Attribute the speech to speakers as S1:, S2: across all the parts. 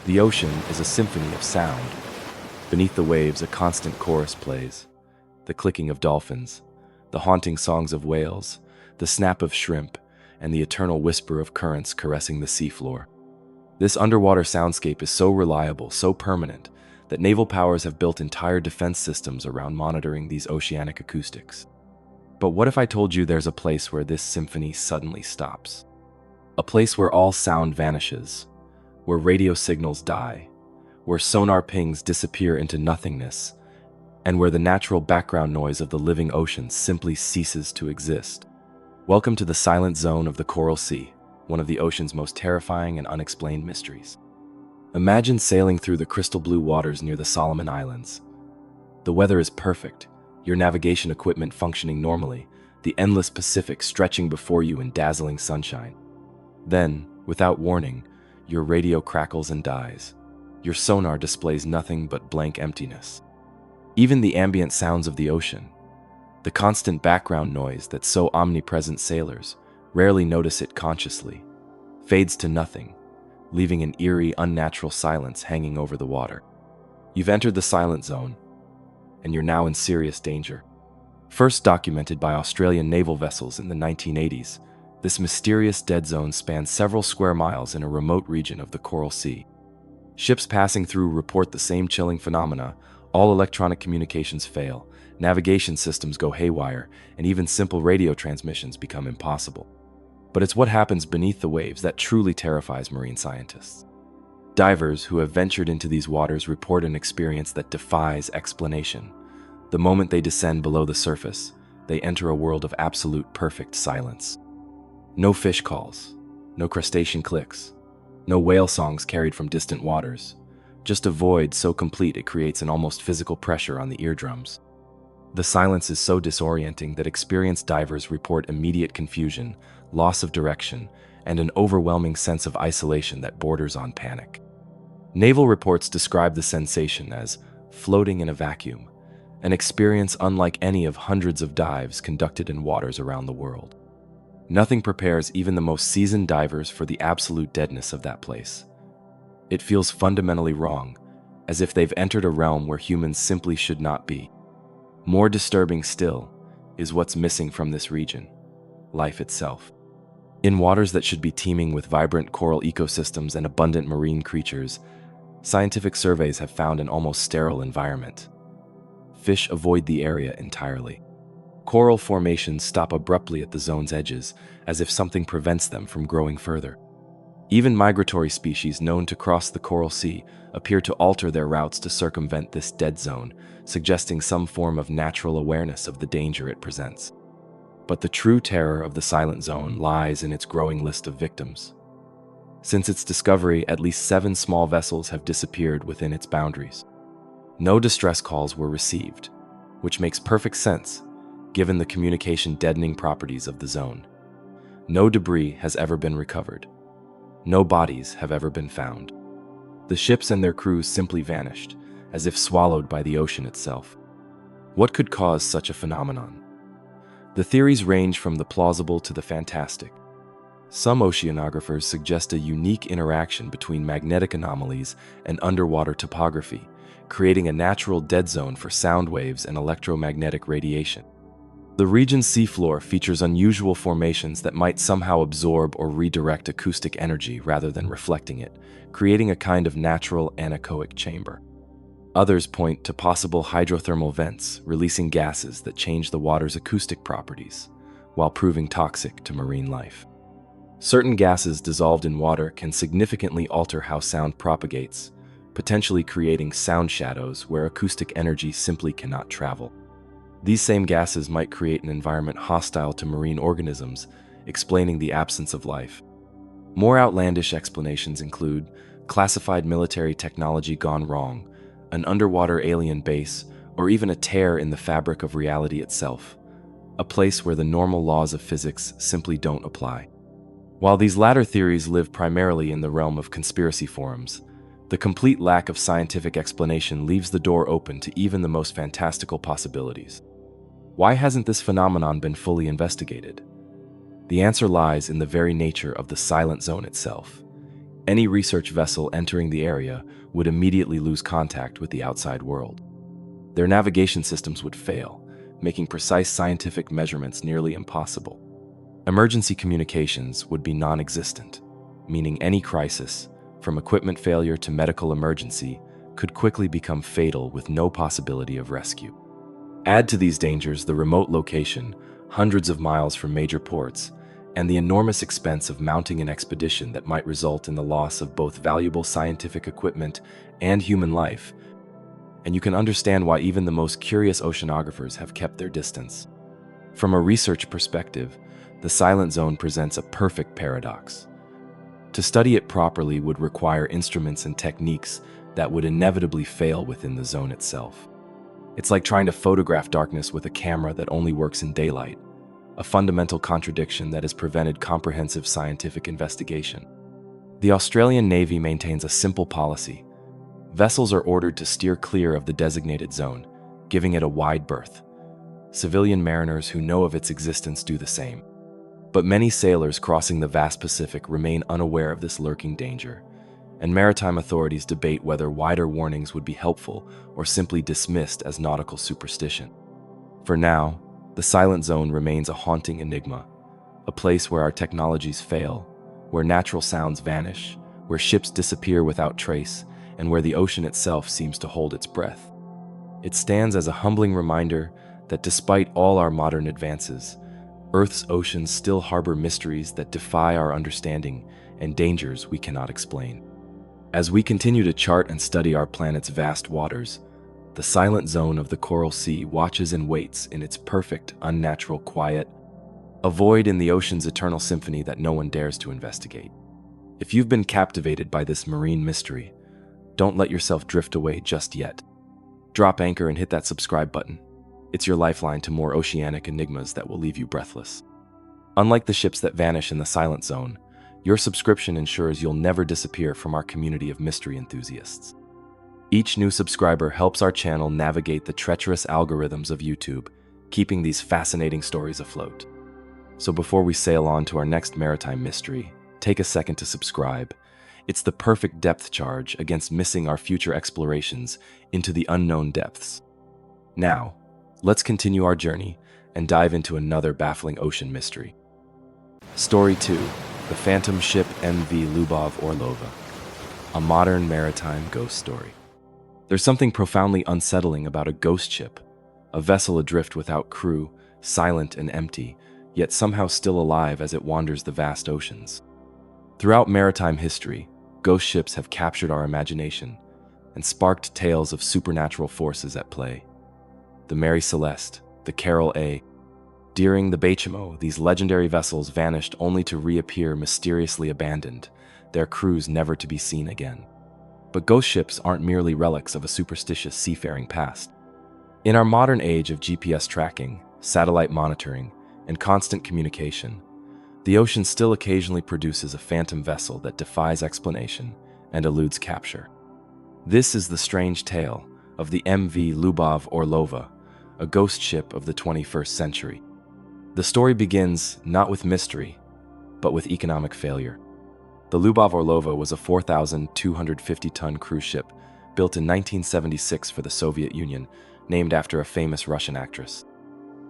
S1: The ocean is a symphony of sound. Beneath the waves, a constant chorus plays. The clicking of dolphins, the haunting songs of whales, the snap of shrimp, and the eternal whisper of currents caressing the seafloor. This underwater soundscape is so reliable, so permanent, that naval powers have built entire defense systems around monitoring these oceanic acoustics. But what if I told you there's a place where this symphony suddenly stops? A place where all sound vanishes, where radio signals die, where sonar pings disappear into nothingness, and where the natural background noise of the living ocean simply ceases to exist. Welcome to the silent zone of the Coral Sea, one of the ocean's most terrifying and unexplained mysteries. Imagine sailing through the crystal blue waters near the Solomon Islands. The weather is perfect, your navigation equipment functioning normally, the endless Pacific stretching before you in dazzling sunshine. Then, without warning, your radio crackles and dies. Your sonar displays nothing but blank emptiness. Even the ambient sounds of the ocean, the constant background noise that's so omnipresent sailors rarely notice it consciously, fades to nothing, leaving an eerie, unnatural silence hanging over the water. You've entered the silent zone, and you're now in serious danger. First documented by Australian naval vessels in the 1980s, this mysterious dead zone spans several square miles in a remote region of the Coral Sea. Ships passing through report the same chilling phenomena. All electronic communications fail, navigation systems go haywire, and even simple radio transmissions become impossible. But it's what happens beneath the waves that truly terrifies marine scientists. Divers who have ventured into these waters report an experience that defies explanation. The moment they descend below the surface, they enter a world of absolute perfect silence. No fish calls, no crustacean clicks, no whale songs carried from distant waters. Just a void so complete it creates an almost physical pressure on the eardrums. The silence is so disorienting that experienced divers report immediate confusion, loss of direction, and an overwhelming sense of isolation that borders on panic. Naval reports describe the sensation as floating in a vacuum, an experience unlike any of hundreds of dives conducted in waters around the world. Nothing prepares even the most seasoned divers for the absolute deadness of that place. It feels fundamentally wrong, as if they've entered a realm where humans simply should not be. More disturbing still is what's missing from this region: life itself. In waters that should be teeming with vibrant coral ecosystems and abundant marine creatures, scientific surveys have found an almost sterile environment. Fish avoid the area entirely. Coral formations stop abruptly at the zone's edges, as if something prevents them from growing further. Even migratory species known to cross the Coral Sea appear to alter their routes to circumvent this dead zone, suggesting some form of natural awareness of the danger it presents. But the true terror of the silent zone lies in its growing list of victims. Since its discovery, at least 7 small vessels have disappeared within its boundaries. No distress calls were received, which makes perfect sense given the communication deadening properties of the zone. No debris has ever been recovered. No bodies have ever been found. The ships and their crews simply vanished, as if swallowed by the ocean itself. What could cause such a phenomenon? The theories range from the plausible to the fantastic. Some oceanographers suggest a unique interaction between magnetic anomalies and underwater topography, creating a natural dead zone for sound waves and electromagnetic radiation. The region's seafloor features unusual formations that might somehow absorb or redirect acoustic energy rather than reflecting it, creating a kind of natural anechoic chamber. Others point to possible hydrothermal vents releasing gases that change the water's acoustic properties, while proving toxic to marine life. Certain gases dissolved in water can significantly alter how sound propagates, potentially creating sound shadows where acoustic energy simply cannot travel. These same gases might create an environment hostile to marine organisms, explaining the absence of life. More outlandish explanations include classified military technology gone wrong, an underwater alien base, or even a tear in the fabric of reality itself, a place where the normal laws of physics simply don't apply. While these latter theories live primarily in the realm of conspiracy forums, the complete lack of scientific explanation leaves the door open to even the most fantastical possibilities. Why hasn't this phenomenon been fully investigated? The answer lies in the very nature of the silent zone itself. Any research vessel entering the area would immediately lose contact with the outside world. Their navigation systems would fail, making precise scientific measurements nearly impossible. Emergency communications would be non-existent, meaning any crisis, from equipment failure to medical emergency, could quickly become fatal with no possibility of rescue. Add to these dangers the remote location, hundreds of miles from major ports, and the enormous expense of mounting an expedition that might result in the loss of both valuable scientific equipment and human life, and you can understand why even the most curious oceanographers have kept their distance. From a research perspective, the Silent Zone presents a perfect paradox. To study it properly would require instruments and techniques that would inevitably fail within the zone itself. It's like trying to photograph darkness with a camera that only works in daylight, a fundamental contradiction that has prevented comprehensive scientific investigation. The Australian Navy maintains a simple policy. Vessels are ordered to steer clear of the designated zone, giving it a wide berth. Civilian mariners who know of its existence do the same. But many sailors crossing the vast Pacific remain unaware of this lurking danger, and maritime authorities debate whether wider warnings would be helpful or simply dismissed as nautical superstition. For now, the Silent Zone remains a haunting enigma, a place where our technologies fail, where natural sounds vanish, where ships disappear without trace, and where the ocean itself seems to hold its breath. It stands as a humbling reminder that despite all our modern advances, Earth's oceans still harbor mysteries that defy our understanding and dangers we cannot explain. As we continue to chart and study our planet's vast waters, the Silent Zone of the Coral Sea watches and waits in its perfect, unnatural quiet, a void in the ocean's eternal symphony that no one dares to investigate. If you've been captivated by this marine mystery, don't let yourself drift away just yet. Drop anchor and hit that subscribe button. It's your lifeline to more oceanic enigmas that will leave you breathless. Unlike the ships that vanish in the Silent Zone, your subscription ensures you'll never disappear from our community of mystery enthusiasts. Each new subscriber helps our channel navigate the treacherous algorithms of YouTube, keeping these fascinating stories afloat. So before we sail on to our next maritime mystery, take a second to subscribe. It's the perfect depth charge against missing our future explorations into the unknown depths. Now, let's continue our journey and dive into another baffling ocean mystery. Story 2. The Phantom Ship MV Lyubov Orlova. A modern maritime ghost story. There's something profoundly unsettling about a ghost ship, a vessel adrift without crew, silent and empty, yet somehow still alive as it wanders the vast oceans. Throughout maritime history, ghost ships have captured our imagination and sparked tales of supernatural forces at play. The Mary Celeste, the Carol A. During the Bachimo, these legendary vessels vanished only to reappear mysteriously abandoned, their crews never to be seen again. But ghost ships aren't merely relics of a superstitious seafaring past. In our modern age of GPS tracking, satellite monitoring, and constant communication, the ocean still occasionally produces a phantom vessel that defies explanation and eludes capture. This is the strange tale of the MV Lyubov Orlova, a ghost ship of the 21st century. The story begins not with mystery, but with economic failure. The Lyubov Orlova was a 4,250-ton cruise ship built in 1976 for the Soviet Union, named after a famous Russian actress.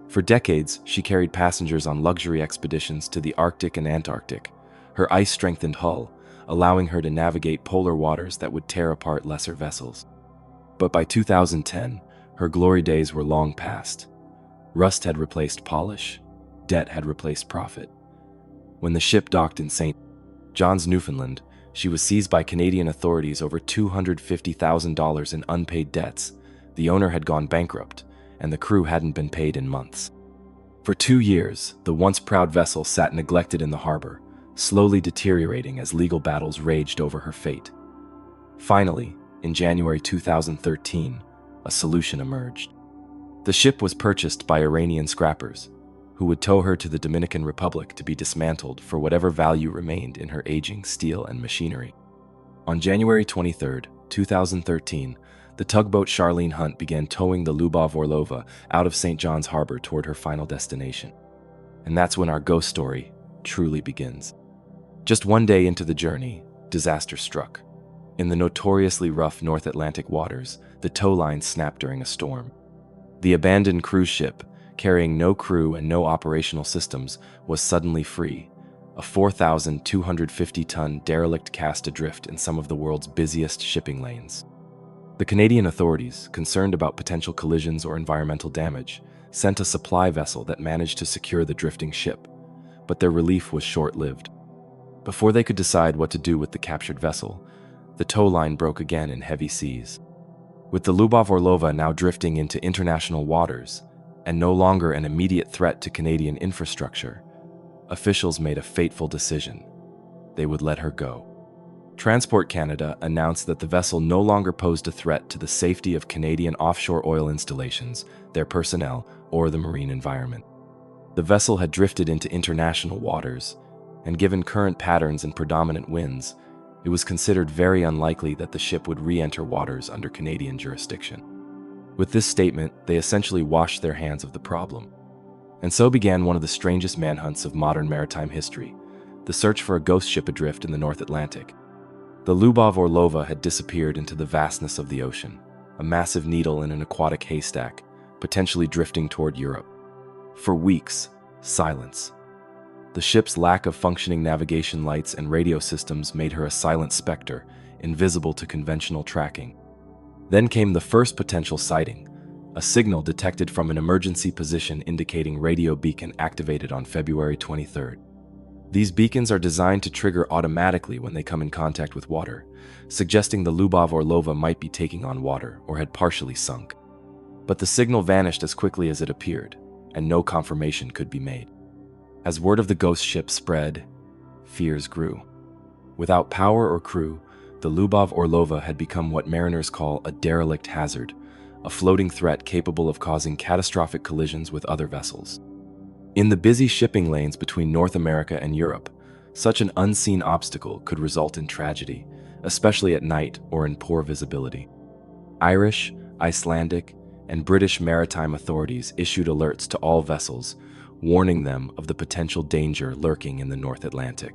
S1: For decades, she carried passengers on luxury expeditions to the Arctic and Antarctic, her ice-strengthened hull allowing her to navigate polar waters that would tear apart lesser vessels. But by 2010, her glory days were long past. Rust had replaced polish, debt had replaced profit. When the ship docked in St. John's, Newfoundland, she was seized by Canadian authorities over $250,000 in unpaid debts. The owner had gone bankrupt, and the crew hadn't been paid in months. For 2 years, the once proud vessel sat neglected in the harbor, slowly deteriorating as legal battles raged over her fate. Finally, in January 2013, a solution emerged. The ship was purchased by Iranian scrappers, who would tow her to the Dominican Republic to be dismantled for whatever value remained in her aging steel and machinery. On January 23, 2013, the tugboat Charlene Hunt began towing the Lyubov Orlova out of St. John's Harbor toward her final destination. And that's when our ghost story truly begins. Just one day into the journey, disaster struck. In the notoriously rough North Atlantic waters, the tow line snapped during a storm. The abandoned cruise ship, carrying no crew and no operational systems, was suddenly free, a 4,250-ton derelict cast adrift in some of the world's busiest shipping lanes. The Canadian authorities, concerned about potential collisions or environmental damage, sent a supply vessel that managed to secure the drifting ship, but their relief was short-lived. Before they could decide what to do with the captured vessel, the tow line broke again in heavy seas. With the Lyubov Orlova now drifting into international waters and no longer an immediate threat to Canadian infrastructure, officials made a fateful decision. They would let her go. Transport Canada announced that the vessel no longer posed a threat to the safety of Canadian offshore oil installations, their personnel, or the marine environment. The vessel had drifted into international waters, and given current patterns and predominant winds, it was considered very unlikely that the ship would re-enter waters under Canadian jurisdiction. With this statement, they essentially washed their hands of the problem. And so began one of the strangest manhunts of modern maritime history, the search for a ghost ship adrift in the North Atlantic. The Lyubov Orlova had disappeared into the vastness of the ocean, a massive needle in an aquatic haystack, potentially drifting toward Europe. For weeks, silence. The ship's lack of functioning navigation lights and radio systems made her a silent specter, invisible to conventional tracking. Then came the first potential sighting, a signal detected from an emergency position indicating radio beacon activated on February 23rd. These beacons are designed to trigger automatically when they come in contact with water, suggesting the Lyubov Orlova might be taking on water or had partially sunk. But the signal vanished as quickly as it appeared, and no confirmation could be made. As word of the ghost ship spread, fears grew. Without power or crew, the Lyubov Orlova had become what mariners call a derelict hazard, a floating threat capable of causing catastrophic collisions with other vessels. In the busy shipping lanes between North America and Europe, such an unseen obstacle could result in tragedy, especially at night or in poor visibility. Irish, Icelandic, and British maritime authorities issued alerts to all vessels, warning them of the potential danger lurking in the North Atlantic.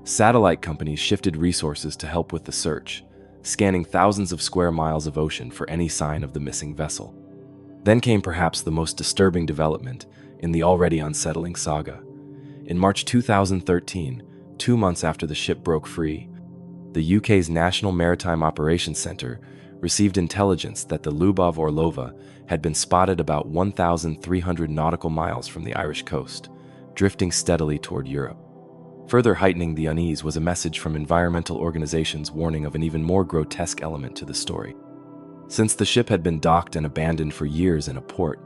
S1: Satellite companies shifted resources to help with the search, scanning thousands of square miles of ocean for any sign of the missing vessel. Then came perhaps the most disturbing development in the already unsettling saga. In March 2013, 2 months after the ship broke free, the UK's National Maritime Operations Centre received intelligence that the Lyubov Orlova had been spotted about 1,300 nautical miles from the Irish coast, drifting steadily toward Europe. Further heightening the unease was a message from environmental organizations warning of an even more grotesque element to the story. Since the ship had been docked and abandoned for years in a port,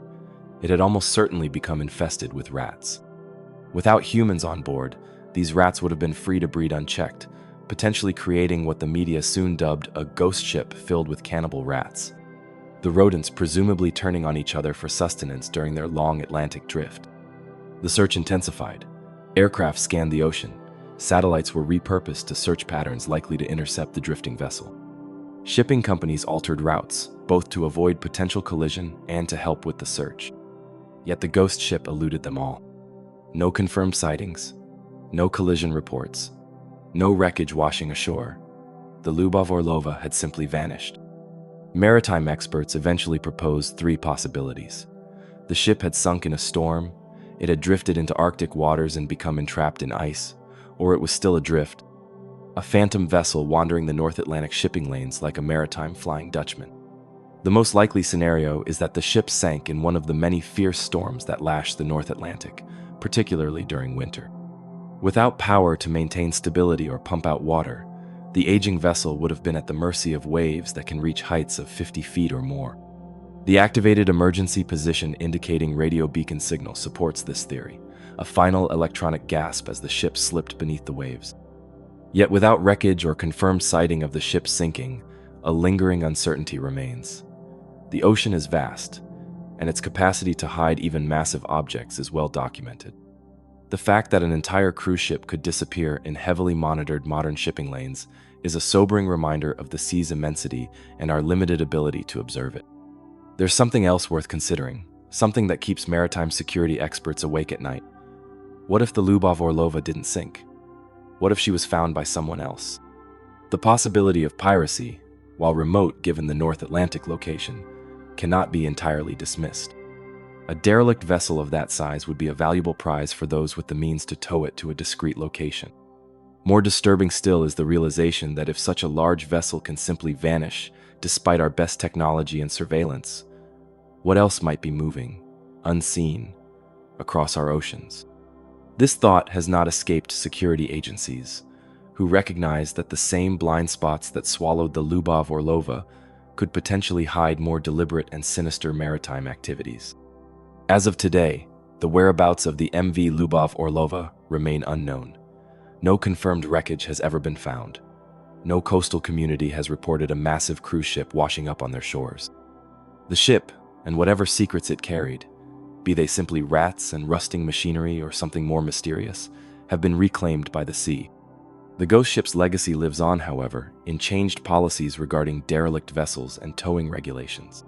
S1: it had almost certainly become infested with rats. Without humans on board, these rats would have been free to breed unchecked, potentially creating what the media soon dubbed a ghost ship filled with cannibal rats. The rodents presumably turning on each other for sustenance during their long Atlantic drift. The search intensified. Aircraft scanned the ocean. Satellites were repurposed to search patterns likely to intercept the drifting vessel. Shipping companies altered routes, both to avoid potential collision and to help with the search. Yet the ghost ship eluded them all. No confirmed sightings, no collision reports, no wreckage washing ashore. The Lyubov Orlova had simply vanished. Maritime experts eventually proposed 3 possibilities. The ship had sunk in a storm, it had drifted into Arctic waters and become entrapped in ice, or it was still adrift, a phantom vessel wandering the North Atlantic shipping lanes like a maritime Flying Dutchman. The most likely scenario is that the ship sank in one of the many fierce storms that lash the North Atlantic, particularly during winter. Without power to maintain stability or pump out water, the aging vessel would have been at the mercy of waves that can reach heights of 50 feet or more. The activated emergency position indicating radio beacon signal supports this theory, a final electronic gasp as the ship slipped beneath the waves. Yet without wreckage or confirmed sighting of the ship sinking, a lingering uncertainty remains. The ocean is vast, and its capacity to hide even massive objects is well documented. The fact that an entire cruise ship could disappear in heavily monitored modern shipping lanes is a sobering reminder of the sea's immensity and our limited ability to observe it. There's something else worth considering, something that keeps maritime security experts awake at night. What if the Lyubov Orlova didn't sink? What if she was found by someone else? The possibility of piracy, while remote given the North Atlantic location, cannot be entirely dismissed. A derelict vessel of that size would be a valuable prize for those with the means to tow it to a discreet location. More disturbing still is the realization that if such a large vessel can simply vanish, despite our best technology and surveillance, what else might be moving, unseen, across our oceans? This thought has not escaped security agencies, who recognize that the same blind spots that swallowed the Lyubov Orlova could potentially hide more deliberate and sinister maritime activities. As of today, the whereabouts of the MV Lyubov Orlova remain unknown. No confirmed wreckage has ever been found. No coastal community has reported a massive cruise ship washing up on their shores. The ship, and whatever secrets it carried, be they simply rats and rusting machinery or something more mysterious, have been reclaimed by the sea. The ghost ship's legacy lives on, however, in changed policies regarding derelict vessels and towing regulations.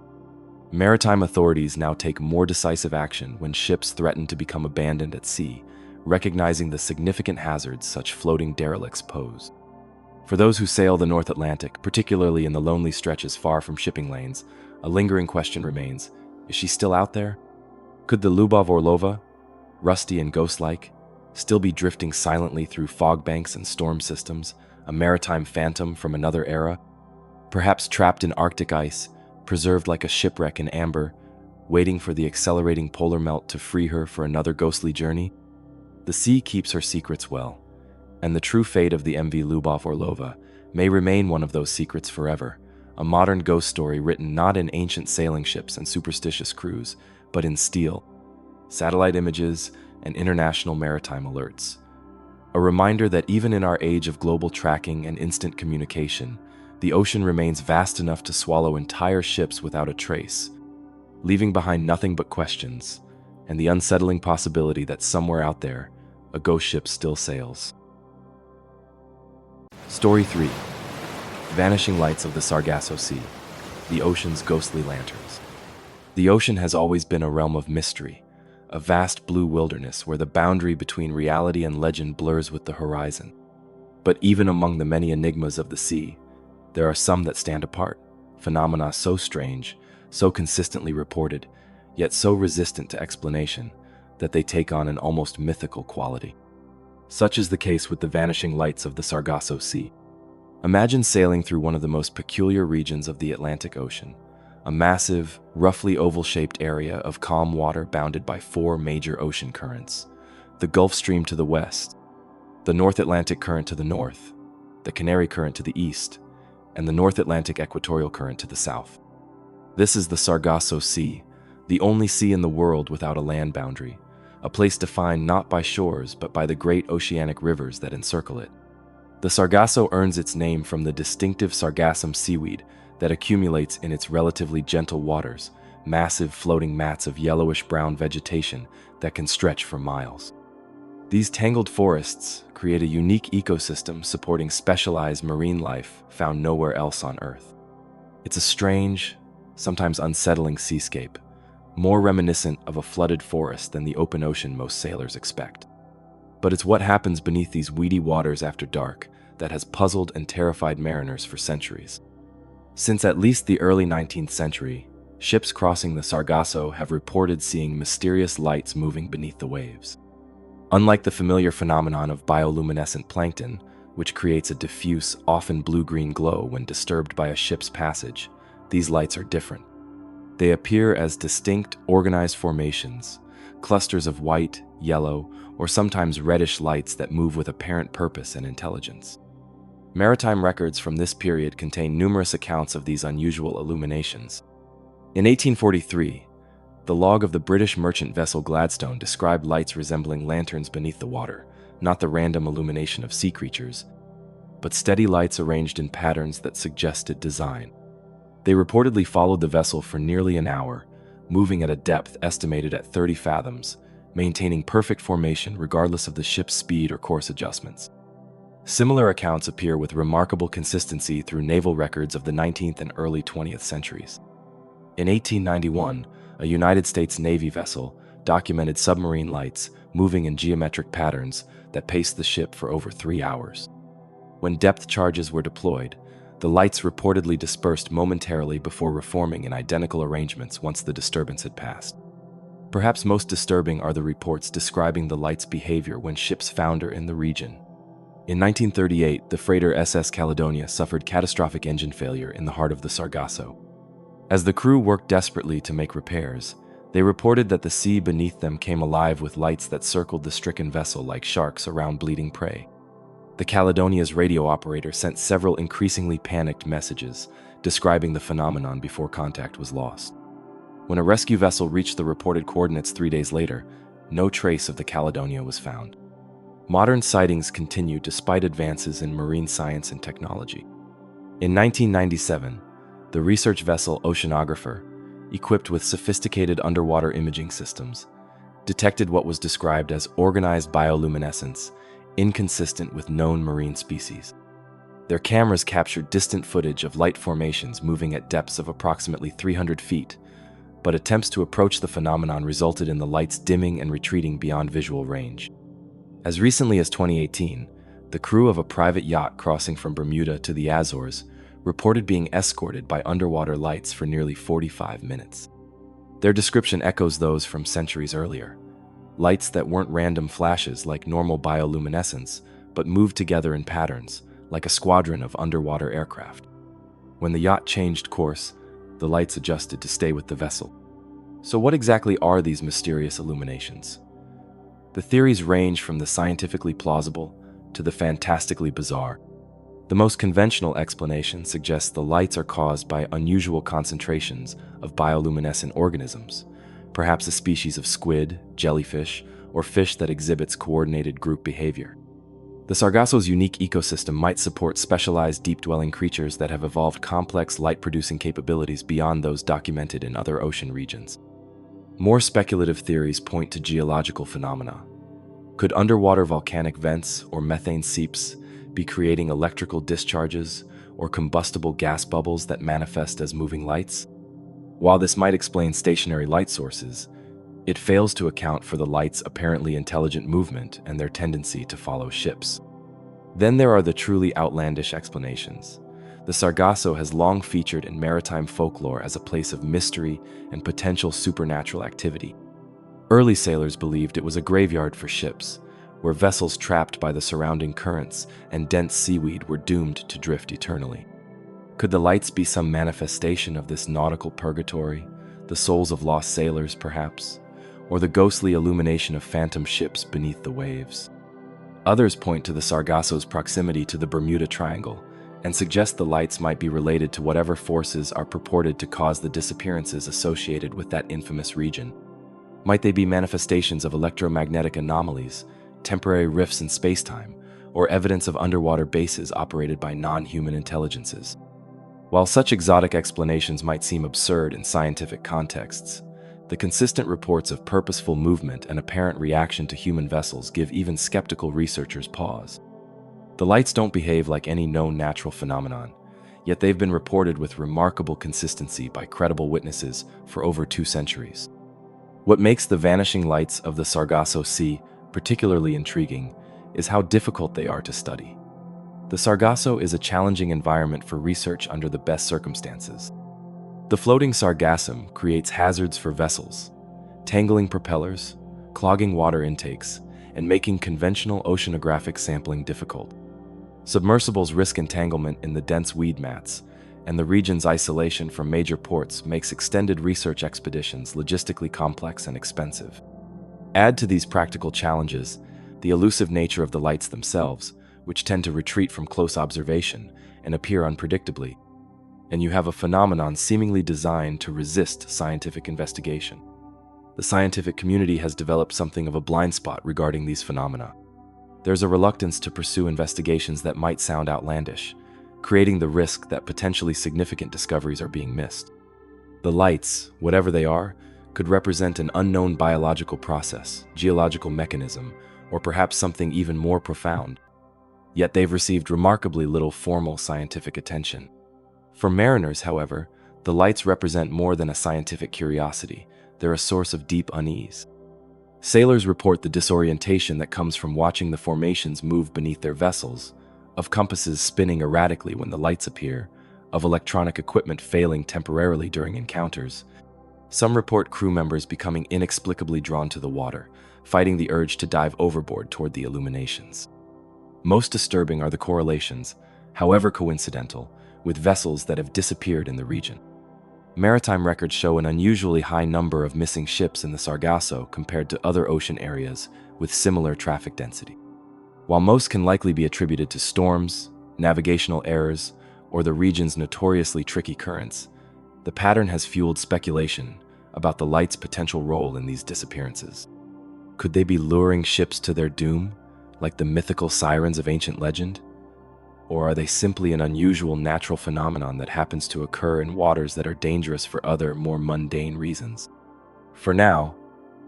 S1: Maritime authorities now take more decisive action when ships threaten to become abandoned at sea, recognizing the significant hazards such floating derelicts pose. For those who sail the North Atlantic, particularly in the lonely stretches far from shipping lanes, a lingering question remains: is she still out there? Could the Lyubov Orlova, rusty and ghost-like, still be drifting silently through fog banks and storm systems, a maritime phantom from another era? Perhaps trapped in Arctic ice, preserved like a shipwreck in amber, waiting for the accelerating polar melt to free her for another ghostly journey? The sea keeps her secrets well, and the true fate of the MV Lyubov Orlova may remain one of those secrets forever, a modern ghost story written not in ancient sailing ships and superstitious crews, but in steel, satellite images, and international maritime alerts. A reminder that even in our age of global tracking and instant communication, the ocean remains vast enough to swallow entire ships without a trace, leaving behind nothing but questions and the unsettling possibility that somewhere out there, a ghost ship still sails. Story 3. Vanishing Lights of the Sargasso Sea, the ocean's ghostly lanterns. The ocean has always been a realm of mystery, a vast blue wilderness where the boundary between reality and legend blurs with the horizon. But even among the many enigmas of the sea, there are some that stand apart, phenomena so strange, so consistently reported, yet so resistant to explanation, that they take on an almost mythical quality. Such is the case with the vanishing lights of the Sargasso Sea. Imagine sailing through one of the most peculiar regions of the Atlantic Ocean, a massive, roughly oval-shaped area of calm water bounded by 4 major ocean currents: the Gulf Stream to the west, the North Atlantic Current to the north, the Canary Current to the east, and the North Atlantic Equatorial Current to the south. This is the Sargasso Sea, the only sea in the world without a land boundary, a place defined not by shores but by the great oceanic rivers that encircle it. The Sargasso earns its name from the distinctive sargassum seaweed that accumulates in its relatively gentle waters, massive floating mats of yellowish-brown vegetation that can stretch for miles. These tangled forests create a unique ecosystem supporting specialized marine life found nowhere else on Earth. It's a strange, sometimes unsettling seascape, more reminiscent of a flooded forest than the open ocean most sailors expect. But it's what happens beneath these weedy waters after dark that has puzzled and terrified mariners for centuries. Since at least the early 19th century, ships crossing the Sargasso have reported seeing mysterious lights moving beneath the waves. Unlike the familiar phenomenon of bioluminescent plankton, which creates a diffuse, often blue-green glow when disturbed by a ship's passage, these lights are different. They appear as distinct, organized formations, clusters of white, yellow, or sometimes reddish lights that move with apparent purpose and intelligence. Maritime records from this period contain numerous accounts of these unusual illuminations. In 1843, the log of the British merchant vessel Gladstone described lights resembling lanterns beneath the water, not the random illumination of sea creatures, but steady lights arranged in patterns that suggested design. They reportedly followed the vessel for nearly an hour, moving at a depth estimated at 30 fathoms, maintaining perfect formation regardless of the ship's speed or course adjustments. Similar accounts appear with remarkable consistency through naval records of the 19th and early 20th centuries. In 1891, a United States Navy vessel documented submarine lights moving in geometric patterns that paced the ship for over 3 hours. When depth charges were deployed, the lights reportedly dispersed momentarily before reforming in identical arrangements once the disturbance had passed. Perhaps most disturbing are the reports describing the lights' behavior when ships founder in the region. In 1938, the freighter SS Caledonia suffered catastrophic engine failure in the heart of the Sargasso. As the crew worked desperately to make repairs, they reported that the sea beneath them came alive with lights that circled the stricken vessel like sharks around bleeding prey. The Caledonia's radio operator sent several increasingly panicked messages describing the phenomenon before contact was lost. When a rescue vessel reached the reported coordinates 3 days later, no trace of the Caledonia was found. Modern sightings continue despite advances in marine science and technology. In 1997, the research vessel Oceanographer, equipped with sophisticated underwater imaging systems, detected what was described as organized bioluminescence, inconsistent with known marine species. Their cameras captured distant footage of light formations moving at depths of approximately 300 feet, but attempts to approach the phenomenon resulted in the lights dimming and retreating beyond visual range. As recently as 2018, the crew of a private yacht crossing from Bermuda to the Azores reported being escorted by underwater lights for nearly 45 minutes. Their description echoes those from centuries earlier. Lights that weren't random flashes like normal bioluminescence, but moved together in patterns, like a squadron of underwater aircraft. When the yacht changed course, the lights adjusted to stay with the vessel. So what exactly are these mysterious illuminations? The theories range from the scientifically plausible to the fantastically bizarre. The most conventional explanation suggests the lights are caused by unusual concentrations of bioluminescent organisms, perhaps a species of squid, jellyfish, or fish that exhibits coordinated group behavior. The Sargasso's unique ecosystem might support specialized deep-dwelling creatures that have evolved complex light-producing capabilities beyond those documented in other ocean regions. More speculative theories point to geological phenomena. Could underwater volcanic vents or methane seeps be creating electrical discharges or combustible gas bubbles that manifest as moving lights? While this might explain stationary light sources, it fails to account for the lights' apparently intelligent movement and their tendency to follow ships. Then there are the truly outlandish explanations. The Sargasso has long featured in maritime folklore as a place of mystery and potential supernatural activity. Early sailors believed it was a graveyard for ships, where vessels trapped by the surrounding currents and dense seaweed were doomed to drift eternally. Could the lights be some manifestation of this nautical purgatory, the souls of lost sailors perhaps, or the ghostly illumination of phantom ships beneath the waves? Others point to the Sargasso's proximity to the Bermuda Triangle and suggest the lights might be related to whatever forces are purported to cause the disappearances associated with that infamous region. Might they be manifestations of electromagnetic anomalies, temporary rifts in spacetime, or evidence of underwater bases operated by non-human intelligences? While such exotic explanations might seem absurd in scientific contexts, the consistent reports of purposeful movement and apparent reaction to human vessels give even skeptical researchers pause. The lights don't behave like any known natural phenomenon, yet they've been reported with remarkable consistency by credible witnesses for over 2 centuries. What makes the vanishing lights of the Sargasso Sea particularly intriguing is how difficult they are to study. The Sargasso is a challenging environment for research under the best circumstances. The floating sargassum creates hazards for vessels, tangling propellers, clogging water intakes, and making conventional oceanographic sampling difficult. Submersibles risk entanglement in the dense weed mats, and the region's isolation from major ports makes extended research expeditions logistically complex and expensive. Add to these practical challenges the elusive nature of the lights themselves, which tend to retreat from close observation and appear unpredictably, and you have a phenomenon seemingly designed to resist scientific investigation. The scientific community has developed something of a blind spot regarding these phenomena. There's a reluctance to pursue investigations that might sound outlandish, creating the risk that potentially significant discoveries are being missed. The lights, whatever they are, could represent an unknown biological process, geological mechanism, or perhaps something even more profound. Yet they've received remarkably little formal scientific attention. For mariners, however, the lights represent more than a scientific curiosity. They're a source of deep unease. Sailors report the disorientation that comes from watching the formations move beneath their vessels, of compasses spinning erratically when the lights appear, of electronic equipment failing temporarily during encounters. Some report crew members becoming inexplicably drawn to the water, fighting the urge to dive overboard toward the illuminations. Most disturbing are the correlations, however coincidental, with vessels that have disappeared in the region. Maritime records show an unusually high number of missing ships in the Sargasso compared to other ocean areas with similar traffic density. While most can likely be attributed to storms, navigational errors, or the region's notoriously tricky currents, the pattern has fueled speculation about the light's potential role in these disappearances. Could they be luring ships to their doom, like the mythical sirens of ancient legend? Or are they simply an unusual natural phenomenon that happens to occur in waters that are dangerous for other, more mundane reasons? For now,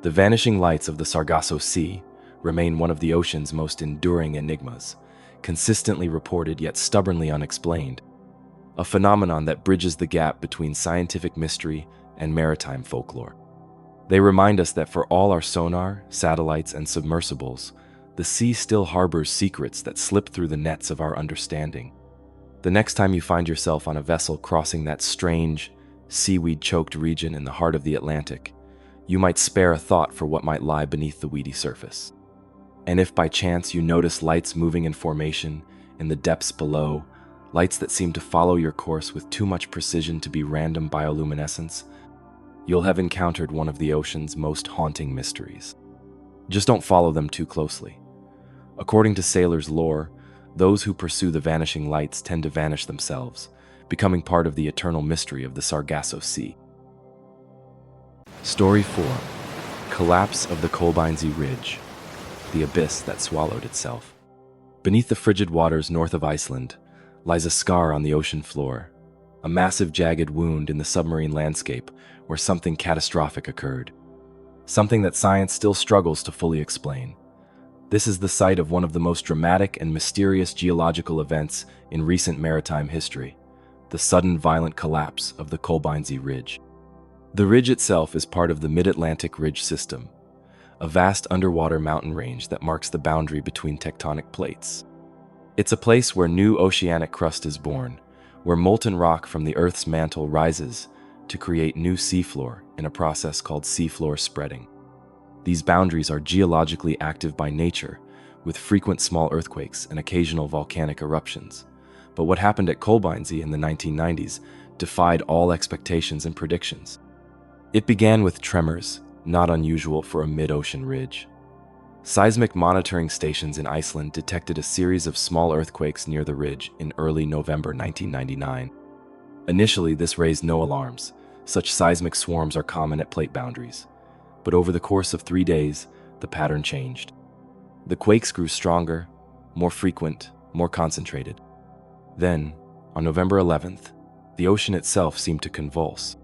S1: the vanishing lights of the Sargasso Sea remain one of the ocean's most enduring enigmas, consistently reported yet stubbornly unexplained, a phenomenon that bridges the gap between scientific mystery and maritime folklore. They remind us that for all our sonar, satellites, and submersibles, the sea still harbors secrets that slip through the nets of our understanding. The next time you find yourself on a vessel crossing that strange, seaweed-choked region in the heart of the Atlantic, you might spare a thought for what might lie beneath the weedy surface. And if by chance you notice lights moving in formation in the depths below, lights that seem to follow your course with too much precision to be random bioluminescence, you'll have encountered one of the ocean's most haunting mysteries. Just don't follow them too closely. According to sailors' lore, those who pursue the vanishing lights tend to vanish themselves, becoming part of the eternal mystery of the Sargasso Sea. Story 4. Collapse of the Kolbeinsey Ridge, the abyss that swallowed itself. Beneath the frigid waters north of Iceland lies a scar on the ocean floor, a massive jagged wound in the submarine landscape where something catastrophic occurred. Something that science still struggles to fully explain. This is the site of one of the most dramatic and mysterious geological events in recent maritime history, the sudden violent collapse of the Kolbeinsey Ridge. The ridge itself is part of the Mid-Atlantic Ridge System, a vast underwater mountain range that marks the boundary between tectonic plates. It's a place where new oceanic crust is born, where molten rock from the Earth's mantle rises to create new seafloor in a process called seafloor spreading. These boundaries are geologically active by nature, with frequent small earthquakes and occasional volcanic eruptions. But what happened at Kolbeinsey in the 1990s defied all expectations and predictions. It began with tremors, not unusual for a mid-ocean ridge. Seismic monitoring stations in Iceland detected a series of small earthquakes near the ridge in early November 1999. Initially, this raised no alarms. Such seismic swarms are common at plate boundaries. But over the course of 3 days, the pattern changed. The quakes grew stronger, more frequent, more concentrated. Then, on November 11th, the ocean itself seemed to convulse.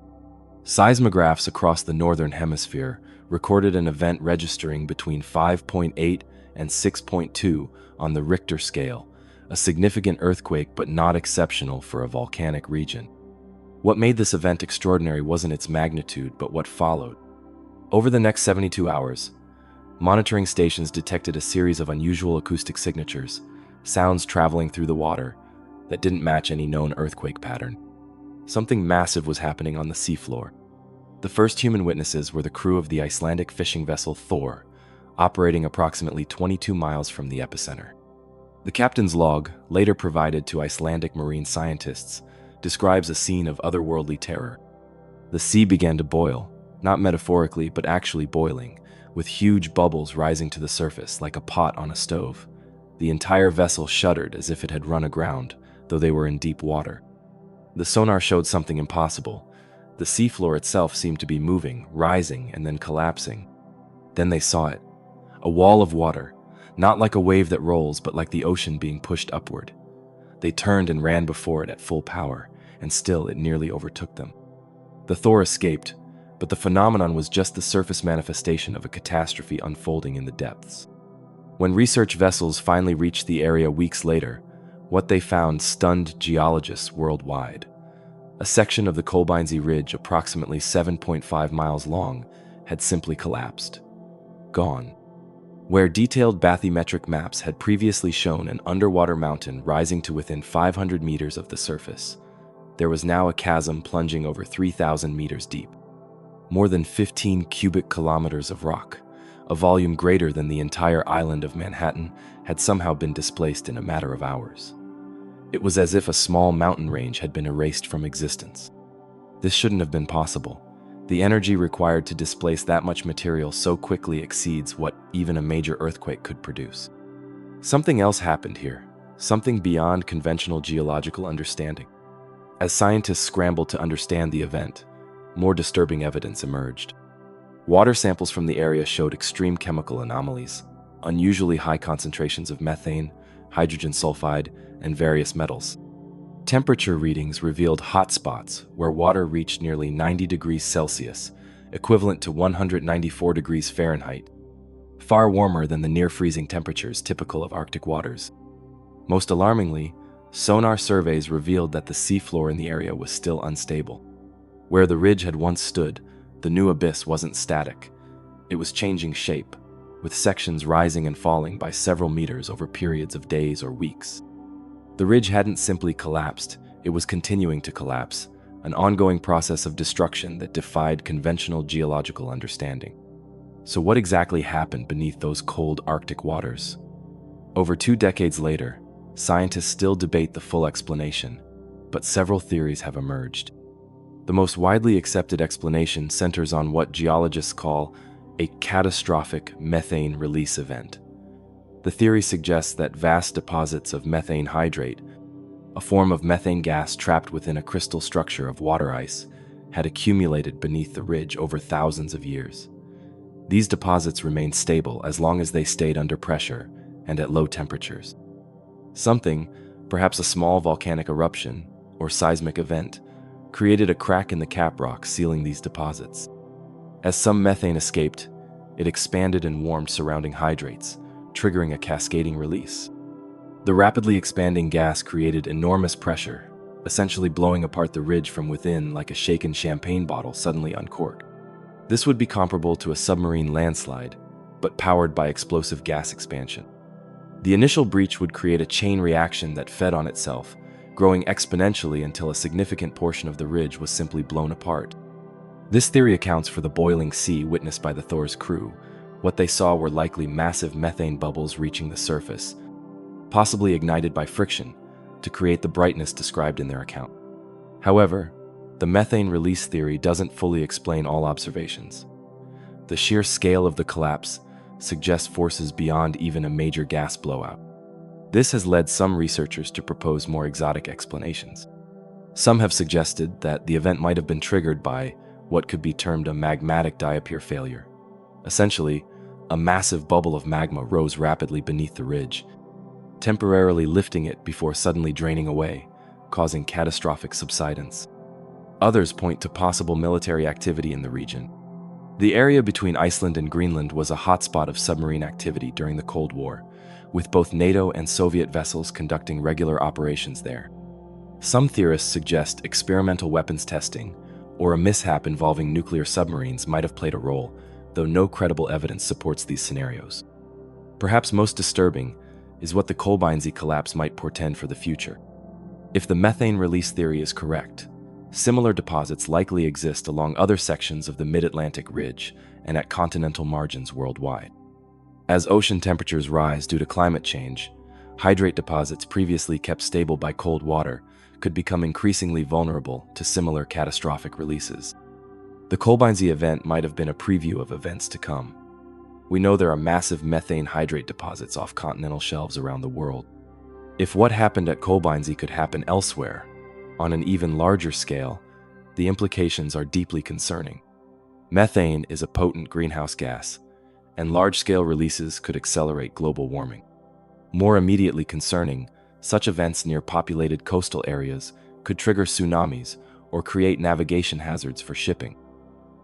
S1: Seismographs across the northern hemisphere recorded an event registering between 5.8 and 6.2 on the Richter scale, a significant earthquake but not exceptional for a volcanic region. What made this event extraordinary wasn't its magnitude, but what followed. Over the next 72 hours, monitoring stations detected a series of unusual acoustic signatures, sounds traveling through the water that didn't match any known earthquake pattern. Something massive was happening on the seafloor. The first human witnesses were the crew of the Icelandic fishing vessel Thor, operating approximately 22 miles from the epicenter. The captain's log, later provided to Icelandic marine scientists, describes a scene of otherworldly terror. The sea began to boil, not metaphorically but actually boiling, with huge bubbles rising to the surface like a pot on a stove. The entire vessel shuddered as if it had run aground, though they were in deep water. The sonar showed something impossible. The seafloor itself seemed to be moving, rising, and then collapsing. Then they saw it. A wall of water, not like a wave that rolls, but like the ocean being pushed upward. They turned and ran before it at full power, and still it nearly overtook them. The Thor escaped, but the phenomenon was just the surface manifestation of a catastrophe unfolding in the depths. When research vessels finally reached the area weeks later, what they found stunned geologists worldwide. A section of the Kolbeinsey Ridge, approximately 7.5 miles long, had simply collapsed. Gone. Where detailed bathymetric maps had previously shown an underwater mountain rising to within 500 meters of the surface, there was now a chasm plunging over 3,000 meters deep. More than 15 cubic kilometers of rock, a volume greater than the entire island of Manhattan, had somehow been displaced in a matter of hours. It was as if a small mountain range had been erased from existence. This shouldn't have been possible. The energy required to displace that much material so quickly exceeds what even a major earthquake could produce. Something else happened here, something beyond conventional geological understanding. As scientists scrambled to understand the event, more disturbing evidence emerged. Water samples from the area showed extreme chemical anomalies, unusually high concentrations of methane, hydrogen sulfide, and various metals. Temperature readings revealed hotspots where water reached nearly 90 degrees Celsius, equivalent to 194 degrees Fahrenheit, far warmer than the near-freezing temperatures typical of Arctic waters. Most alarmingly, sonar surveys revealed that the seafloor in the area was still unstable. Where the ridge had once stood, the new abyss wasn't static. It was changing shape, with sections rising and falling by several meters over periods of days or weeks. The ridge hadn't simply collapsed, it was continuing to collapse, an ongoing process of destruction that defied conventional geological understanding. So what exactly happened beneath those cold Arctic waters? Over 2 decades later, scientists still debate the full explanation, but several theories have emerged. The most widely accepted explanation centers on what geologists call a catastrophic methane release event. The theory suggests that vast deposits of methane hydrate, a form of methane gas trapped within a crystal structure of water ice, had accumulated beneath the ridge over thousands of years. These deposits remained stable as long as they stayed under pressure and at low temperatures. Something, perhaps a small volcanic eruption or seismic event, created a crack in the caprock sealing these deposits. As some methane escaped, it expanded and warmed surrounding hydrates, triggering a cascading release. The rapidly expanding gas created enormous pressure, essentially blowing apart the ridge from within like a shaken champagne bottle suddenly uncorked. This would be comparable to a submarine landslide, but powered by explosive gas expansion. The initial breach would create a chain reaction that fed on itself, growing exponentially until a significant portion of the ridge was simply blown apart. This theory accounts for the boiling sea witnessed by the Thor's crew. What they saw were likely massive methane bubbles reaching the surface, possibly ignited by friction, to create the brightness described in their account. However, the methane release theory doesn't fully explain all observations. The sheer scale of the collapse suggests forces beyond even a major gas blowout. This has led some researchers to propose more exotic explanations. Some have suggested that the event might have been triggered by what could be termed a magmatic diapir failure. Essentially, a massive bubble of magma rose rapidly beneath the ridge, temporarily lifting it before suddenly draining away, causing catastrophic subsidence. Others point to possible military activity in the region. The area between Iceland and Greenland was a hotspot of submarine activity during the Cold War, with both NATO and Soviet vessels conducting regular operations there. Some theorists suggest experimental weapons testing or a mishap involving nuclear submarines might have played a role, though no credible evidence supports these scenarios. Perhaps most disturbing is what the Kolbeinsey collapse might portend for the future. If the methane release theory is correct, similar deposits likely exist along other sections of the mid-Atlantic ridge and at continental margins worldwide. As ocean temperatures rise due to climate change, hydrate deposits previously kept stable by cold water could become increasingly vulnerable to similar catastrophic releases. The Kolbeinsey event might have been a preview of events to come. We know there are massive methane hydrate deposits off continental shelves around the world. If what happened at Kolbeinsey could happen elsewhere, on an even larger scale, the implications are deeply concerning. Methane is a potent greenhouse gas, and large-scale releases could accelerate global warming. More immediately concerning, such events near populated coastal areas could trigger tsunamis or create navigation hazards for shipping.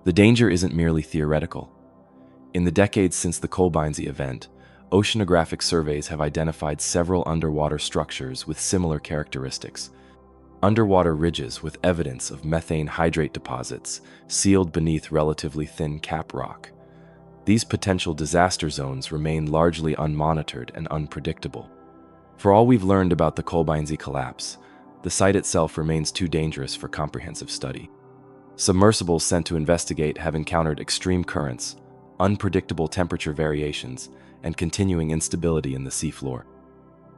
S1: The danger isn't merely theoretical. In the decades since the Kolbeinsey event, oceanographic surveys have identified several underwater structures with similar characteristics. Underwater ridges with evidence of methane hydrate deposits sealed beneath relatively thin cap rock. These potential disaster zones remain largely unmonitored and unpredictable. For all we've learned about the Kolbeinsey collapse, the site itself remains too dangerous for comprehensive study. Submersibles sent to investigate have encountered extreme currents, unpredictable temperature variations, and continuing instability in the seafloor.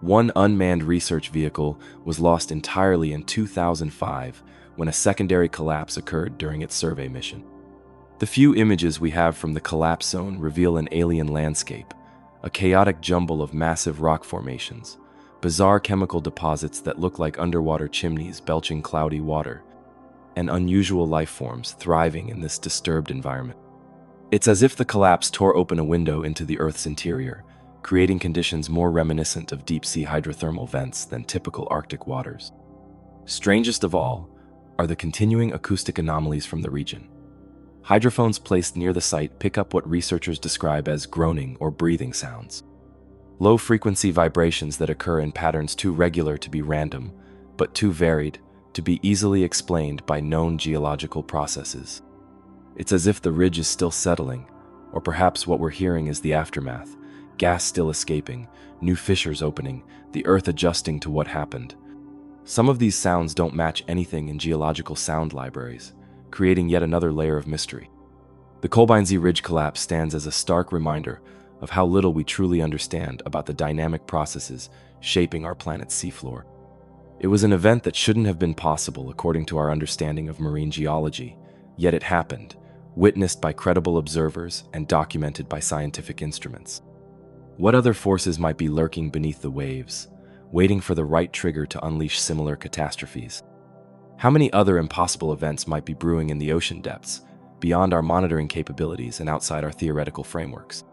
S1: One unmanned research vehicle was lost entirely in 2005 when a secondary collapse occurred during its survey mission. The few images we have from the collapse zone reveal an alien landscape, a chaotic jumble of massive rock formations, bizarre chemical deposits that look like underwater chimneys belching cloudy water, and unusual life forms thriving in this disturbed environment. It's as if the collapse tore open a window into the Earth's interior, creating conditions more reminiscent of deep-sea hydrothermal vents than typical Arctic waters. Strangest of all are the continuing acoustic anomalies from the region. Hydrophones placed near the site pick up what researchers describe as groaning or breathing sounds. Low-frequency vibrations that occur in patterns too regular to be random, but too varied to be easily explained by known geological processes. It's as if the ridge is still settling, or perhaps what we're hearing is the aftermath, gas still escaping, new fissures opening, the Earth adjusting to what happened. Some of these sounds don't match anything in geological sound libraries, creating yet another layer of mystery. The Kolbeinsey Ridge collapse stands as a stark reminder of how little we truly understand about the dynamic processes shaping our planet's seafloor. It was an event that shouldn't have been possible according to our understanding of marine geology, yet it happened, witnessed by credible observers and documented by scientific instruments. What other forces might be lurking beneath the waves, waiting for the right trigger to unleash similar catastrophes? How many other impossible events might be brewing in the ocean depths, beyond our monitoring capabilities and outside our theoretical frameworks?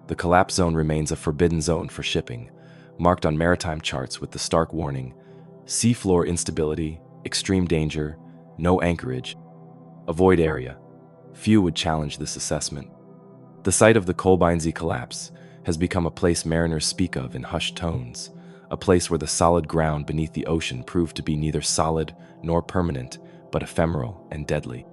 S1: The collapse zone remains a forbidden zone for shipping, marked on maritime charts with the stark warning: seafloor instability, extreme danger, no anchorage, avoid area. Few would challenge this assessment. The site of the Kolbeinsey collapse has become a place mariners speak of in hushed tones, a place where the solid ground beneath the ocean proved to be neither solid nor permanent, but ephemeral and deadly.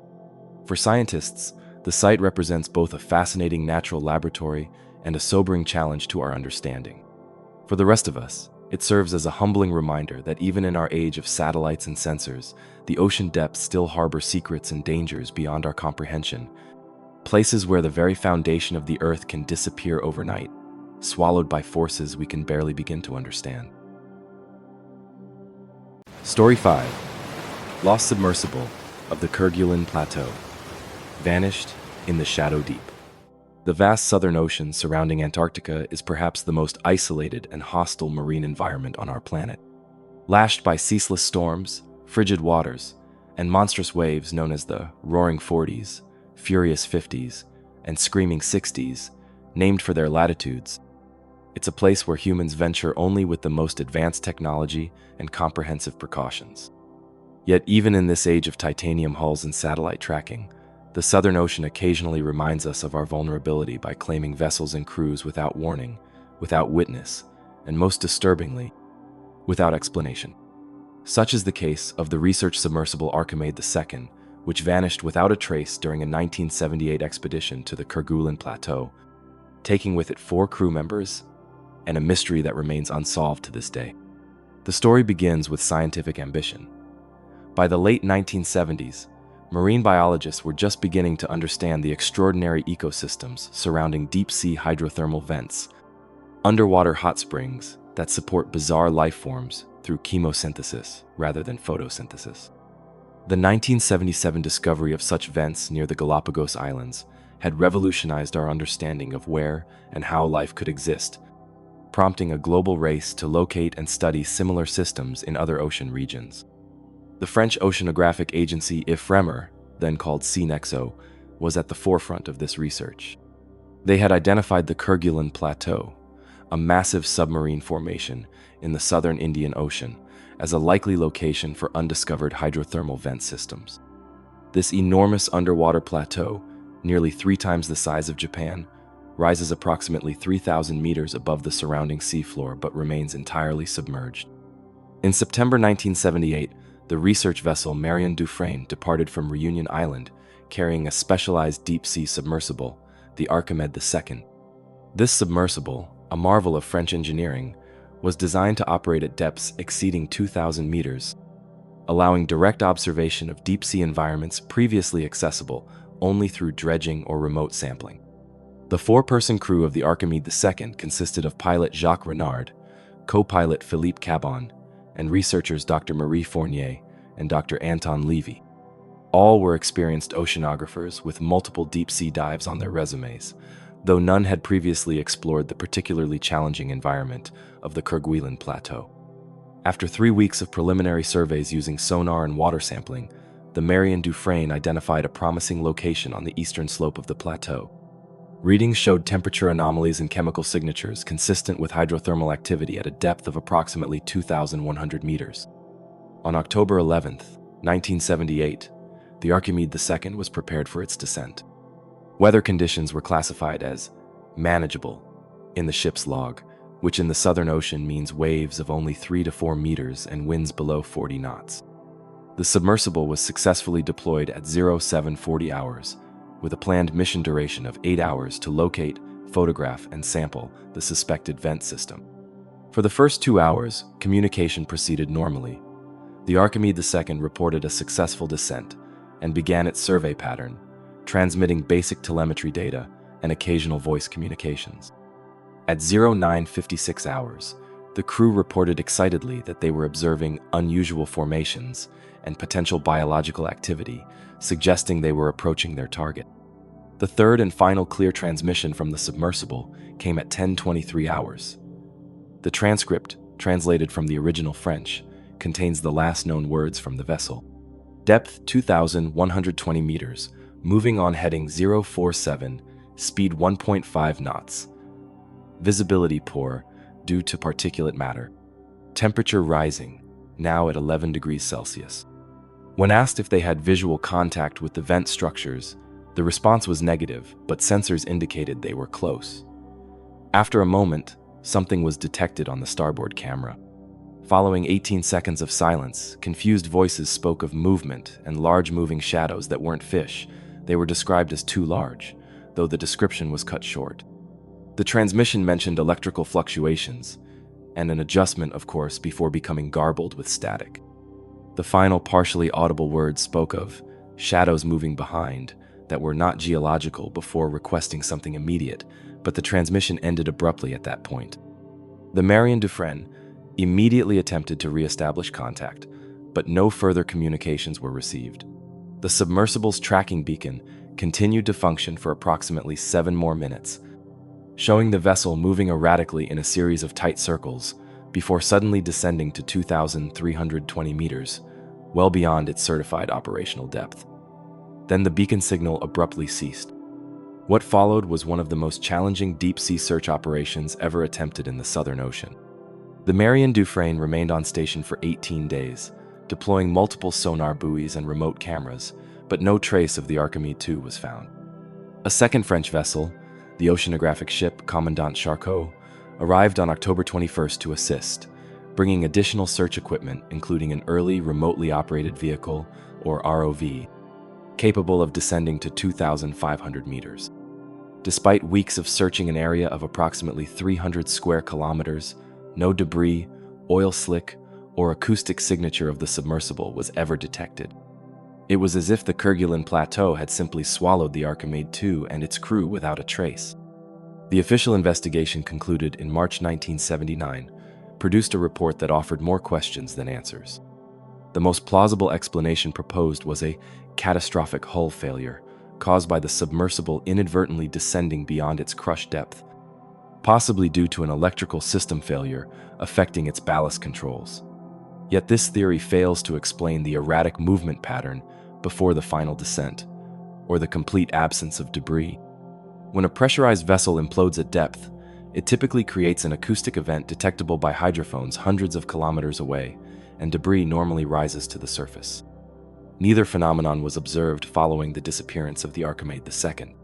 S1: For scientists, the site represents both a fascinating natural laboratory and a sobering challenge to our understanding. For the rest of us, it serves as a humbling reminder that even in our age of satellites and sensors, the ocean depths still harbor secrets and dangers beyond our comprehension, places where the very foundation of the Earth can disappear overnight, swallowed by forces we can barely begin to understand. Story 5. Lost Submersible of the Kerguelen Plateau. Vanished in the Shadow Deep. The vast southern ocean surrounding Antarctica is perhaps the most isolated and hostile marine environment on our planet. Lashed by ceaseless storms, frigid waters, and monstrous waves known as the Roaring Forties, Furious Fifties, and Screaming Sixties, named for their latitudes, it's a place where humans venture only with the most advanced technology and comprehensive precautions. Yet even in this age of titanium hulls and satellite tracking, the Southern Ocean occasionally reminds us of our vulnerability by claiming vessels and crews without warning, without witness, and most disturbingly, without explanation. Such is the case of the research submersible Archimede II, which vanished without a trace during a 1978 expedition to the Kerguelen Plateau, taking with it 4 crew members and a mystery that remains unsolved to this day. The story begins with scientific ambition. By the late 1970s, marine biologists were just beginning to understand the extraordinary ecosystems surrounding deep-sea hydrothermal vents, underwater hot springs that support bizarre life forms through chemosynthesis rather than photosynthesis. The 1977 discovery of such vents near the Galapagos Islands had revolutionized our understanding of where and how life could exist, prompting a global race to locate and study similar systems in other ocean regions. The French oceanographic agency IFREMER, then called CNEXO, was at the forefront of this research. They had identified the Kerguelen Plateau, a massive submarine formation in the southern Indian Ocean, as a likely location for undiscovered hydrothermal vent systems. This enormous underwater plateau, nearly 3 times the size of Japan, rises approximately 3,000 meters above the surrounding seafloor but remains entirely submerged. In September 1978, the research vessel Marion Dufresne departed from Reunion Island, carrying a specialized deep-sea submersible, the Archimede II. This submersible, a marvel of French engineering, was designed to operate at depths exceeding 2,000 meters, allowing direct observation of deep-sea environments previously accessible only through dredging or remote sampling. The four-person crew of the Archimede II consisted of pilot Jacques Renard, co-pilot Philippe Cabon, and researchers Dr. Marie Fournier and Dr. Anton Levy. All were experienced oceanographers with multiple deep-sea dives on their resumes, though none had previously explored the particularly challenging environment of the Kerguelen Plateau. After 3 weeks of preliminary surveys using sonar and water sampling, the Marion Dufresne identified a promising location on the eastern slope of the plateau. Readings showed temperature anomalies and chemical signatures consistent with hydrothermal activity at a depth of approximately 2,100 meters. On October 11, 1978, the Archimede II was prepared for its descent. Weather conditions were classified as manageable in the ship's log, which in the Southern Ocean means waves of only 3 to 4 meters and winds below 40 knots. The submersible was successfully deployed at 0740 hours, with a planned mission duration of 8 hours to locate, photograph, and sample the suspected vent system. For the first 2 hours, communication proceeded normally. The Archimede II reported a successful descent and began its survey pattern, transmitting basic telemetry data and occasional voice communications. At 0956 hours, the crew reported excitedly that they were observing unusual formations and potential biological activity, suggesting they were approaching their target. The third and final clear transmission from the submersible came at 1023 hours. The transcript, translated from the original French, contains the last known words from the vessel. Depth 2,120 meters, moving on heading 047, speed 1.5 knots. Visibility poor due to particulate matter. Temperature rising, now at 11 degrees Celsius. When asked if they had visual contact with the vent structures, the response was negative, but sensors indicated they were close. After a moment, something was detected on the starboard camera. Following 18 seconds of silence, confused voices spoke of movement and large moving shadows that weren't fish. They were described as too large, though the description was cut short. The transmission mentioned electrical fluctuations, and an adjustment, of course, before becoming garbled with static. The final partially audible words spoke of shadows moving behind that were not geological before requesting something immediate, but the transmission ended abruptly at that point. The Marion Dufresne immediately attempted to re-establish contact, but no further communications were received. The submersible's tracking beacon continued to function for approximately 7 more minutes, showing the vessel moving erratically in a series of tight circles before suddenly descending to 2,320 meters, well beyond its certified operational depth. Then the beacon signal abruptly ceased. What followed was one of the most challenging deep-sea search operations ever attempted in the Southern Ocean. The Marion Dufresne remained on station for 18 days, deploying multiple sonar buoys and remote cameras, but no trace of the Archimede II was found. A second French vessel, the oceanographic ship Commandant Charcot, arrived on October 21st to assist, bringing additional search equipment including an early remotely operated vehicle, or ROV, capable of descending to 2,500 meters. Despite weeks of searching an area of approximately 300 square kilometers, no debris, oil slick, or acoustic signature of the submersible was ever detected. It was as if the Kerguelen Plateau had simply swallowed the Archimede II and its crew without a trace. The official investigation concluded in March 1979, produced a report that offered more questions than answers. The most plausible explanation proposed was a catastrophic hull failure caused by the submersible inadvertently descending beyond its crush depth, possibly due to an electrical system failure affecting its ballast controls. Yet this theory fails to explain the erratic movement pattern before the final descent, or the complete absence of debris. When a pressurized vessel implodes at depth, it typically creates an acoustic event detectable by hydrophones hundreds of kilometers away, and debris normally rises to the surface. Neither phenomenon was observed following the disappearance of the Archimede II.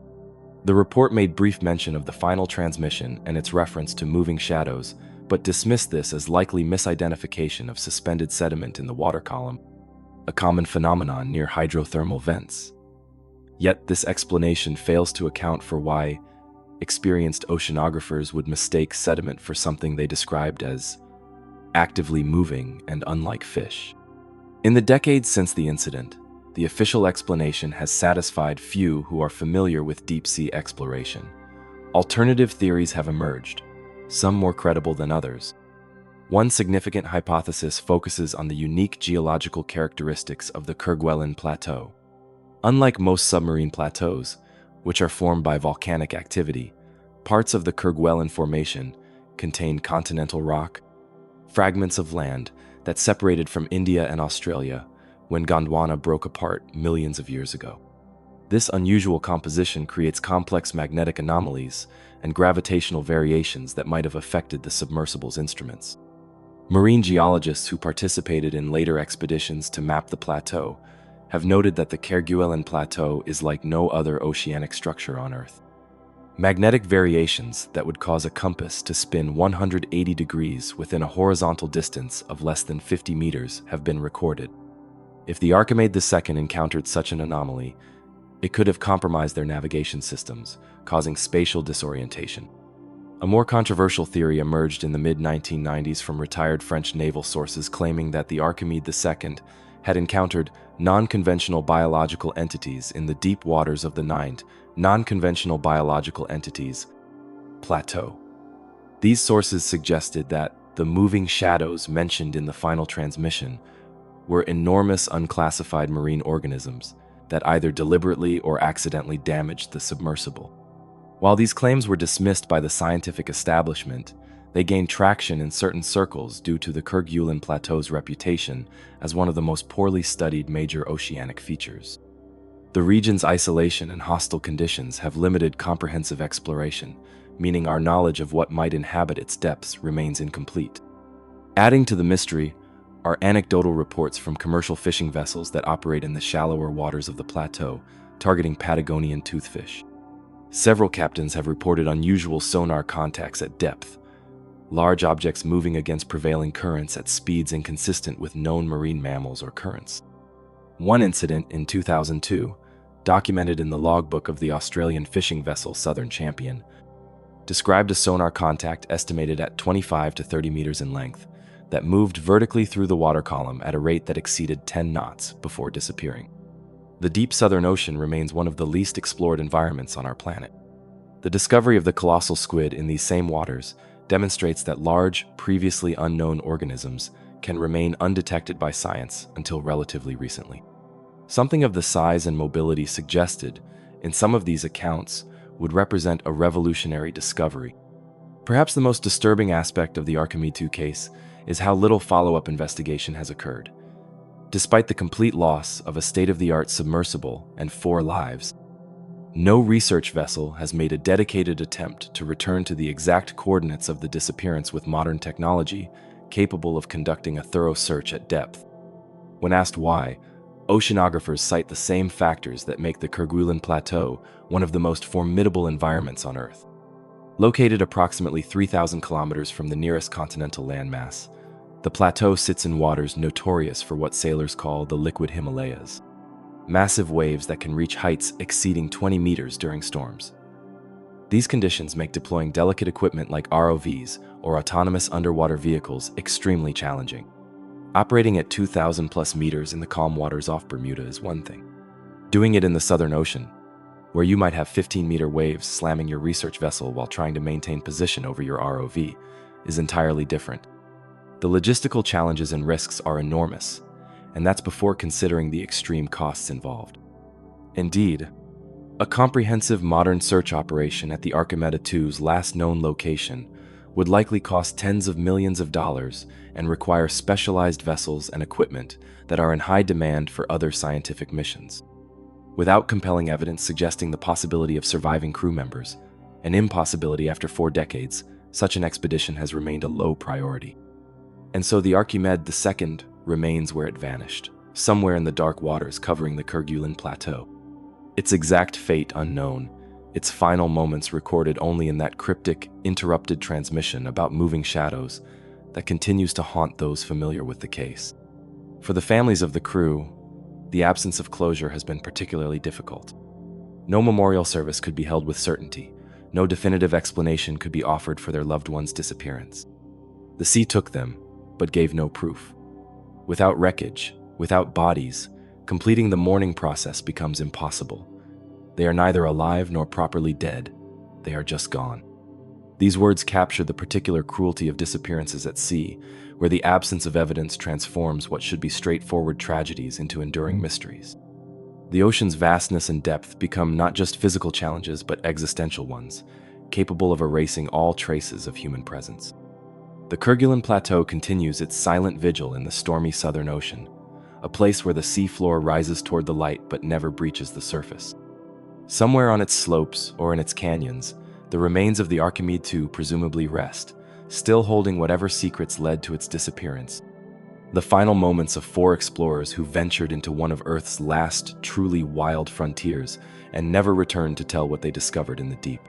S1: The report made brief mention of the final transmission and its reference to moving shadows, but dismissed this as likely misidentification of suspended sediment in the water column, a common phenomenon near hydrothermal vents. Yet this explanation fails to account for why experienced oceanographers would mistake sediment for something they described as actively moving and unlike fish. In the decades since the incident, the official explanation has satisfied few who are familiar with deep-sea exploration. Alternative theories have emerged, some more credible than others. One significant hypothesis focuses on the unique geological characteristics of the Kerguelen Plateau. Unlike most submarine plateaus, which are formed by volcanic activity, parts of the Kerguelen Formation contain continental rock, fragments of land that separated from India and Australia when Gondwana broke apart millions of years ago. This unusual composition creates complex magnetic anomalies and gravitational variations that might have affected the submersible's instruments. Marine geologists who participated in later expeditions to map the plateau have noted that the Kerguelen Plateau is like no other oceanic structure on Earth. Magnetic variations that would cause a compass to spin 180 degrees within a horizontal distance of less than 50 meters have been recorded. If the Archimede II encountered such an anomaly, it could have compromised their navigation systems, causing spatial disorientation. A more controversial theory emerged in the mid-1990s from retired French naval sources claiming that the Archimede II had encountered non-conventional biological entities in the deep waters of the non-conventional biological entities plateau. These sources suggested that the moving shadows mentioned in the final transmission were enormous unclassified marine organisms that either deliberately or accidentally damaged the submersible. While these claims were dismissed by the scientific establishment, they gained traction in certain circles due to the Kerguelen Plateau's reputation as one of the most poorly studied major oceanic features. The region's isolation and hostile conditions have limited comprehensive exploration, meaning our knowledge of what might inhabit its depths remains incomplete. Adding to the mystery are anecdotal reports from commercial fishing vessels that operate in the shallower waters of the plateau, targeting Patagonian toothfish. Several captains have reported unusual sonar contacts at depth, large objects moving against prevailing currents at speeds inconsistent with known marine mammals or currents. One incident in 2002, documented in the logbook of the Australian fishing vessel Southern Champion, described a sonar contact estimated at 25 to 30 meters in length that moved vertically through the water column at a rate that exceeded 10 knots before disappearing. The deep Southern Ocean remains one of the least explored environments on our planet. The discovery of the colossal squid in these same waters demonstrates that large, previously unknown organisms can remain undetected by science until relatively recently. Something of the size and mobility suggested in some of these accounts would represent a revolutionary discovery. Perhaps the most disturbing aspect of the Archimede II case is how little follow-up investigation has occurred. Despite the complete loss of a state-of-the-art submersible and 4 lives, no research vessel has made a dedicated attempt to return to the exact coordinates of the disappearance with modern technology capable of conducting a thorough search at depth. When asked why, oceanographers cite the same factors that make the Kerguelen Plateau one of the most formidable environments on Earth. Located approximately 3,000 kilometers from the nearest continental landmass, the plateau sits in waters notorious for what sailors call the liquid Himalayas, massive waves that can reach heights exceeding 20 meters during storms. These conditions make deploying delicate equipment like ROVs or autonomous underwater vehicles extremely challenging. Operating at 2,000 plus meters in the calm waters off Bermuda is one thing. Doing it in the Southern Ocean, where you might have 15-meter waves slamming your research vessel while trying to maintain position over your ROV, is entirely different. The logistical challenges and risks are enormous, and that's before considering the extreme costs involved. Indeed, a comprehensive modern search operation at the Archimede II's last known location would likely cost tens of millions of dollars and require specialized vessels and equipment that are in high demand for other scientific missions. Without compelling evidence suggesting the possibility of surviving crew members, an impossibility after 4 decades, such an expedition has remained a low priority. And so the Archimede II remains where it vanished, somewhere in the dark waters covering the Kerguelen Plateau. Its exact fate unknown, its final moments recorded only in that cryptic, interrupted transmission about moving shadows that continues to haunt those familiar with the case. For the families of the crew, the absence of closure has been particularly difficult. No memorial service could be held with certainty. No definitive explanation could be offered for their loved one's disappearance. The sea took them, but gave no proof. Without wreckage, without bodies, completing the mourning process becomes impossible. They are neither alive nor properly dead. They are just gone. These words capture the particular cruelty of disappearances at sea, where the absence of evidence transforms what should be straightforward tragedies into enduring mysteries. The ocean's vastness and depth become not just physical challenges, but existential ones, capable of erasing all traces of human presence. The Kerguelen Plateau continues its silent vigil in the stormy Southern Ocean, a place where the seafloor rises toward the light but never breaches the surface. Somewhere on its slopes or in its canyons, the remains of the Archimede II presumably rest, still holding whatever secrets led to its disappearance. The final moments of 4 explorers who ventured into one of Earth's last truly wild frontiers and never returned to tell what they discovered in the deep.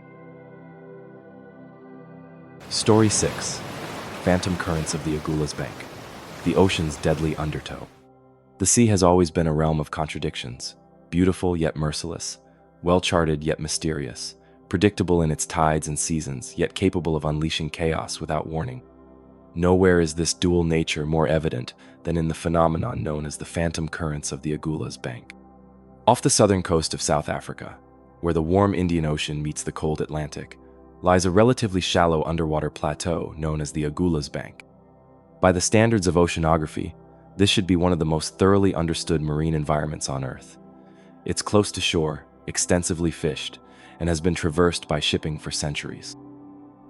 S1: Story 6. Phantom Currents of the Agulhas Bank. The ocean's deadly undertow. The sea has always been a realm of contradictions, beautiful yet merciless, well-charted yet mysterious, predictable in its tides and seasons, yet capable of unleashing chaos without warning. Nowhere is this dual nature more evident than in the phenomenon known as the phantom currents of the Agulhas Bank. Off the southern coast of South Africa, where the warm Indian Ocean meets the cold Atlantic, lies a relatively shallow underwater plateau known as the Agulhas Bank. By the standards of oceanography, this should be one of the most thoroughly understood marine environments on Earth. It's close to shore, extensively fished, and has been traversed by shipping for centuries.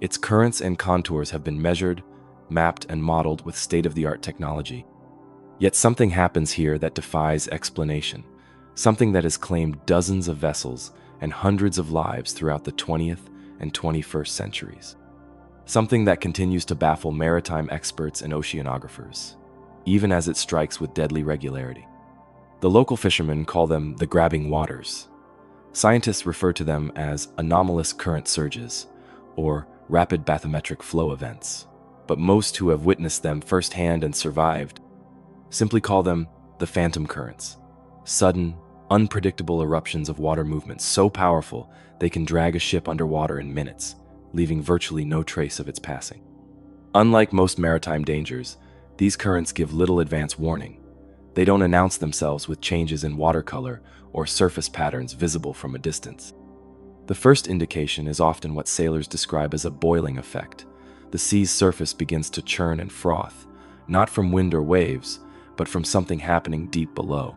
S1: Its currents and contours have been measured, mapped, and modeled with state-of-the-art technology. Yet something happens here that defies explanation, something that has claimed dozens of vessels and hundreds of lives throughout the 20th and 21st centuries. Something that continues to baffle maritime experts and oceanographers, even as it strikes with deadly regularity. The local fishermen call them the grabbing waters. Scientists refer to them as anomalous current surges, or rapid bathymetric flow events. But most who have witnessed them firsthand and survived simply call them the phantom currents, sudden, unpredictable eruptions of water movement so powerful they can drag a ship underwater in minutes, leaving virtually no trace of its passing. Unlike most maritime dangers, these currents give little advance warning. They don't announce themselves with changes in water color or surface patterns visible from a distance. The first indication is often what sailors describe as a boiling effect. The sea's surface begins to churn and froth, not from wind or waves, but from something happening deep below.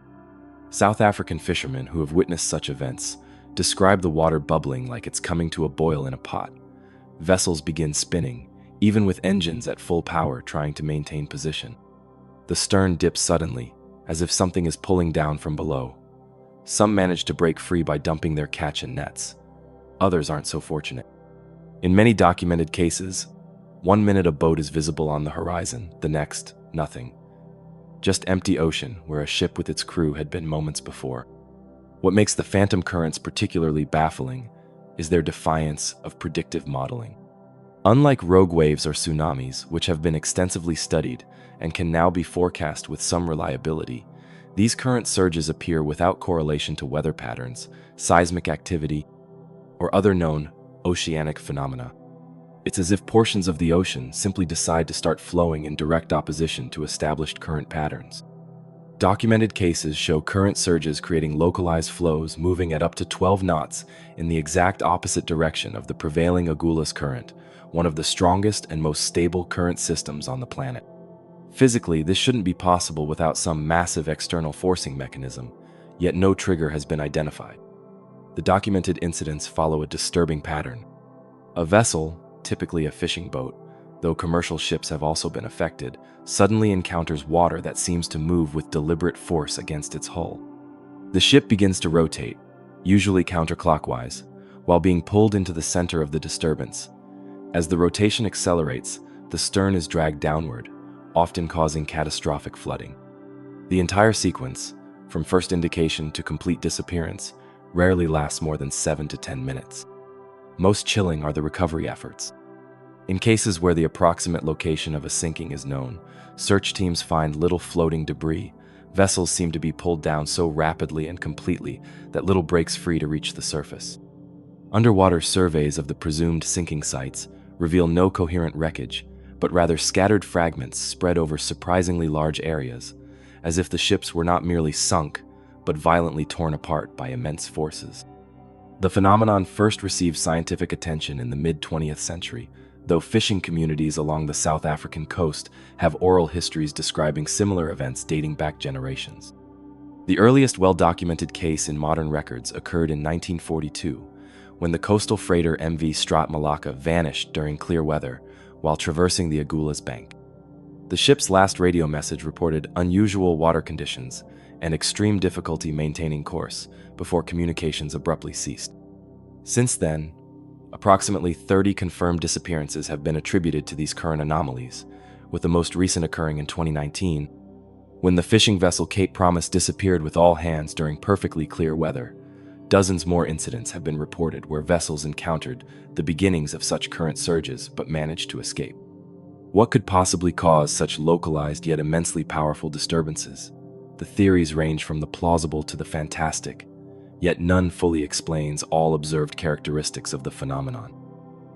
S1: South African fishermen who have witnessed such events describe the water bubbling like it's coming to a boil in a pot. Vessels begin spinning, even with engines at full power trying to maintain position. The stern dips suddenly, as if something is pulling down from below. Some manage to break free by dumping their catch in nets. Others aren't so fortunate. In many documented cases, 1 minute a boat is visible on the horizon, the next, nothing. Just empty ocean where a ship with its crew had been moments before. What makes the phantom currents particularly baffling is their defiance of predictive modeling. Unlike rogue waves or tsunamis, which have been extensively studied and can now be forecast with some reliability, these current surges appear without correlation to weather patterns, seismic activity, or other known oceanic phenomena. It's as if portions of the ocean simply decide to start flowing in direct opposition to established current patterns. Documented cases show current surges creating localized flows moving at up to 12 knots in the exact opposite direction of the prevailing Agulhas current, one of the strongest and most stable current systems on the planet. Physically, this shouldn't be possible without some massive external forcing mechanism, yet no trigger has been identified. The documented incidents follow a disturbing pattern. A vessel, typically a fishing boat, though commercial ships have also been affected, suddenly encounters water that seems to move with deliberate force against its hull. The ship begins to rotate, usually counterclockwise, while being pulled into the center of the disturbance. As the rotation accelerates, the stern is dragged downward, often causing catastrophic flooding. The entire sequence, from first indication to complete disappearance, rarely lasts more than 7 to 10 minutes. Most chilling are the recovery efforts. In cases where the approximate location of a sinking is known, search teams find little floating debris, vessels seem to be pulled down so rapidly and completely that little breaks free to reach the surface. Underwater surveys of the presumed sinking sites reveal no coherent wreckage, but rather scattered fragments spread over surprisingly large areas, as if the ships were not merely sunk, but violently torn apart by immense forces. The phenomenon first received scientific attention in the mid-20th century, though fishing communities along the South African coast have oral histories describing similar events dating back generations. The earliest well-documented case in modern records occurred in 1942, when the coastal freighter MV Malacca vanished during clear weather while traversing the Agulhas Bank. The ship's last radio message reported unusual water conditions and extreme difficulty maintaining course before communications abruptly ceased. Since then, approximately 30 confirmed disappearances have been attributed to these current anomalies, with the most recent occurring in 2019, when the fishing vessel Cape Promise disappeared with all hands during perfectly clear weather. Dozens more incidents have been reported where vessels encountered the beginnings of such current surges but managed to escape. What could possibly cause such localized yet immensely powerful disturbances? The theories range from the plausible to the fantastic, yet none fully explains all observed characteristics of the phenomenon.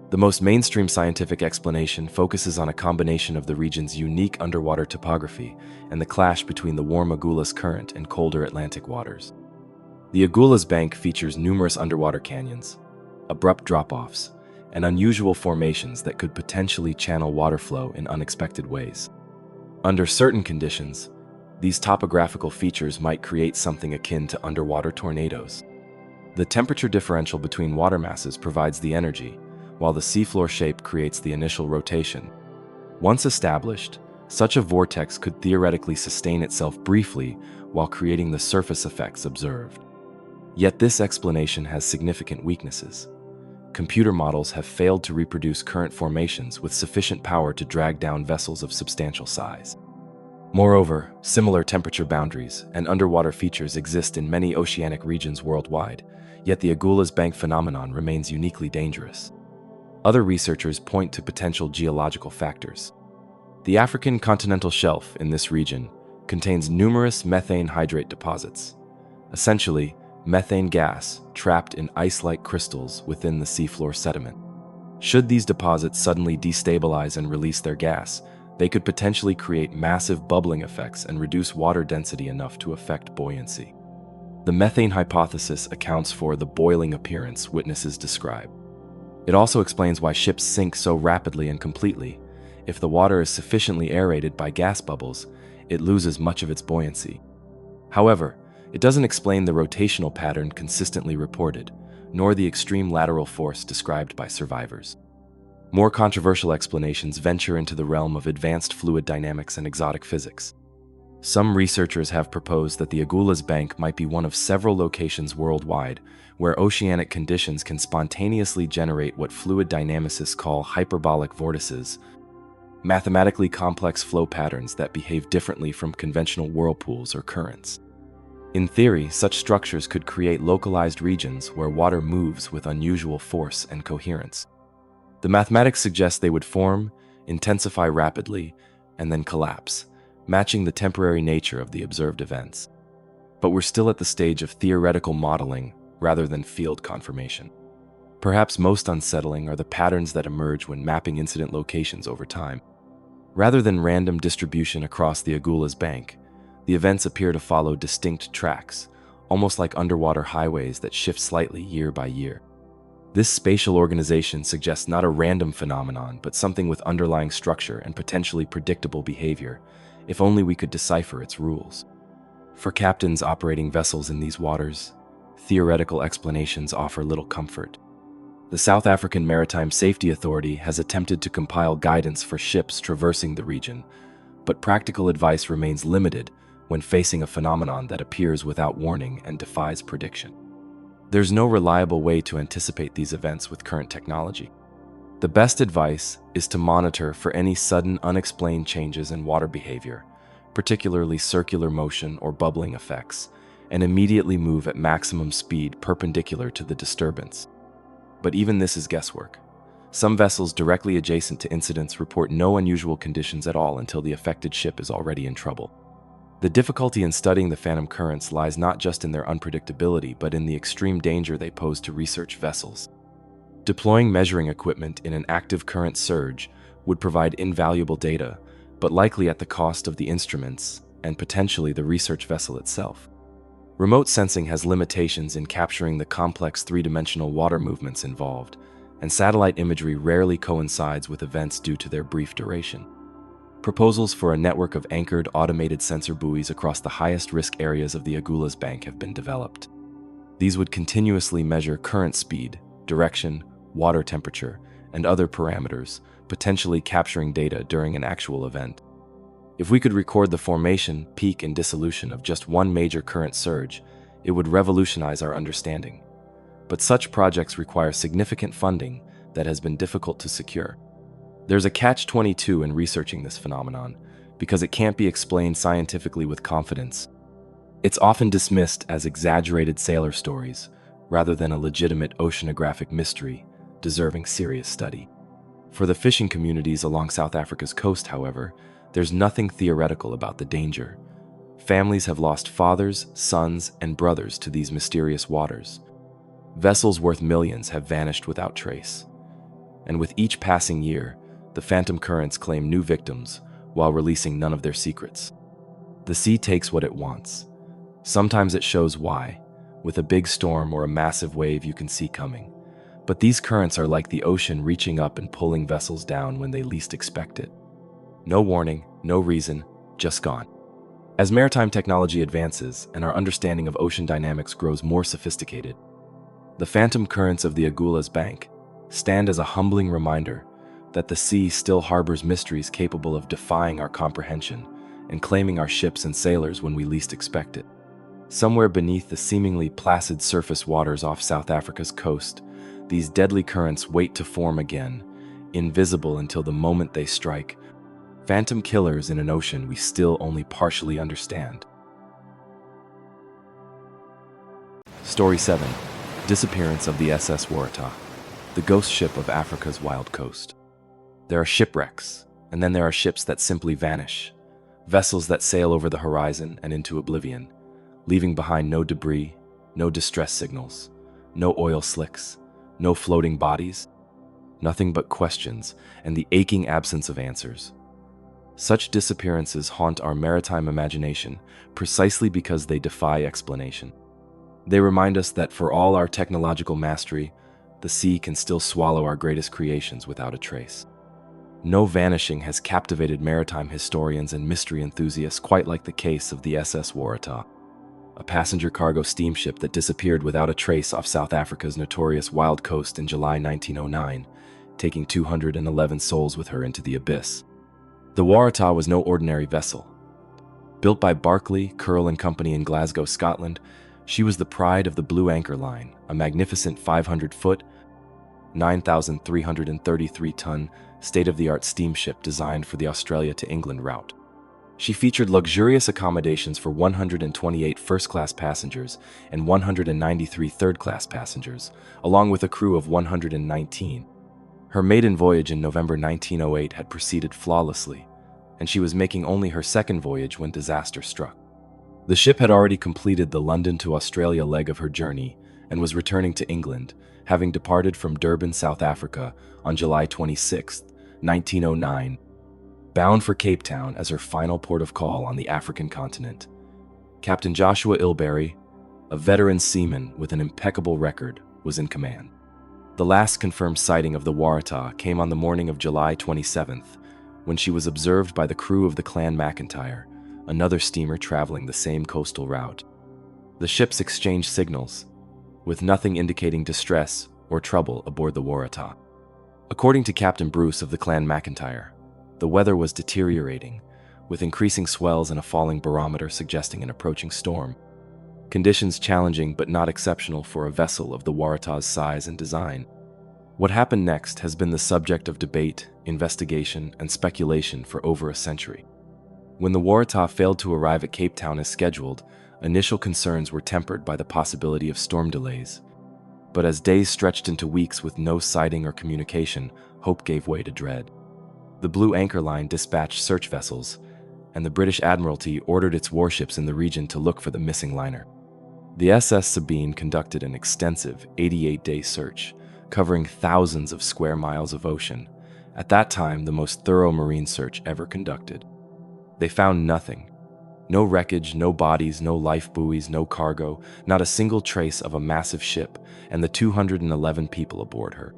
S1: The most mainstream scientific explanation focuses on a combination of the region's unique underwater topography and the clash between the warm Agulhas current and colder Atlantic waters. The Agulhas Bank features numerous underwater canyons, abrupt drop-offs, and unusual formations that could potentially channel water flow in unexpected ways. Under certain conditions, these topographical features might create something akin to underwater tornadoes. The temperature differential between water masses provides the energy, while the seafloor shape creates the initial rotation. Once established, such a vortex could theoretically sustain itself briefly while creating the surface effects observed. Yet this explanation has significant weaknesses. Computer models have failed to reproduce current formations with sufficient power to drag down vessels of substantial size. Moreover, similar temperature boundaries and underwater features exist in many oceanic regions worldwide, yet the Agulhas Bank phenomenon remains uniquely dangerous. Other researchers point to potential geological factors. The African continental shelf in this region contains numerous methane hydrate deposits, essentially methane gas trapped in ice-like crystals within the seafloor sediment. Should these deposits suddenly destabilize and release their gas, they could potentially create massive bubbling effects and reduce water density enough to affect buoyancy. The methane hypothesis accounts for the boiling appearance witnesses describe. It also explains why ships sink so rapidly and completely. If the water is sufficiently aerated by gas bubbles, it loses much of its buoyancy. However, it doesn't explain the rotational pattern consistently reported, nor the extreme lateral force described by survivors. More controversial explanations venture into the realm of advanced fluid dynamics and exotic physics. Some researchers have proposed that the Agulhas Bank might be one of several locations worldwide where oceanic conditions can spontaneously generate what fluid dynamicists call hyperbolic vortices, mathematically complex flow patterns that behave differently from conventional whirlpools or currents. In theory, such structures could create localized regions where water moves with unusual force and coherence. The mathematics suggest they would form, intensify rapidly, and then collapse, matching the temporary nature of the observed events. But we're still at the stage of theoretical modeling rather than field confirmation. Perhaps most unsettling are the patterns that emerge when mapping incident locations over time. Rather than random distribution across the Agulhas Bank, the events appear to follow distinct tracks, almost like underwater highways that shift slightly year by year. This spatial organization suggests not a random phenomenon, but something with underlying structure and potentially predictable behavior, if only we could decipher its rules. For captains operating vessels in these waters, theoretical explanations offer little comfort. The South African Maritime Safety Authority has attempted to compile guidance for ships traversing the region, but practical advice remains limited when facing a phenomenon that appears without warning and defies prediction. There's no reliable way to anticipate these events with current technology. The best advice is to monitor for any sudden unexplained changes in water behavior, particularly circular motion or bubbling effects, and immediately move at maximum speed perpendicular to the disturbance. But even this is guesswork. Some vessels directly adjacent to incidents report no unusual conditions at all until the affected ship is already in trouble. The difficulty in studying the phantom currents lies not just in their unpredictability, but in the extreme danger they pose to research vessels. Deploying measuring equipment in an active current surge would provide invaluable data, but likely at the cost of the instruments and potentially the research vessel itself. Remote sensing has limitations in capturing the complex three-dimensional water movements involved, and satellite imagery rarely coincides with events due to their brief duration. Proposals for a network of anchored automated sensor buoys across the highest risk areas of the Agulhas Bank have been developed. These would continuously measure current speed, direction, water temperature, and other parameters, potentially capturing data during an actual event. If we could record the formation, peak, and dissolution of just one major current surge, it would revolutionize our understanding. But such projects require significant funding that has been difficult to secure. There's a catch-22 in researching this phenomenon, because it can't be explained scientifically with confidence. It's often dismissed as exaggerated sailor stories, rather than a legitimate oceanographic mystery deserving serious study. For the fishing communities along South Africa's coast, however, there's nothing theoretical about the danger. Families have lost fathers, sons, and brothers to these mysterious waters. Vessels worth millions have vanished without trace. And with each passing year, the phantom currents claim new victims while releasing none of their secrets. The sea takes what it wants. Sometimes it shows why, with a big storm or a massive wave you can see coming. But these currents are like the ocean reaching up and pulling vessels down when they least expect it. No warning, no reason, just gone. As maritime technology advances and our understanding of ocean dynamics grows more sophisticated, the phantom currents of the Agulhas Bank stand as a humbling reminder that the sea still harbors mysteries capable of defying our comprehension and claiming our ships and sailors when we least expect it. Somewhere beneath the seemingly placid surface waters off South Africa's coast, these deadly currents wait to form again, invisible until the moment they strike, phantom killers in an ocean we still only partially understand. Story 7. Disappearance of the SS Waratah, the ghost ship of Africa's wild coast. There are shipwrecks, and then there are ships that simply vanish, vessels that sail over the horizon and into oblivion, leaving behind no debris, no distress signals, no oil slicks, no floating bodies, nothing but questions and the aching absence of answers. Such disappearances haunt our maritime imagination precisely because they defy explanation. They remind us that for all our technological mastery, the sea can still swallow our greatest creations without a trace. No vanishing has captivated maritime historians and mystery enthusiasts quite like the case of the SS Waratah, a passenger cargo steamship that disappeared without a trace off South Africa's notorious wild coast in July 1909, taking 211 souls with her into the abyss. The Waratah was no ordinary vessel. Built by Barclay, Curle and Company in Glasgow, Scotland, she was the pride of the Blue Anchor Line, a magnificent 500-foot, 9,333-ton, state-of-the-art steamship designed for the Australia to England route. She featured luxurious accommodations for 128 first-class passengers and 193 third-class passengers, along with a crew of 119. Her maiden voyage in November 1908 had proceeded flawlessly, and she was making only her second voyage when disaster struck. The ship had already completed the London to Australia leg of her journey and was returning to England, having departed from Durban, South Africa on July 26, 1909, bound for Cape Town as her final port of call on the African continent. Captain Joshua Ilberry, a veteran seaman with an impeccable record, was in command. The last confirmed sighting of the Waratah came on the morning of July 27th, when she was observed by the crew of the Clan McIntyre, another steamer traveling the same coastal route. The ships exchanged signals, with nothing indicating distress or trouble aboard the Waratah. According to Captain Bruce of the Clan McIntyre, the weather was deteriorating, with increasing swells and a falling barometer suggesting an approaching storm. Conditions challenging but not exceptional for a vessel of the Waratah's size and design. What happened next has been the subject of debate, investigation, and speculation for over a century. When the Waratah failed to arrive at Cape Town as scheduled, initial concerns were tempered by the possibility of storm delays. But as days stretched into weeks with no sighting or communication, hope gave way to dread. The Blue Anchor Line dispatched search vessels, and the British Admiralty ordered its warships in the region to look for the missing liner. The SS Sabine conducted an extensive 88-day search, covering thousands of square miles of ocean, at that time the most thorough marine search ever conducted. They found nothing. No wreckage, no bodies, no life buoys, no cargo, not a single trace of a massive ship and the 211 people aboard her.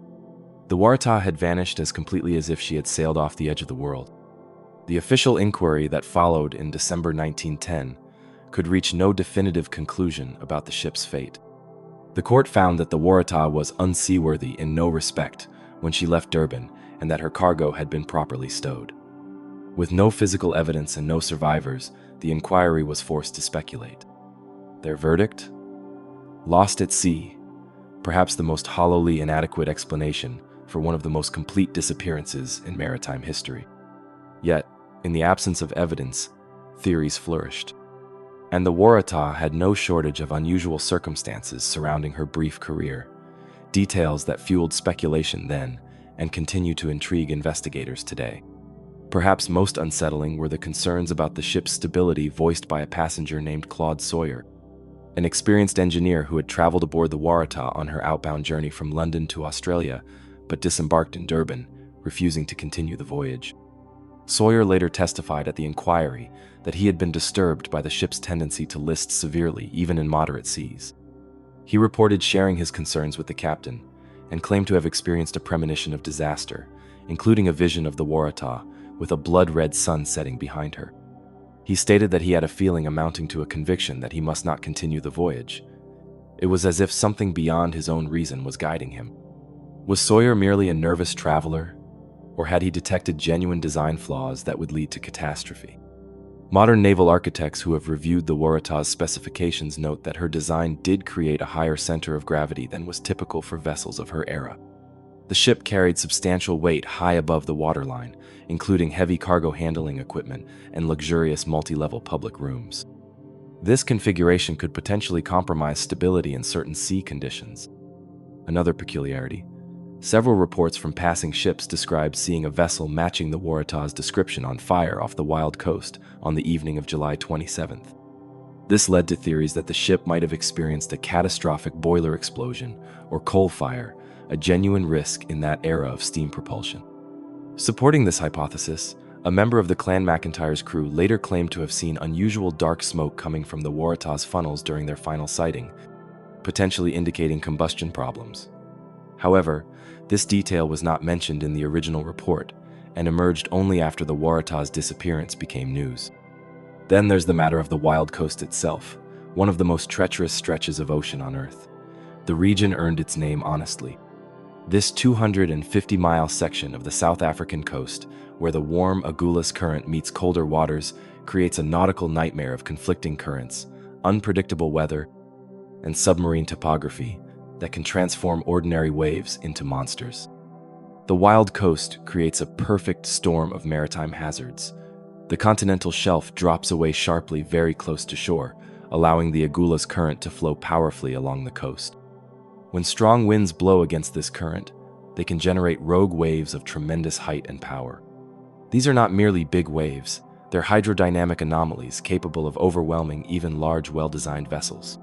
S1: The Waratah had vanished as completely as if she had sailed off the edge of the world. The official inquiry that followed in December 1910 could reach no definitive conclusion about the ship's fate. The court found that the Waratah was unseaworthy in no respect when she left Durban and that her cargo had been properly stowed. With no physical evidence and no survivors, the inquiry was forced to speculate. Their verdict? Lost at sea, perhaps the most hollowly inadequate explanation for one of the most complete disappearances in maritime history. Yet, in the absence of evidence, theories flourished. And the Waratah had no shortage of unusual circumstances surrounding her brief career, details that fueled speculation then and continue to intrigue investigators today. Perhaps most unsettling were the concerns about the ship's stability voiced by a passenger named Claude Sawyer, an experienced engineer who had traveled aboard the Waratah on her outbound journey from London to Australia, but disembarked in Durban, refusing to continue the voyage. Sawyer later testified at the inquiry that he had been disturbed by the ship's tendency to list severely, even in moderate seas. He reported sharing his concerns with the captain and claimed to have experienced a premonition of disaster, including a vision of the Waratah with a blood-red sun setting behind her. He stated that he had a feeling amounting to a conviction that he must not continue the voyage. It was as if something beyond his own reason was guiding him. Was Sawyer merely a nervous traveler, or had he detected genuine design flaws that would lead to catastrophe? Modern naval architects who have reviewed the Waratah's specifications note that her design did create a higher center of gravity than was typical for vessels of her era. The ship carried substantial weight high above the waterline, including heavy cargo handling equipment and luxurious multi-level public rooms. This configuration could potentially compromise stability in certain sea conditions. Another peculiarity: several reports from passing ships described seeing a vessel matching the Waratah's description on fire off the wild coast on the evening of July 27th. This led to theories that the ship might have experienced a catastrophic boiler explosion or coal fire, a genuine risk in that era of steam propulsion. Supporting this hypothesis, a member of the Clan McIntyre's crew later claimed to have seen unusual dark smoke coming from the Waratah's funnels during their final sighting, potentially indicating combustion problems. However, this detail was not mentioned in the original report and emerged only after the Waratah's disappearance became news. Then there's the matter of the wild coast itself, one of the most treacherous stretches of ocean on Earth. The region earned its name honestly. This 250-mile section of the South African coast, where the warm Agulhas current meets colder waters, creates a nautical nightmare of conflicting currents, unpredictable weather, and submarine topography that can transform ordinary waves into monsters. The wild coast creates a perfect storm of maritime hazards. The continental shelf drops away sharply very close to shore, allowing the Agulhas current to flow powerfully along the coast. When strong winds blow against this current, they can generate rogue waves of tremendous height and power. These are not merely big waves, they're hydrodynamic anomalies capable of overwhelming even large, well-designed vessels.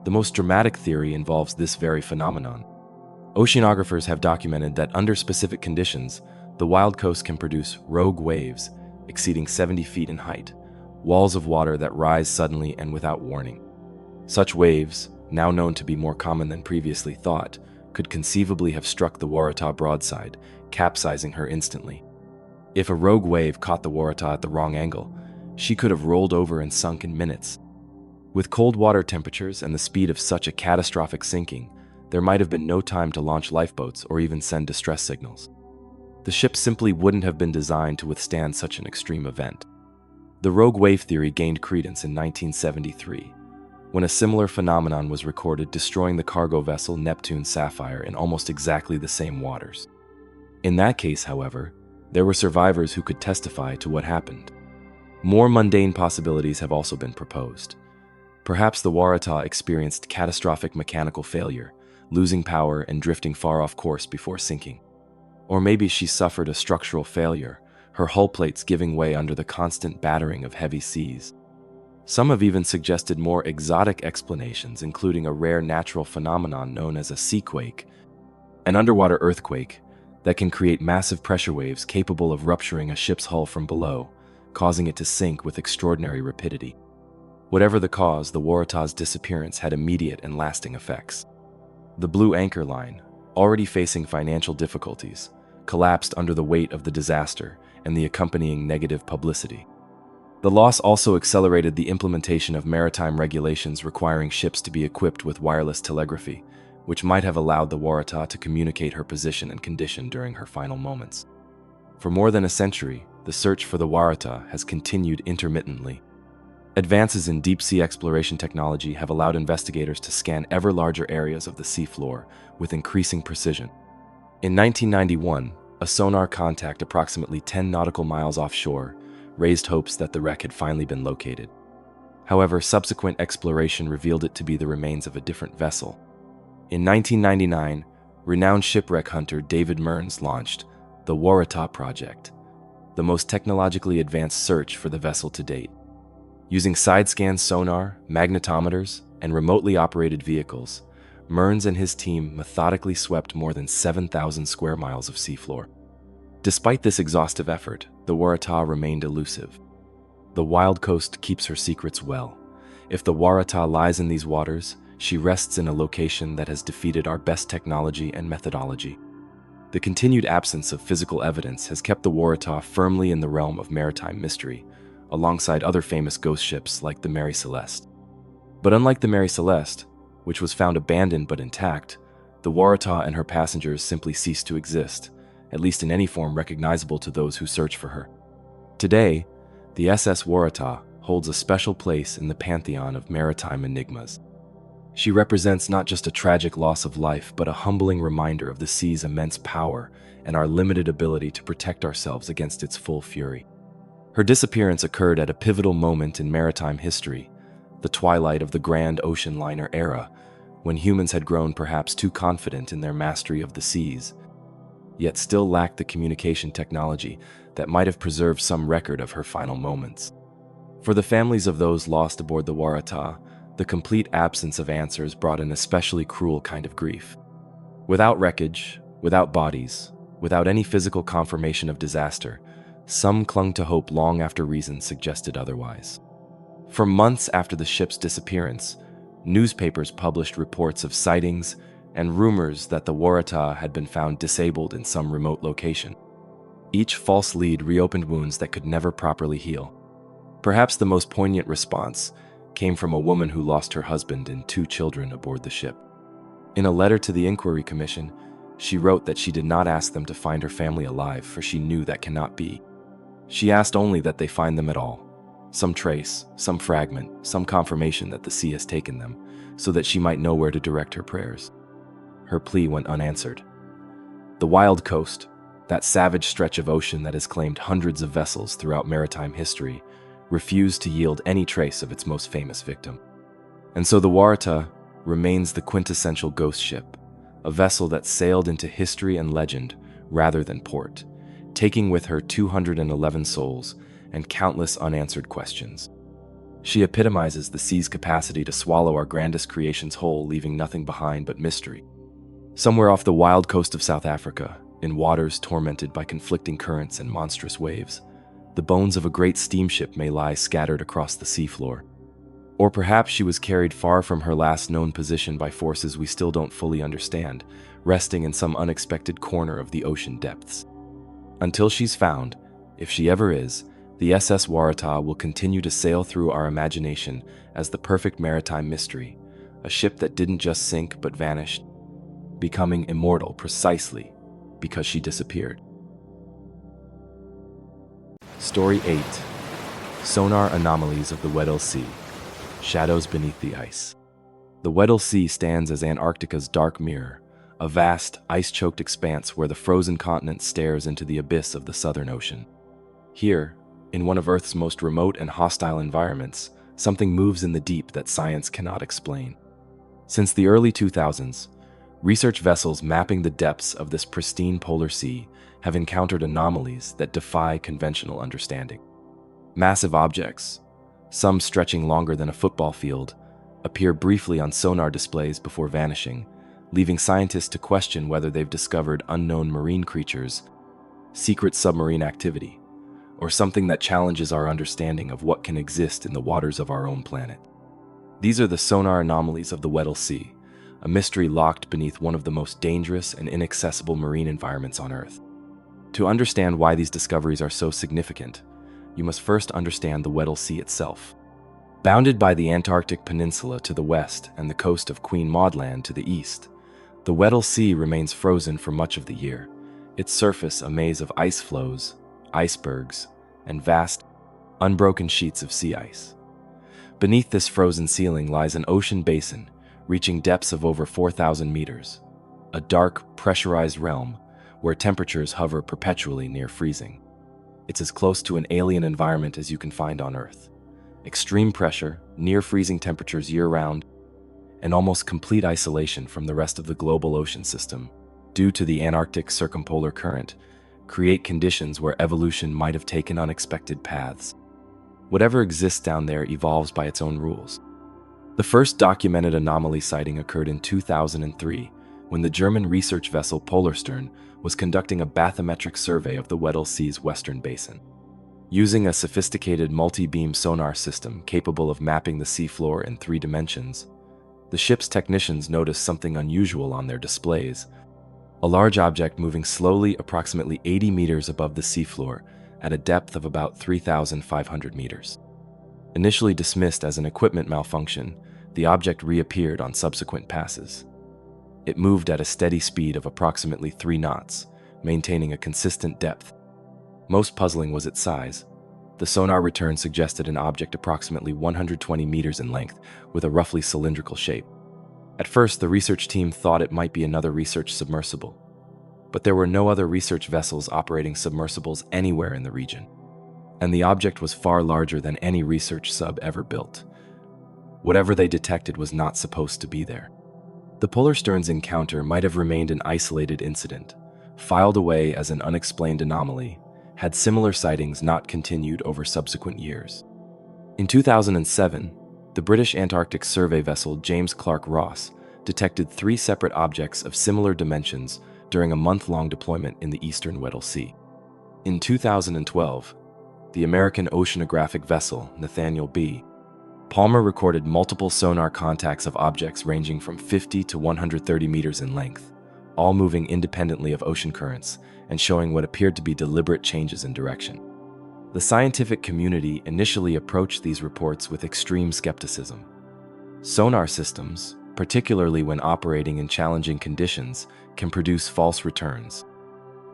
S1: The most dramatic theory involves this very phenomenon. Oceanographers have documented that under specific conditions, the wild coast can produce rogue waves exceeding 70 feet in height, walls of water that rise suddenly and without warning. Such waves, now known to be more common than previously thought, could conceivably have struck the Waratah broadside, capsizing her instantly. If a rogue wave caught the Waratah at the wrong angle, she could have rolled over and sunk in minutes. With cold water temperatures and the speed of such a catastrophic sinking, there might have been no time to launch lifeboats or even send distress signals. The ship simply wouldn't have been designed to withstand such an extreme event. The rogue wave theory gained credence in 1973, when a similar phenomenon was recorded destroying the cargo vessel Neptune Sapphire in almost exactly the same waters. In that case, however, there were survivors who could testify to what happened. More mundane possibilities have also been proposed. Perhaps the Waratah experienced catastrophic mechanical failure, losing power and drifting far off course before sinking. Or maybe she suffered a structural failure, her hull plates giving way under the constant battering of heavy seas. Some have even suggested more exotic explanations, including a rare natural phenomenon known as a seaquake, an underwater earthquake that can create massive pressure waves capable of rupturing a ship's hull from below, causing it to sink with extraordinary rapidity. Whatever the cause, the Waratah's disappearance had immediate and lasting effects. The Blue Anchor Line, already facing financial difficulties, collapsed under the weight of the disaster and the accompanying negative publicity. The loss also accelerated the implementation of maritime regulations requiring ships to be equipped with wireless telegraphy, which might have allowed the Waratah to communicate her position and condition during her final moments. For more than a century, the search for the Waratah has continued intermittently. Advances in deep-sea exploration technology have allowed investigators to scan ever larger areas of the seafloor with increasing precision. In 1991, a sonar contact approximately 10 nautical miles offshore raised hopes that the wreck had finally been located. However, subsequent exploration revealed it to be the remains of a different vessel. In 1999, renowned shipwreck hunter David Mearns launched the Waratah Project, the most technologically advanced search for the vessel to date. Using side-scan sonar, magnetometers, and remotely operated vehicles, Mearns and his team methodically swept more than 7,000 square miles of seafloor. Despite this exhaustive effort, the Waratah remained elusive. The wild coast keeps her secrets well. If the Waratah lies in these waters, she rests in a location that has defeated our best technology and methodology. The continued absence of physical evidence has kept the Waratah firmly in the realm of maritime mystery, alongside other famous ghost ships like the Mary Celeste. But unlike the Mary Celeste, which was found abandoned but intact, the Waratah and her passengers simply ceased to exist, at least in any form recognizable to those who search for her. Today, the SS Waratah holds a special place in the pantheon of maritime enigmas. She represents not just a tragic loss of life, but a humbling reminder of the sea's immense power and our limited ability to protect ourselves against its full fury. Her disappearance occurred at a pivotal moment in maritime history, the twilight of the grand ocean liner era, when humans had grown perhaps too confident in their mastery of the seas, yet still lacked the communication technology that might have preserved some record of her final moments. For the families of those lost aboard the Waratah, the complete absence of answers brought an especially cruel kind of grief. Without wreckage, without bodies, without any physical confirmation of disaster, some clung to hope long after reason suggested otherwise. For months after the ship's disappearance, newspapers published reports of sightings and rumors that the Waratah had been found disabled in some remote location. Each false lead reopened wounds that could never properly heal. Perhaps the most poignant response came from a woman who lost her husband and 2 children aboard the ship. In a letter to the Inquiry Commission, she wrote that she did not ask them to find her family alive, for she knew that cannot be. She asked only that they find them at all, some trace, some fragment, some confirmation that the sea has taken them, so that she might know where to direct her prayers. Her plea went unanswered. The wild coast, that savage stretch of ocean that has claimed hundreds of vessels throughout maritime history, refused to yield any trace of its most famous victim. And so the Waratah remains the quintessential ghost ship, a vessel that sailed into history and legend rather than port, taking with her 211 souls and countless unanswered questions. She epitomizes the sea's capacity to swallow our grandest creations whole, leaving nothing behind but mystery. Somewhere off the wild coast of South Africa, in waters tormented by conflicting currents and monstrous waves, the bones of a great steamship may lie scattered across the seafloor. Or perhaps she was carried far from her last known position by forces we still don't fully understand, resting in some unexpected corner of the ocean depths. Until she's found, if she ever is, the SS Waratah will continue to sail through our imagination as the perfect maritime mystery, a ship that didn't just sink but vanished, becoming immortal precisely because she disappeared. Story 8. Sonar Anomalies of the Weddell Sea. Shadows beneath the ice. The Weddell Sea stands as Antarctica's dark mirror, a vast, ice-choked expanse where the frozen continent stares into the abyss of the Southern Ocean. Here, in one of Earth's most remote and hostile environments, something moves in the deep that science cannot explain. Since the early 2000s, research vessels mapping the depths of this pristine polar sea have encountered anomalies that defy conventional understanding. Massive objects, some stretching longer than a football field, appear briefly on sonar displays before vanishing, leaving scientists to question whether they've discovered unknown marine creatures, secret submarine activity, or something that challenges our understanding of what can exist in the waters of our own planet. These are the sonar anomalies of the Weddell Sea, a mystery locked beneath one of the most dangerous and inaccessible marine environments on Earth. To understand why these discoveries are so significant, you must first understand the Weddell Sea itself. Bounded by the Antarctic Peninsula to the west and the coast of Queen Maud Land to the east, the Weddell Sea remains frozen for much of the year, its surface a maze of ice floes, icebergs, and vast, unbroken sheets of sea ice. Beneath this frozen ceiling lies an ocean basin reaching depths of over 4,000 meters, a dark, pressurized realm where temperatures hover perpetually near freezing. It's as close to an alien environment as you can find on Earth. Extreme pressure, near-freezing temperatures year-round, and almost complete isolation from the rest of the global ocean system, due to the Antarctic circumpolar current, create conditions where evolution might have taken unexpected paths. Whatever exists down there evolves by its own rules. The first documented anomaly sighting occurred in 2003, when the German research vessel Polarstern was conducting a bathymetric survey of the Weddell Sea's western basin. Using a sophisticated multi-beam sonar system capable of mapping the seafloor in 3 dimensions, the ship's technicians noticed something unusual on their displays: a large object moving slowly approximately 80 meters above the seafloor at a depth of about 3,500 meters. Initially dismissed as an equipment malfunction, the object reappeared on subsequent passes. It moved at a steady speed of approximately 3 knots, maintaining a consistent depth. Most puzzling was its size. The sonar return suggested an object approximately 120 meters in length, with a roughly cylindrical shape. At first, the research team thought it might be another research submersible, but there were no other research vessels operating submersibles anywhere in the region, and the object was far larger than any research sub ever built. Whatever they detected was not supposed to be there. The Polarstern's encounter might have remained an isolated incident, filed away as an unexplained anomaly, had similar sightings not continued over subsequent years. In 2007, the British Antarctic survey vessel James Clark Ross detected 3 separate objects of similar dimensions during a month-long deployment in the eastern Weddell Sea. In 2012, the American oceanographic vessel Nathaniel B. Palmer recorded multiple sonar contacts of objects ranging from 50 to 130 meters in length, all moving independently of ocean currents and showing what appeared to be deliberate changes in direction. The scientific community initially approached these reports with extreme skepticism. Sonar systems, particularly when operating in challenging conditions, can produce false returns.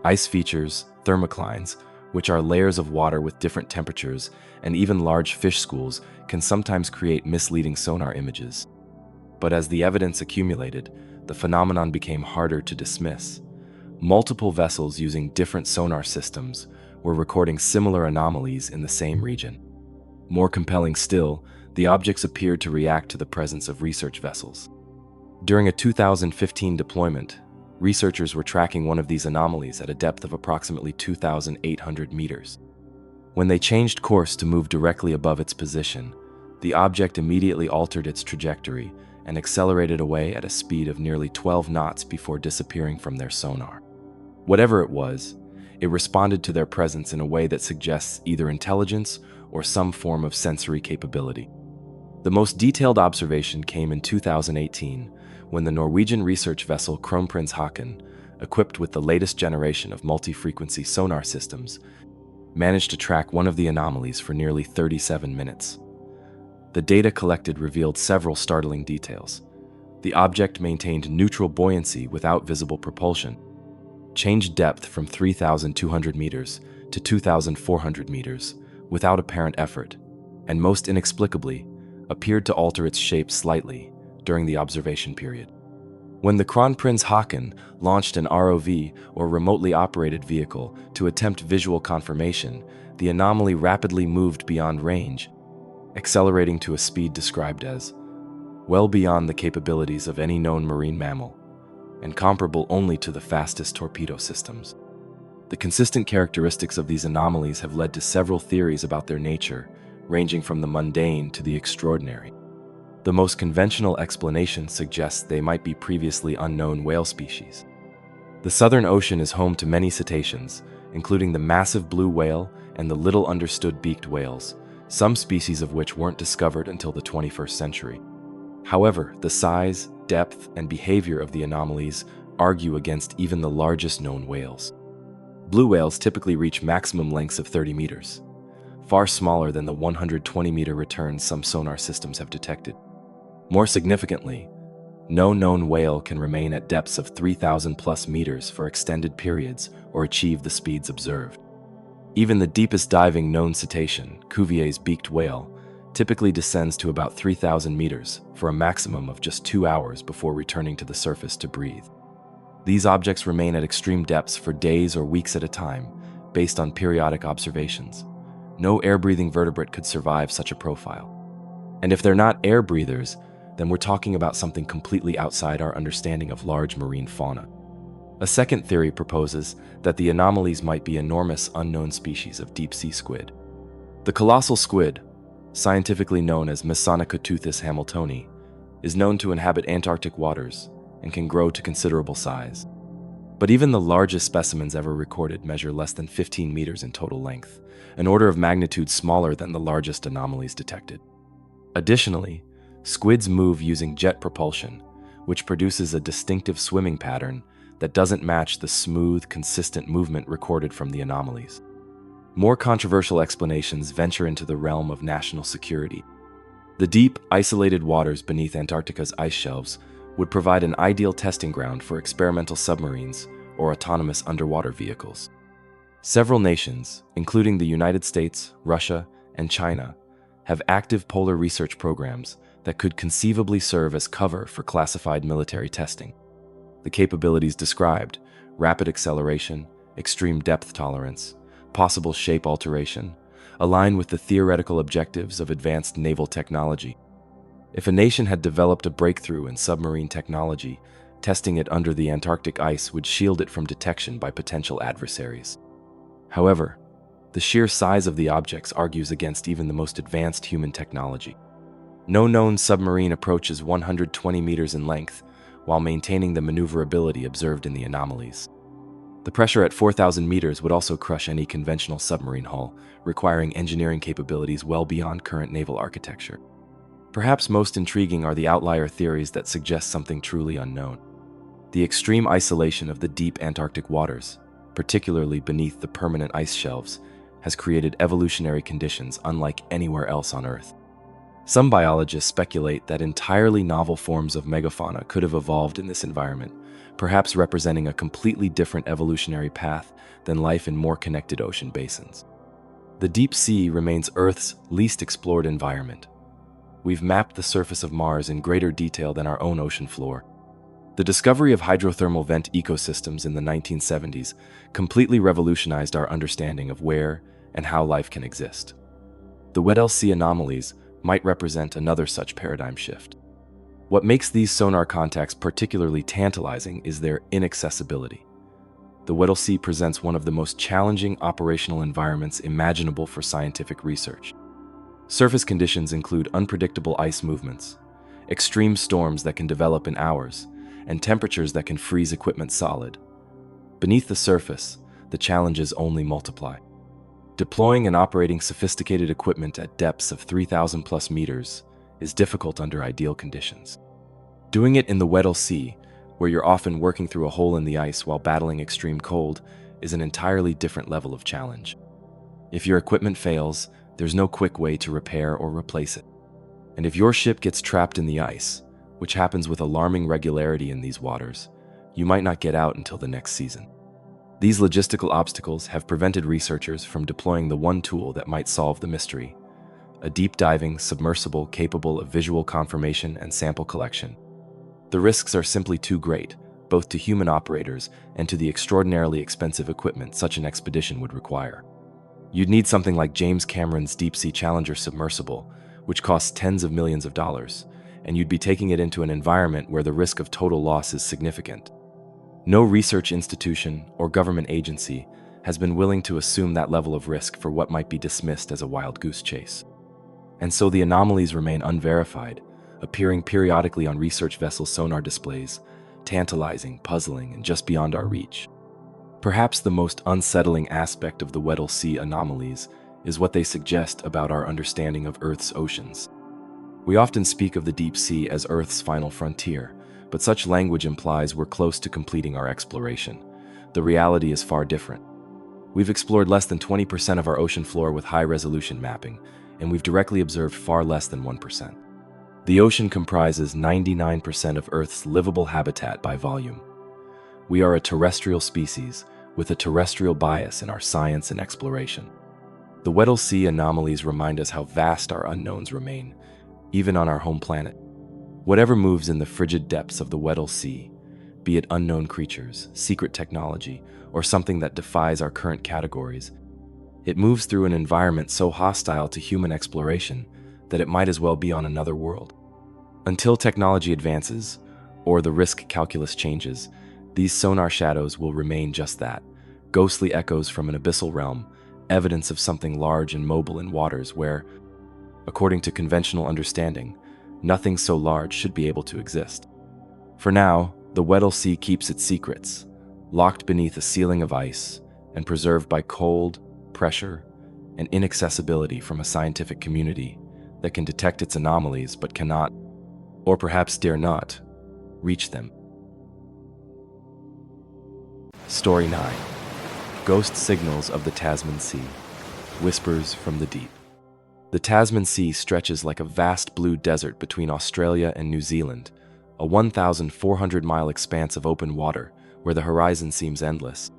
S1: Ice features, thermoclines, which are layers of water with different temperatures, and even large fish schools, can sometimes create misleading sonar images. But as the evidence accumulated, the phenomenon became harder to dismiss. Multiple vessels using different sonar systems were recording similar anomalies in the same region. More compelling still, the objects appeared to react to the presence of research vessels. During a 2015 deployment, researchers were tracking one of these anomalies at a depth of approximately 2,800 meters. When they changed course to move directly above its position, the object immediately altered its trajectory and accelerated away at a speed of nearly 12 knots before disappearing from their sonar. Whatever it was, it responded to their presence in a way that suggests either intelligence or some form of sensory capability. The most detailed observation came in 2018, when the Norwegian research vessel Kronprins Haakon, equipped with the latest generation of multi-frequency sonar systems, managed to track one of the anomalies for nearly 37 minutes. The data collected revealed several startling details. The object maintained neutral buoyancy without visible propulsion, changed depth from 3,200 meters to 2,400 meters without apparent effort, and most inexplicably, appeared to alter its shape slightly during the observation period. When the Kronprins Haakon launched an ROV, or remotely operated vehicle, to attempt visual confirmation, the anomaly rapidly moved beyond range, accelerating to a speed described as well beyond the capabilities of any known marine mammal, and comparable only to the fastest torpedo systems. The consistent characteristics of these anomalies have led to several theories about their nature, ranging from the mundane to the extraordinary. The most conventional explanation suggests they might be previously unknown whale species. The Southern Ocean is home to many cetaceans, including the massive blue whale and the little understood beaked whales, some species of which weren't discovered until the 21st century. However, the size, depth, and behavior of the anomalies argue against even the largest known whales. Blue whales typically reach maximum lengths of 30 meters, far smaller than the 120-meter returns some sonar systems have detected. More significantly, no known whale can remain at depths of 3,000+ meters for extended periods or achieve the speeds observed. Even the deepest diving known cetacean, Cuvier's beaked whale, typically descends to about 3,000 meters for a maximum of just 2 hours before returning to the surface to breathe. These objects remain at extreme depths for days or weeks at a time, based on periodic observations. No air-breathing vertebrate could survive such a profile. And if they're not air breathers, then we're talking about something completely outside our understanding of large marine fauna. A second theory proposes that the anomalies might be enormous unknown species of deep-sea squid. The colossal squid, scientifically known as Mesonocoteuthis hamiltoni, is known to inhabit Antarctic waters and can grow to considerable size. But even the largest specimens ever recorded measure less than 15 meters in total length, an order of magnitude smaller than the largest anomalies detected. Additionally, squids move using jet propulsion, which produces a distinctive swimming pattern that doesn't match the smooth, consistent movement recorded from the anomalies. More controversial explanations venture into the realm of national security. The deep, isolated waters beneath Antarctica's ice shelves would provide an ideal testing ground for experimental submarines or autonomous underwater vehicles. Several nations, including the United States, Russia, and China, have active polar research programs that could conceivably serve as cover for classified military testing. The capabilities described, rapid acceleration, extreme depth tolerance, possible shape alteration, align with the theoretical objectives of advanced naval technology. If a nation had developed a breakthrough in submarine technology, testing it under the Antarctic ice would shield it from detection by potential adversaries. However, the sheer size of the objects argues against even the most advanced human technology. No known submarine approaches 120 meters in length while maintaining the maneuverability observed in the anomalies. The pressure at 4,000 meters would also crush any conventional submarine hull, requiring engineering capabilities well beyond current naval architecture. Perhaps most intriguing are the outlier theories that suggest something truly unknown. The extreme isolation of the deep Antarctic waters, particularly beneath the permanent ice shelves, has created evolutionary conditions unlike anywhere else on Earth. Some biologists speculate that entirely novel forms of megafauna could have evolved in this environment, perhaps representing a completely different evolutionary path than life in more connected ocean basins. The deep sea remains Earth's least explored environment. We've mapped the surface of Mars in greater detail than our own ocean floor. The discovery of hydrothermal vent ecosystems in the 1970s completely revolutionized our understanding of where and how life can exist. The Weddell Sea anomalies might represent another such paradigm shift. What makes these sonar contacts particularly tantalizing is their inaccessibility. The Weddell Sea presents one of the most challenging operational environments imaginable for scientific research. Surface conditions include unpredictable ice movements, extreme storms that can develop in hours, and temperatures that can freeze equipment solid. Beneath the surface, the challenges only multiply. Deploying and operating sophisticated equipment at depths of 3,000+ meters is difficult under ideal conditions. Doing it in the Weddell Sea, where you're often working through a hole in the ice while battling extreme cold, is an entirely different level of challenge. If your equipment fails, there's no quick way to repair or replace it. And if your ship gets trapped in the ice, which happens with alarming regularity in these waters, you might not get out until the next season. These logistical obstacles have prevented researchers from deploying the one tool that might solve the mystery: a deep-diving submersible capable of visual confirmation and sample collection. The risks are simply too great, both to human operators and to the extraordinarily expensive equipment such an expedition would require. You'd need something like James Cameron's Deep-Sea Challenger submersible, which costs tens of millions of dollars, and you'd be taking it into an environment where the risk of total loss is significant. No research institution or government agency has been willing to assume that level of risk for what might be dismissed as a wild goose chase. And so the anomalies remain unverified, appearing periodically on research vessel sonar displays, tantalizing, puzzling, and just beyond our reach. Perhaps the most unsettling aspect of the Weddell Sea anomalies is what they suggest about our understanding of Earth's oceans. We often speak of the deep sea as Earth's final frontier, but such language implies we're close to completing our exploration. The reality is far different. We've explored less than 20% of our ocean floor with high-resolution mapping, and we've directly observed far less than 1%. The ocean comprises 99% of Earth's livable habitat by volume. We are a terrestrial species with a terrestrial bias in our science and exploration. The Weddell Sea anomalies remind us how vast our unknowns remain, even on our home planet. Whatever moves in the frigid depths of the Weddell Sea, be it unknown creatures, secret technology, or something that defies our current categories, it moves through an environment so hostile to human exploration that it might as well be on another world. Until technology advances, or the risk calculus changes, these sonar shadows will remain just that, ghostly echoes from an abyssal realm, evidence of something large and mobile in waters where, according to conventional understanding, nothing so large should be able to exist. For now, the Weddell Sea keeps its secrets, locked beneath a ceiling of ice and preserved by cold, pressure, and inaccessibility from a scientific community that can detect its anomalies but cannot, or perhaps dare not, reach them. Story 9. Ghost Signals of the Tasman Sea. Whispers from the Deep. The Tasman Sea stretches like a vast blue desert between Australia and New Zealand, a 1,400-mile expanse of open water where the horizon seems endless,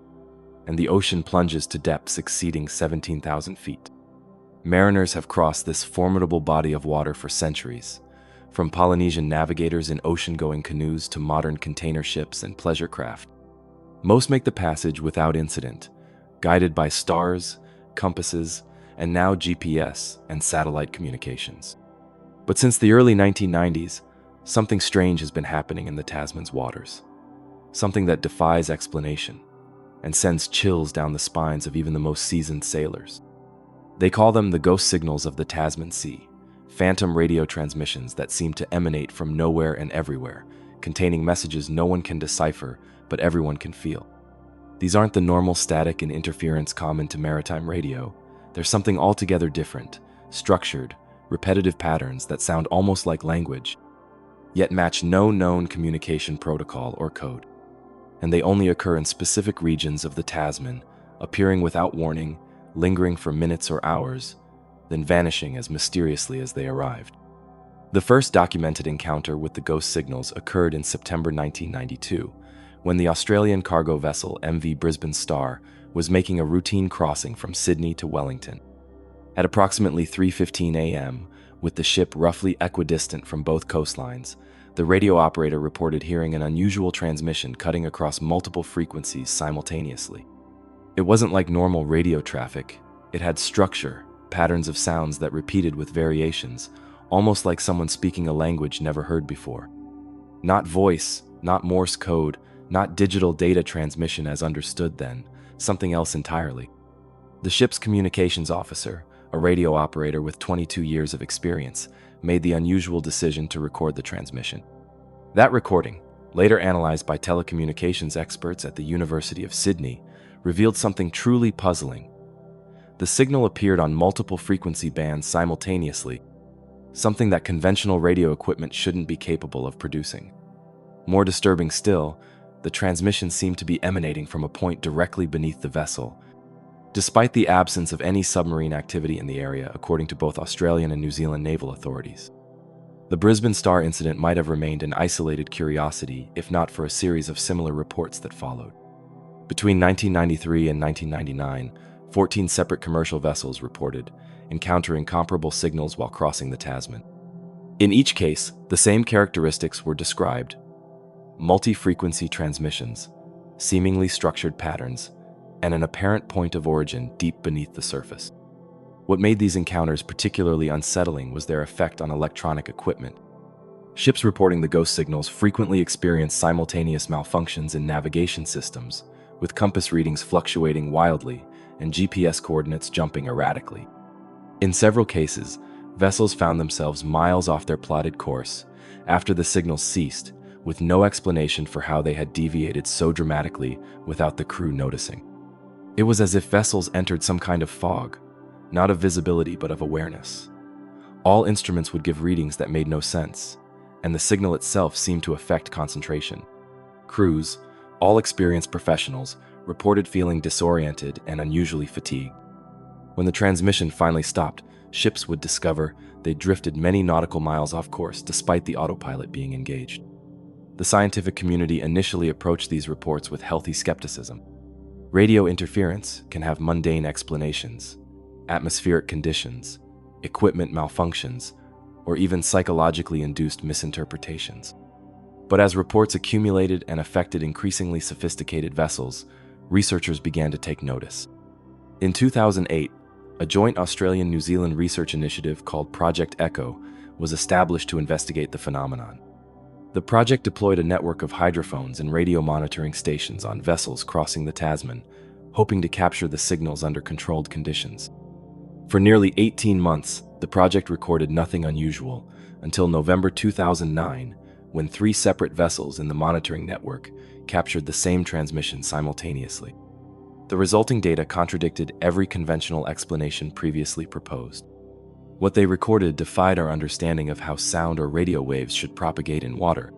S1: and the ocean plunges to depths exceeding 17,000 feet. Mariners have crossed this formidable body of water for centuries, from Polynesian navigators in ocean-going canoes to modern container ships and pleasure craft. Most make the passage without incident, guided by stars, compasses, and now GPS and satellite communications. But since the early 1990s, something strange has been happening in the Tasman's waters. Something that defies explanation and sends chills down the spines of even the most seasoned sailors. They call them the ghost signals of the Tasman Sea, phantom radio transmissions that seem to emanate from nowhere and everywhere, containing messages no one can decipher but everyone can feel. These aren't the normal static and interference common to maritime radio. There's something altogether different, structured, repetitive patterns that sound almost like language, yet match no known communication protocol or code. And they only occur in specific regions of the Tasman, appearing without warning, lingering for minutes or hours, then vanishing as mysteriously as they arrived. The first documented encounter with the ghost signals occurred in September 1992, when the Australian cargo vessel MV Brisbane Star was making a routine crossing from Sydney to Wellington. At approximately 3:15 a.m., with the ship roughly equidistant from both coastlines, the radio operator reported hearing an unusual transmission cutting across multiple frequencies simultaneously. It wasn't like normal radio traffic. It had structure, patterns of sounds that repeated with variations, almost like someone speaking a language never heard before. Not voice, not Morse code, not digital data transmission as understood then, something else entirely. The ship's communications officer, a radio operator with 22 years of experience, made the unusual decision to record the transmission. That recording, later analyzed by telecommunications experts at the University of Sydney, revealed something truly puzzling. The signal appeared on multiple frequency bands simultaneously, something that conventional radio equipment shouldn't be capable of producing. More disturbing still, the transmission seemed to be emanating from a point directly beneath the vessel, despite the absence of any submarine activity in the area, according to both Australian and New Zealand naval authorities. The Brisbane Star incident might have remained an isolated curiosity, if not for a series of similar reports that followed. Between 1993 and 1999, 14 separate commercial vessels reported encountering comparable signals while crossing the Tasman. In each case, the same characteristics were described: multi-frequency transmissions, seemingly structured patterns, and an apparent point of origin deep beneath the surface. What made these encounters particularly unsettling was their effect on electronic equipment. Ships reporting the ghost signals frequently experienced simultaneous malfunctions in navigation systems, with compass readings fluctuating wildly and GPS coordinates jumping erratically. In several cases, vessels found themselves miles off their plotted course after the signals ceased, with no explanation for how they had deviated so dramatically without the crew noticing. It was as if vessels entered some kind of fog, not of visibility but of awareness. All instruments would give readings that made no sense, and the signal itself seemed to affect concentration. Crews, all experienced professionals, reported feeling disoriented and unusually fatigued. When the transmission finally stopped, ships would discover they drifted many nautical miles off course despite the autopilot being engaged. The scientific community initially approached these reports with healthy skepticism. Radio interference can have mundane explanations: atmospheric conditions, equipment malfunctions, or even psychologically induced misinterpretations. But as reports accumulated and affected increasingly sophisticated vessels, researchers began to take notice. In 2008, a joint Australian-New Zealand research initiative called Project Echo was established to investigate the phenomenon. The project deployed a network of hydrophones and radio monitoring stations on vessels crossing the Tasman, hoping to capture the signals under controlled conditions. For nearly 18 months, the project recorded nothing unusual until November 2009, when 3 separate vessels in the monitoring network captured the same transmission simultaneously. The resulting data contradicted every conventional explanation previously proposed. What they recorded defied our understanding of how sound or radio waves should propagate in water.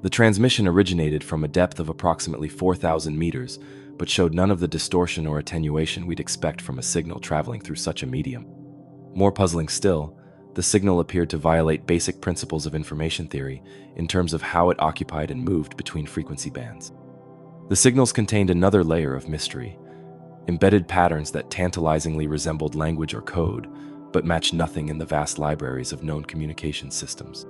S1: The transmission originated from a depth of approximately 4,000 meters, but showed none of the distortion or attenuation we'd expect from a signal traveling through such a medium. More puzzling still, the signal appeared to violate basic principles of information theory in terms of how it occupied and moved between frequency bands. The signals contained another layer of mystery, embedded patterns that tantalizingly resembled language or code, but matched nothing in the vast libraries of known communication systems.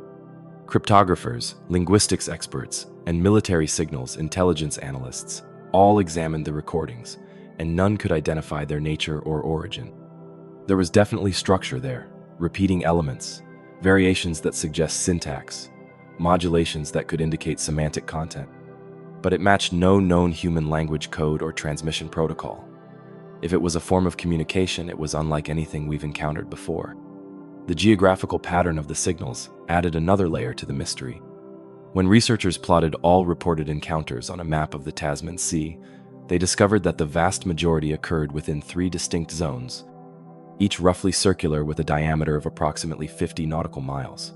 S1: Cryptographers, linguistics experts, and military signals intelligence analysts all examined the recordings, and none could identify their nature or origin. There was definitely structure there, repeating elements, variations that suggest syntax, modulations that could indicate semantic content, but it matched no known human language code or transmission protocol. If it was a form of communication, it was unlike anything we've encountered before. The geographical pattern of the signals added another layer to the mystery. When researchers plotted all reported encounters on a map of the Tasman Sea, they discovered that the vast majority occurred within 3 distinct zones, each roughly circular with a diameter of approximately 50 nautical miles.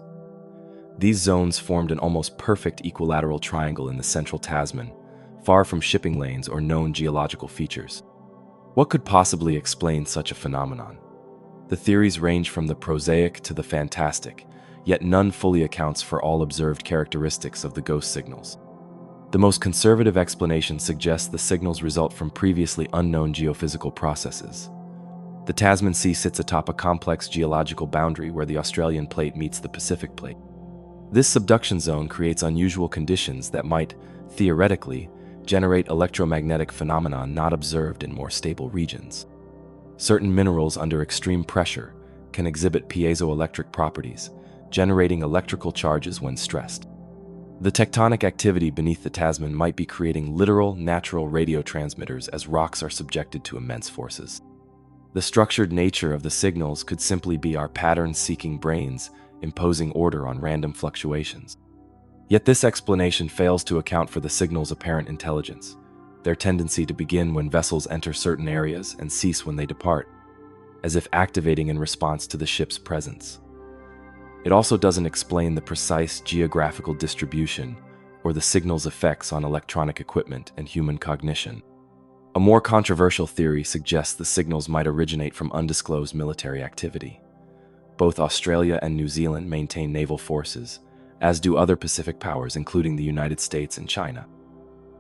S1: These zones formed an almost perfect equilateral triangle in the central Tasman, far from shipping lanes or known geological features. What could possibly explain such a phenomenon? The theories range from the prosaic to the fantastic, yet none fully accounts for all observed characteristics of the ghost signals. The most conservative explanation suggests the signals result from previously unknown geophysical processes. The Tasman Sea sits atop a complex geological boundary where the Australian plate meets the Pacific plate. This subduction zone creates unusual conditions that might, theoretically, generate electromagnetic phenomena not observed in more stable regions. Certain minerals under extreme pressure can exhibit piezoelectric properties, generating electrical charges when stressed. The tectonic activity beneath the Tasman might be creating literal, natural radio transmitters as rocks are subjected to immense forces. The structured nature of the signals could simply be our pattern-seeking brains imposing order on random fluctuations. Yet this explanation fails to account for the signal's apparent intelligence, their tendency to begin when vessels enter certain areas and cease when they depart, as if activating in response to the ship's presence. It also doesn't explain the precise geographical distribution or the signal's effects on electronic equipment and human cognition. A more controversial theory suggests the signals might originate from undisclosed military activity. Both Australia and New Zealand maintain naval forces, as do other Pacific powers, including the United States and China.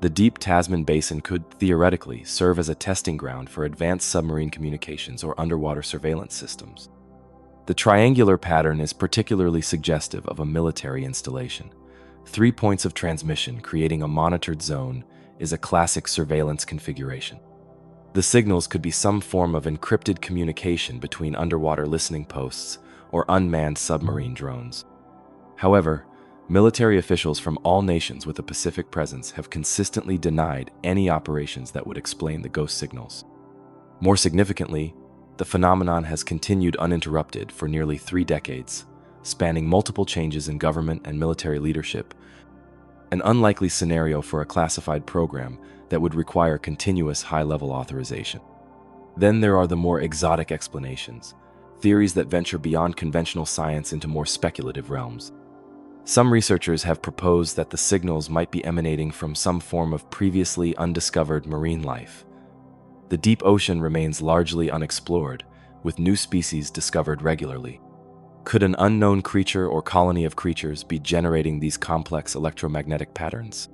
S1: The deep Tasman Basin could, theoretically, serve as a testing ground for advanced submarine communications or underwater surveillance systems. The triangular pattern is particularly suggestive of a military installation. 3 points of transmission creating a monitored zone is a classic surveillance configuration. The signals could be some form of encrypted communication between underwater listening posts or unmanned submarine drones. However, Military officials from all nations with a Pacific presence have consistently denied any operations that would explain the ghost signals. More significantly, the phenomenon has continued uninterrupted for nearly 3 decades, spanning multiple changes in government and military leadership, an unlikely scenario for a classified program that would require continuous high-level authorization. Then there are the more exotic explanations, theories that venture beyond conventional science into more speculative realms. Some researchers have proposed that the signals might be emanating from some form of previously undiscovered marine life. The deep ocean remains largely unexplored, with new species discovered regularly. Could an unknown creature or colony of creatures be generating these complex electromagnetic patterns?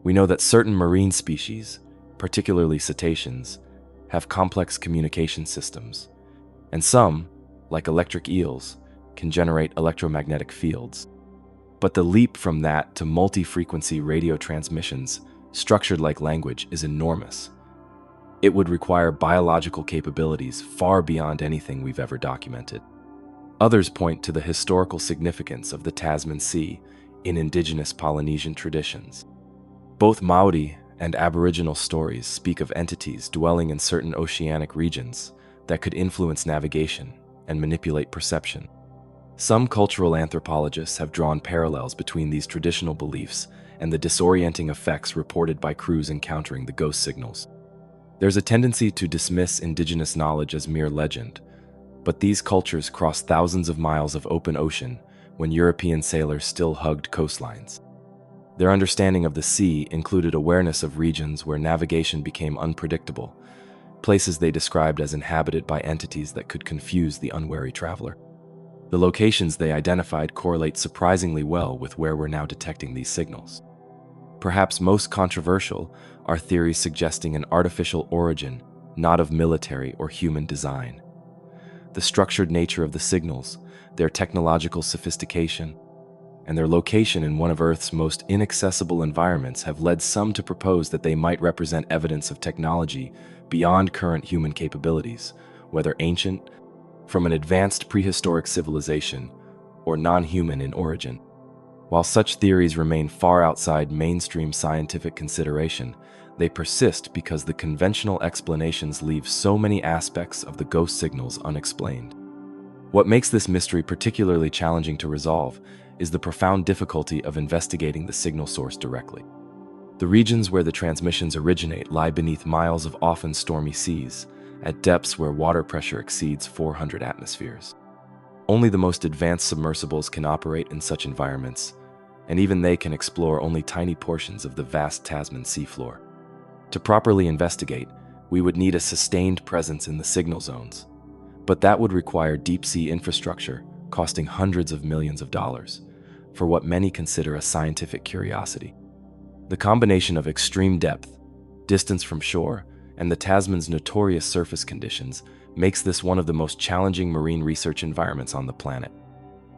S1: We know that certain marine species, particularly cetaceans, have complex communication systems, and some, like electric eels, can generate electromagnetic fields. But the leap from that to multi-frequency radio transmissions, structured like language, is enormous. It would require biological capabilities far beyond anything we've ever documented. Others point to the historical significance of the Tasman Sea in indigenous Polynesian traditions. Both Maori and Aboriginal stories speak of entities dwelling in certain oceanic regions that could influence navigation and manipulate perception. Some cultural anthropologists have drawn parallels between these traditional beliefs and the disorienting effects reported by crews encountering the ghost signals. There's a tendency to dismiss indigenous knowledge as mere legend, but these cultures crossed thousands of miles of open ocean when European sailors still hugged coastlines. Their understanding of the sea included awareness of regions where navigation became unpredictable, places they described as inhabited by entities that could confuse the unwary traveler. The locations they identified correlate surprisingly well with where we're now detecting these signals. Perhaps most controversial are theories suggesting an artificial origin, not of military or human design. The structured nature of the signals, their technological sophistication, and their location in one of Earth's most inaccessible environments have led some to propose that they might represent evidence of technology beyond current human capabilities, whether ancient, from an advanced prehistoric civilization, or non-human in origin. While such theories remain far outside mainstream scientific consideration, they persist because the conventional explanations leave so many aspects of the ghost signals unexplained. What makes this mystery particularly challenging to resolve is the profound difficulty of investigating the signal source directly. The regions where the transmissions originate lie beneath miles of often stormy seas, at depths where water pressure exceeds 400 atmospheres. Only the most advanced submersibles can operate in such environments, and even they can explore only tiny portions of the vast Tasman seafloor. To properly investigate, we would need a sustained presence in the signal zones, but that would require deep-sea infrastructure costing hundreds of millions of dollars for what many consider a scientific curiosity. The combination of extreme depth, distance from shore, and the Tasman's notorious surface conditions makes this one of the most challenging marine research environments on the planet.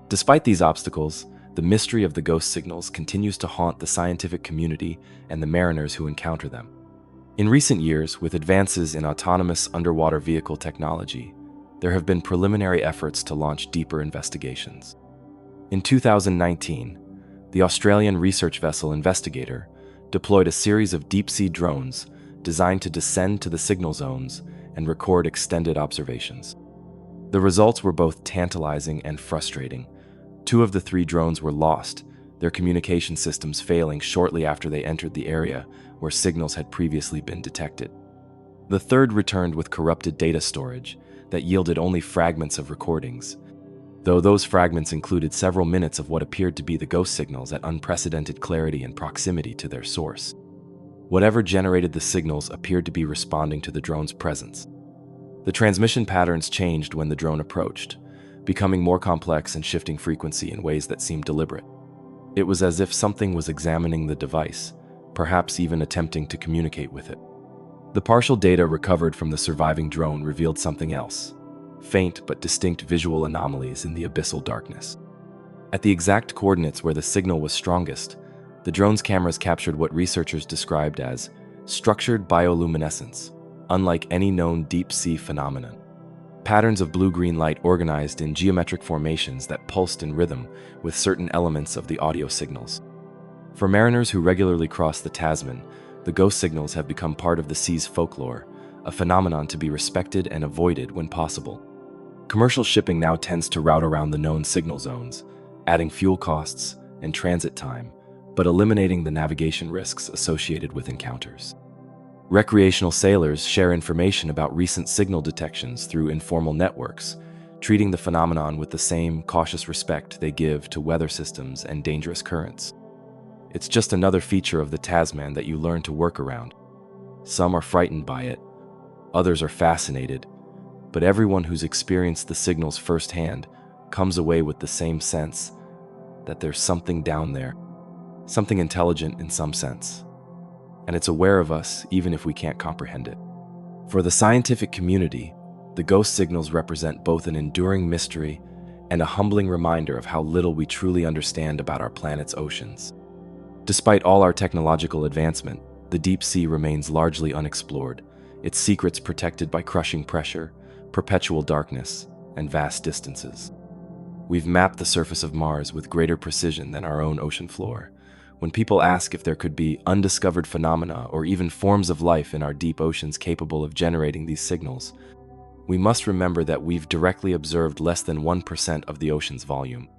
S1: Despite these obstacles, the mystery of the ghost signals continues to haunt the scientific community and the mariners who encounter them. In recent years, with advances in autonomous underwater vehicle technology, there have been preliminary efforts to launch deeper investigations. In 2019, the Australian research vessel Investigator deployed a series of deep-sea drones designed to descend to the signal zones and record extended observations. The results were both tantalizing and frustrating. 2 of the 3 drones were lost, their communication systems failing shortly after they entered the area where signals had previously been detected. The 3rd returned with corrupted data storage that yielded only fragments of recordings, though those fragments included several minutes of what appeared to be the ghost signals at unprecedented clarity and proximity to their source. Whatever generated the signals appeared to be responding to the drone's presence. The transmission patterns changed when the drone approached, becoming more complex and shifting frequency in ways that seemed deliberate. It was as if something was examining the device, perhaps even attempting to communicate with it. The partial data recovered from the surviving drone revealed something else: faint but distinct visual anomalies in the abyssal darkness. At the exact coordinates where the signal was strongest, the drone's cameras captured what researchers described as structured bioluminescence, unlike any known deep-sea phenomenon. patterns of blue-green light organized in geometric formations that pulsed in rhythm with certain elements of the audio signals. For mariners who regularly cross the Tasman, the ghost signals have become part of the sea's folklore, a phenomenon to be respected and avoided when possible. Commercial shipping now tends to route around the known signal zones, adding fuel costs and transit time, but eliminating the navigation risks associated with encounters. Recreational sailors share information about recent signal detections through informal networks, treating the phenomenon with the same cautious respect they give to weather systems and dangerous currents. It's just another feature of the Tasman that you learn to work around. Some are frightened by it, others are fascinated, but everyone who's experienced the signals firsthand comes away with the same sense that there's something down there, something intelligent in some sense, and it's aware of us even if we can't comprehend it. For the scientific community, the ghost signals represent both an enduring mystery and a humbling reminder of how little we truly understand about our planet's oceans. Despite all our technological advancement, the deep sea remains largely unexplored, its secrets protected by crushing pressure, perpetual darkness, and vast distances. We've mapped the surface of Mars with greater precision than our own ocean floor. When people ask if there could be undiscovered phenomena or even forms of life in our deep oceans capable of generating these signals, we must remember that we've directly observed less than 1% of the ocean's volume.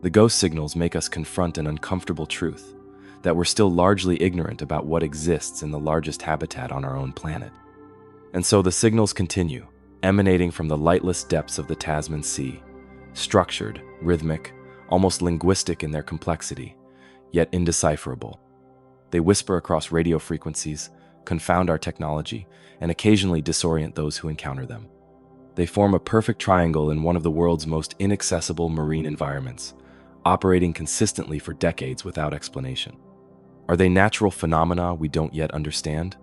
S1: The ghost signals make us confront an uncomfortable truth, that we're still largely ignorant about what exists in the largest habitat on our own planet. And so the signals continue, emanating from the lightless depths of the Tasman Sea, structured, rhythmic, almost linguistic in their complexity, yet indecipherable. They whisper across radio frequencies, confound our technology, and occasionally disorient those who encounter them. They form a perfect triangle in one of the world's most inaccessible marine environments, operating consistently for decades without explanation. Are they natural phenomena we don't yet understand?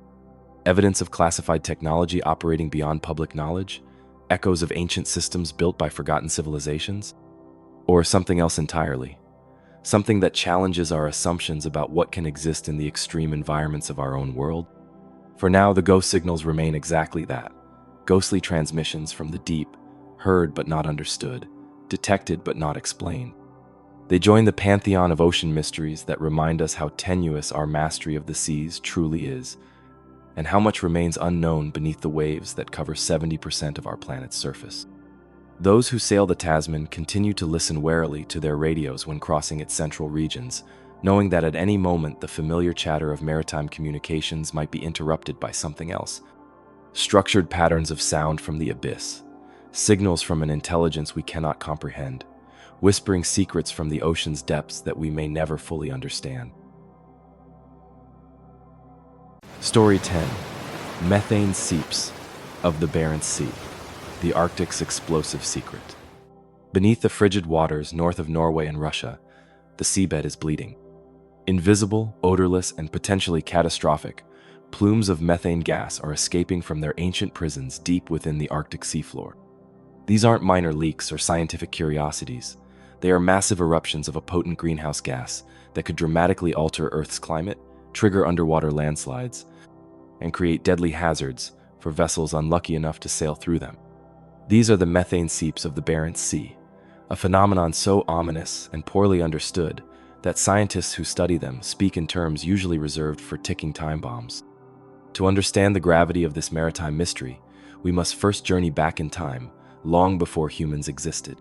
S1: Evidence of classified technology operating beyond public knowledge? Echoes of ancient systems built by forgotten civilizations? Or something else entirely? Something that challenges our assumptions about what can exist in the extreme environments of our own world? For now, the ghost signals remain exactly that. Ghostly transmissions from the deep, heard but not understood, detected but not explained. They join the pantheon of ocean mysteries that remind us how tenuous our mastery of the seas truly is, and how much remains unknown beneath the waves that cover 70% of our planet's surface. Those who sail the Tasman continue to listen warily to their radios when crossing its central regions, knowing that at any moment the familiar chatter of maritime communications might be interrupted by something else. Structured patterns of sound from the abyss, signals from an intelligence we cannot comprehend, whispering secrets from the ocean's depths that we may never fully understand. Story 10. Methane Seeps of the Barents Sea, the Arctic's explosive secret. Beneath the frigid waters north of Norway and Russia, the seabed is bleeding. Invisible, odorless, and potentially catastrophic, plumes of methane gas are escaping from their ancient prisons deep within the Arctic seafloor. These aren't minor leaks or scientific curiosities. They are massive eruptions of a potent greenhouse gas that could dramatically alter Earth's climate, trigger underwater landslides, and create deadly hazards for vessels unlucky enough to sail through them. These are the methane seeps of the Barents Sea, a phenomenon so ominous and poorly understood that scientists who study them speak in terms usually reserved for ticking time bombs. To understand the gravity of this maritime mystery, we must first journey back in time, long before humans existed.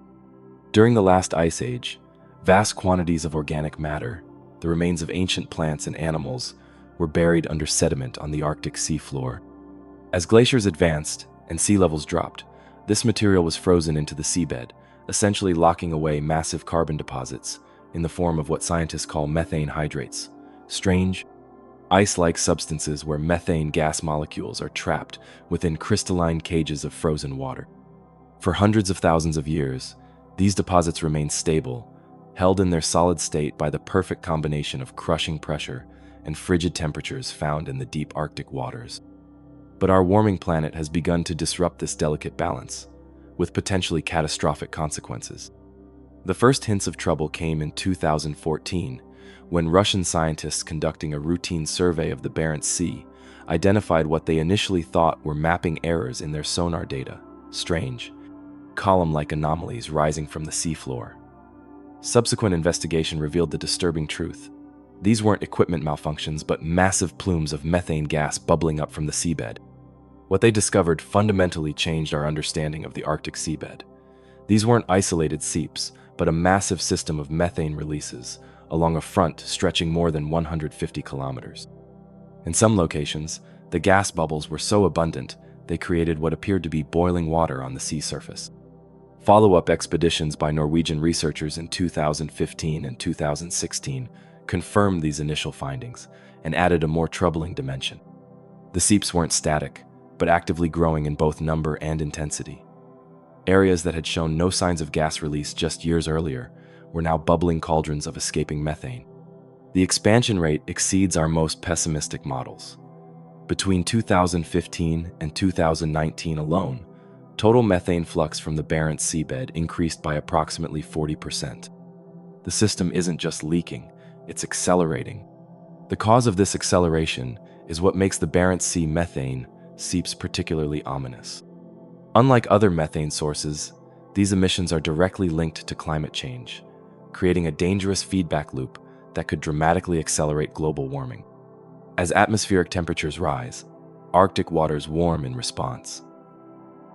S1: During the last ice age, vast quantities of organic matter, the remains of ancient plants and animals, were buried under sediment on the Arctic seafloor. As glaciers advanced and sea levels dropped, this material was frozen into the seabed, essentially locking away massive carbon deposits in the form of what scientists call methane hydrates, strange, ice-like substances where methane gas molecules are trapped within crystalline cages of frozen water. For hundreds of thousands of years, these deposits remained stable, held in their solid state by the perfect combination of crushing pressure and frigid temperatures found in the deep Arctic waters. But our warming planet has begun to disrupt this delicate balance, with potentially catastrophic consequences. The first hints of trouble came in 2014, when Russian scientists conducting a routine survey of the Barents Sea identified what they initially thought were mapping errors in their sonar data, strange, column-like anomalies rising from the seafloor. Subsequent investigation revealed the disturbing truth. These weren't equipment malfunctions, but massive plumes of methane gas bubbling up from the seabed. What they discovered fundamentally changed our understanding of the Arctic seabed. These weren't isolated seeps, but a massive system of methane releases along a front stretching more than 150 kilometers. In some locations, the gas bubbles were so abundant they created what appeared to be boiling water on the sea surface. Follow-up expeditions by Norwegian researchers in 2015 and 2016 confirmed these initial findings and added a more troubling dimension. The seeps weren't static, but actively growing in both number and intensity. Areas that had shown no signs of gas release just years earlier were now bubbling cauldrons of escaping methane. The expansion rate exceeds our most pessimistic models. Between 2015 and 2019 alone, total methane flux from the Barents seabed increased by approximately 40%. The system isn't just leaking, it's accelerating. The cause of this acceleration is what makes the Barents Sea methane seeps particularly ominous. Unlike other methane sources, these emissions are directly linked to climate change, creating a dangerous feedback loop that could dramatically accelerate global warming. As atmospheric temperatures rise, Arctic waters warm in response.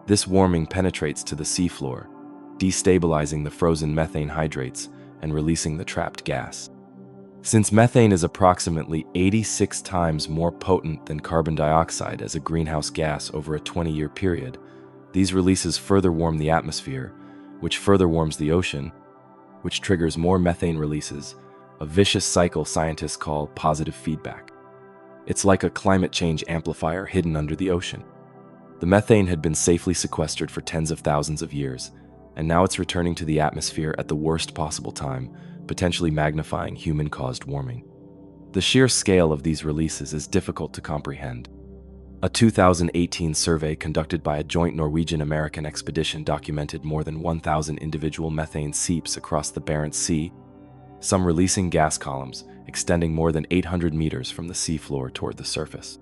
S1: This warming penetrates to the seafloor, destabilizing the frozen methane hydrates and releasing the trapped gas. Since methane is approximately 86 times more potent than carbon dioxide as a greenhouse gas over a 20-year period, these releases further warm the atmosphere, which further warms the ocean, which triggers more methane releases, a vicious cycle scientists call positive feedback. It's like a climate change amplifier hidden under the ocean. The methane had been safely sequestered for tens of thousands of years, and now it's returning to the atmosphere at the worst possible time, potentially magnifying human-caused warming. The sheer scale of these releases is difficult to comprehend. A 2018 survey conducted by a joint Norwegian-American expedition documented more than 1,000 individual methane seeps across the Barents Sea, some releasing gas columns extending more than 800 meters from the seafloor toward the surface.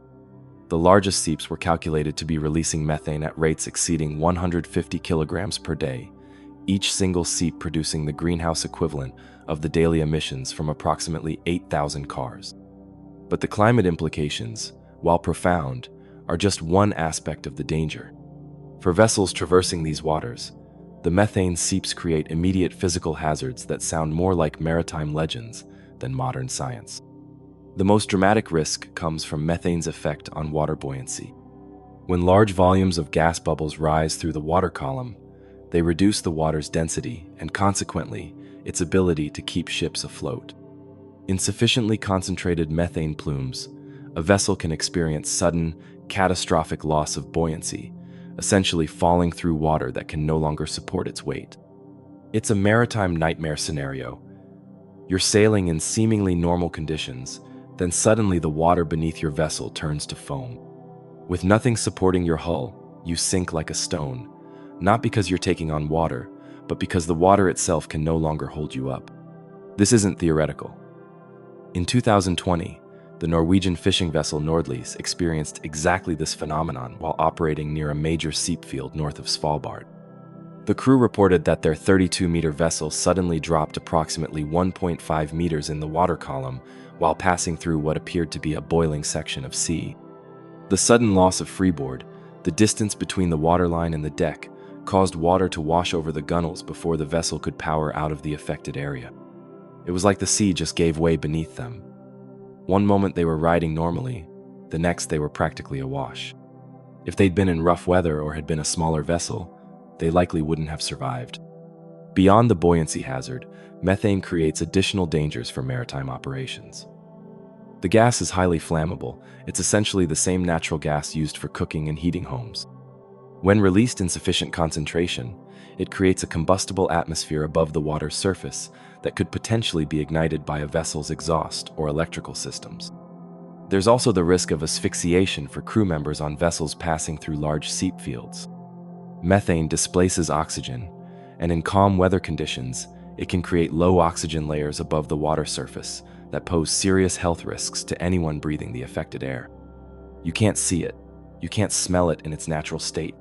S1: The largest seeps were calculated to be releasing methane at rates exceeding 150 kilograms per day, each single seep producing the greenhouse equivalent of the daily emissions from approximately 8,000 cars. But the climate implications, while profound, are just one aspect of the danger. For vessels traversing these waters, the methane seeps create immediate physical hazards that sound more like maritime legends than modern science. The most dramatic risk comes from methane's effect on water buoyancy. When large volumes of gas bubbles rise through the water column, they reduce the water's density and consequently its ability to keep ships afloat. In sufficiently concentrated methane plumes, a vessel can experience sudden, catastrophic loss of buoyancy, essentially falling through water that can no longer support its weight. It's a maritime nightmare scenario. You're sailing in seemingly normal conditions, then suddenly the water beneath your vessel turns to foam. With nothing supporting your hull, you sink like a stone, not because you're taking on water, but because the water itself can no longer hold you up. This isn't theoretical. In 2020, the Norwegian fishing vessel Nordlys experienced exactly this phenomenon while operating near a major seep field north of Svalbard. The crew reported that their 32-meter vessel suddenly dropped approximately 1.5 meters in the water column while passing through what appeared to be a boiling section of sea. The sudden loss of freeboard, the distance between the waterline and the deck, caused water to wash over the gunnels before the vessel could power out of the affected area. It was like the sea just gave way beneath them. One moment they were riding normally, the next they were practically awash. If they'd been in rough weather or had been a smaller vessel, they likely wouldn't have survived. Beyond the buoyancy hazard, methane creates additional dangers for maritime operations. The gas is highly flammable. It's essentially the same natural gas used for cooking and heating homes. When released in sufficient concentration, it creates a combustible atmosphere above the water's surface that could potentially be ignited by a vessel's exhaust or electrical systems. There's also the risk of asphyxiation for crew members on vessels passing through large seep fields. Methane displaces oxygen, and in calm weather conditions, it can create low oxygen layers above the water surface that pose serious health risks to anyone breathing the affected air. You can't see it, you can't smell it in its natural state,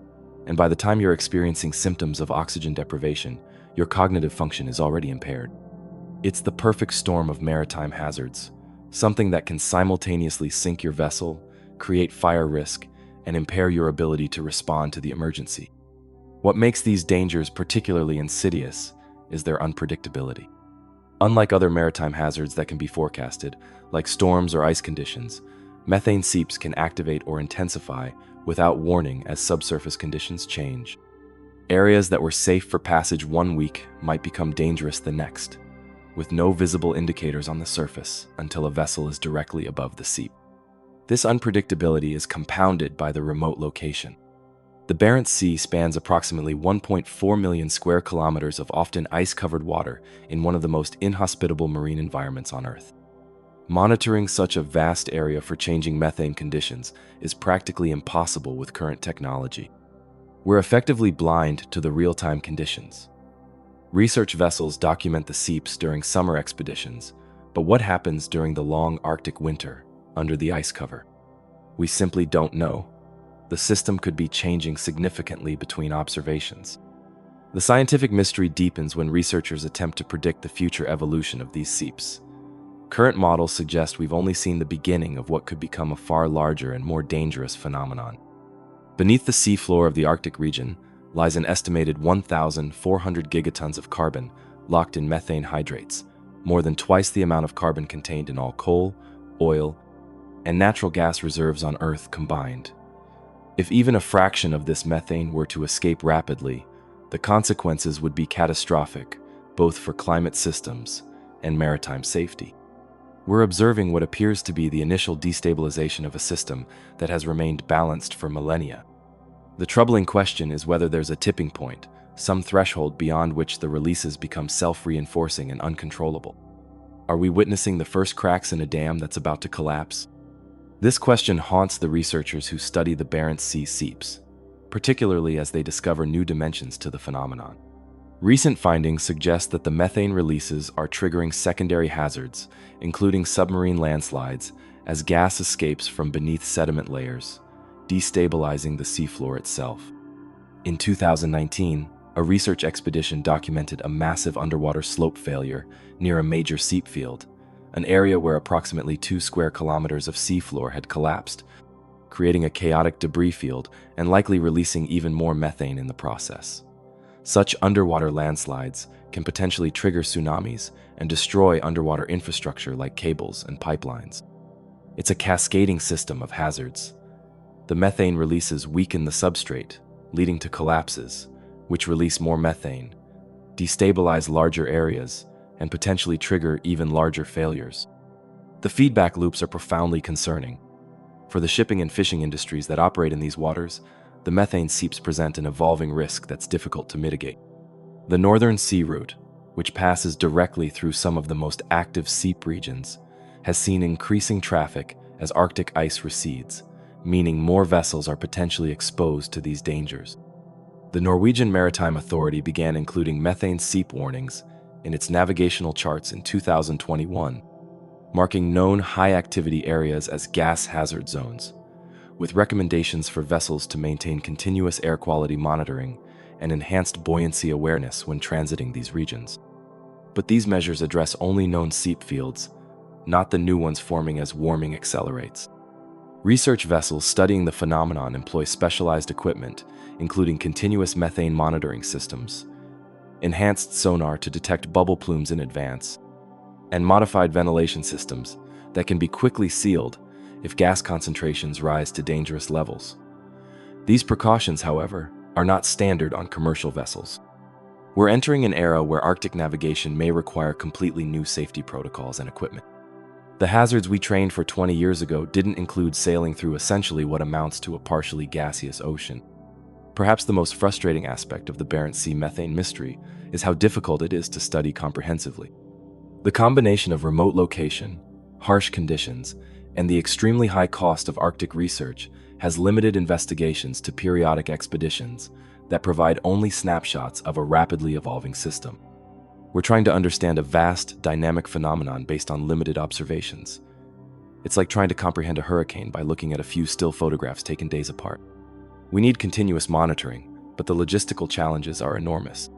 S1: and by the time you're experiencing symptoms of oxygen deprivation, your cognitive function is already impaired. It's the perfect storm of maritime hazards, something that can simultaneously sink your vessel, create fire risk, and impair your ability to respond to the emergency. What makes these dangers particularly insidious is their unpredictability. Unlike other maritime hazards that can be forecasted, like storms or ice conditions, methane seeps can activate or intensify without warning as subsurface conditions change. Areas that were safe for passage one week might become dangerous the next, with no visible indicators on the surface until a vessel is directly above the seep. This unpredictability is compounded by the remote location. The Barents Sea spans approximately 1.4 million square kilometers of often ice-covered water in one of the most inhospitable marine environments on Earth. Monitoring such a vast area for changing methane conditions is practically impossible with current technology. We're effectively blind to the real-time conditions. Research vessels document the seeps during summer expeditions, but what happens during the long Arctic winter, under the ice cover? We simply don't know. The system could be changing significantly between observations. The scientific mystery deepens when researchers attempt to predict the future evolution of these seeps. Current models suggest we've only seen the beginning of what could become a far larger and more dangerous phenomenon. Beneath the seafloor of the Arctic region lies an estimated 1,400 gigatons of carbon locked in methane hydrates, more than twice the amount of carbon contained in all coal, oil, and natural gas reserves on Earth combined. If even a fraction of this methane were to escape rapidly, the consequences would be catastrophic, both for climate systems and maritime safety. We're observing what appears to be the initial destabilization of a system that has remained balanced for millennia. The troubling question is whether there's a tipping point, some threshold beyond which the releases become self-reinforcing and uncontrollable. Are we witnessing the first cracks in a dam that's about to collapse? This question haunts the researchers who study the Barents Sea seeps, particularly as they discover new dimensions to the phenomenon. Recent findings suggest that the methane releases are triggering secondary hazards, including submarine landslides, as gas escapes from beneath sediment layers, destabilizing the seafloor itself. In 2019, a research expedition documented a massive underwater slope failure near a major seep field, an area where approximately 2 square kilometers of seafloor had collapsed, creating a chaotic debris field and likely releasing even more methane in the process. Such underwater landslides can potentially trigger tsunamis and destroy underwater infrastructure like cables and pipelines. It's a cascading system of hazards. The methane releases weaken the substrate, leading to collapses, which release more methane, destabilize larger areas, and potentially trigger even larger failures. The feedback loops are profoundly concerning. For the shipping and fishing industries that operate in these waters, the methane seeps present an evolving risk that's difficult to mitigate. The northern sea route, which passes directly through some of the most active seep regions, has seen increasing traffic as Arctic ice recedes, meaning more vessels are potentially exposed to these dangers. The Norwegian Maritime Authority began including methane seep warnings in its navigational charts in 2021, marking known high-activity areas as gas hazard zones, with recommendations for vessels to maintain continuous air quality monitoring and enhanced buoyancy awareness when transiting these regions. But these measures address only known seep fields, not the new ones forming as warming accelerates. Research vessels studying the phenomenon employ specialized equipment, including continuous methane monitoring systems, enhanced sonar to detect bubble plumes in advance, and modified ventilation systems that can be quickly sealed if gas concentrations rise to dangerous levels. These precautions, however, are not standard on commercial vessels. We're entering an era where Arctic navigation may require completely new safety protocols and equipment. The hazards we trained for 20 years ago didn't include sailing through essentially what amounts to a partially gaseous ocean. Perhaps the most frustrating aspect of the Barents Sea methane mystery is how difficult it is to study comprehensively. The combination of remote location, harsh conditions, and the extremely high cost of Arctic research has limited investigations to periodic expeditions that provide only snapshots of a rapidly evolving system. We're trying to understand a vast, dynamic phenomenon based on limited observations. It's like trying to comprehend a hurricane by looking at a few still photographs taken days apart. We need continuous monitoring, but the logistical challenges are enormous.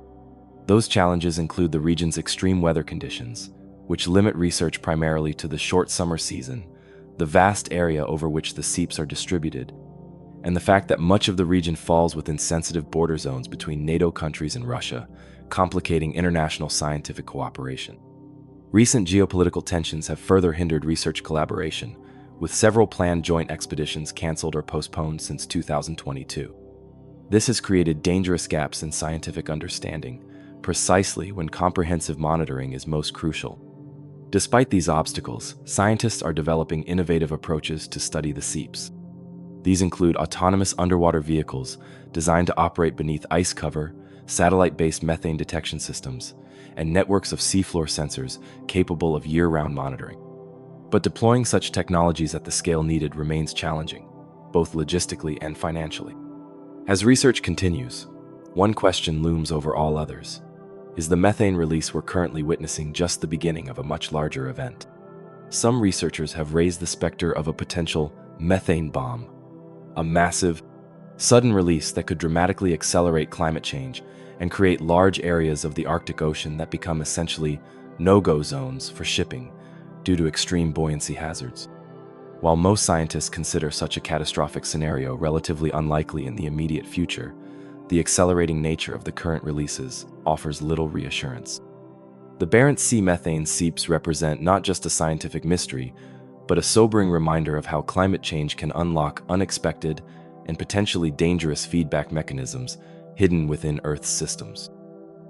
S1: Those challenges include the region's extreme weather conditions, which limit research primarily to the short summer season, the vast area over which the seeps are distributed, and the fact that much of the region falls within sensitive border zones between NATO countries and Russia, complicating international scientific cooperation. Recent geopolitical tensions have further hindered research collaboration, with several planned joint expeditions canceled or postponed since 2022. This has created dangerous gaps in scientific understanding, precisely when comprehensive monitoring is most crucial. Despite these obstacles, scientists are developing innovative approaches to study the seeps. These include autonomous underwater vehicles designed to operate beneath ice cover, satellite-based methane detection systems, and networks of seafloor sensors capable of year-round monitoring. But deploying such technologies at the scale needed remains challenging, both logistically and financially. As research continues, one question looms over all others. Is the methane release we're currently witnessing just the beginning of a much larger event? Some researchers have raised the specter of a potential methane bomb, a massive, sudden release that could dramatically accelerate climate change and create large areas of the Arctic Ocean that become essentially no-go zones for shipping due to extreme buoyancy hazards. While most scientists consider such a catastrophic scenario relatively unlikely in the immediate future, the accelerating nature of the current releases offers little reassurance. The Barents Sea methane seeps represent not just a scientific mystery, but a sobering reminder of how climate change can unlock unexpected and potentially dangerous feedback mechanisms hidden within Earth's systems.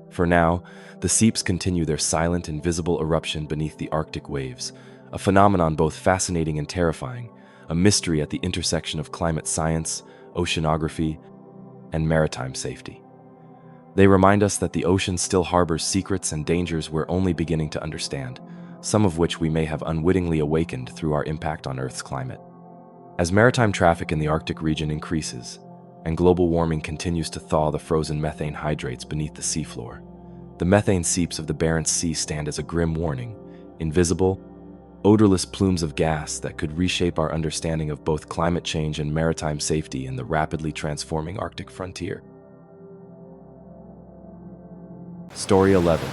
S1: For now, the seeps continue their silent and visible eruption beneath the Arctic waves, a phenomenon both fascinating and terrifying, a mystery at the intersection of climate science, oceanography, and maritime safety. They remind us that the ocean still harbors secrets and dangers we're only beginning to understand, some of which we may have unwittingly awakened through our impact on Earth's climate. As maritime traffic in the Arctic region increases, and global warming continues to thaw the frozen methane hydrates beneath the seafloor, the methane seeps of the Barents Sea stand as a grim warning, invisible, odorless plumes of gas that could reshape our understanding of both climate change and maritime safety in the rapidly transforming Arctic frontier. Story 11.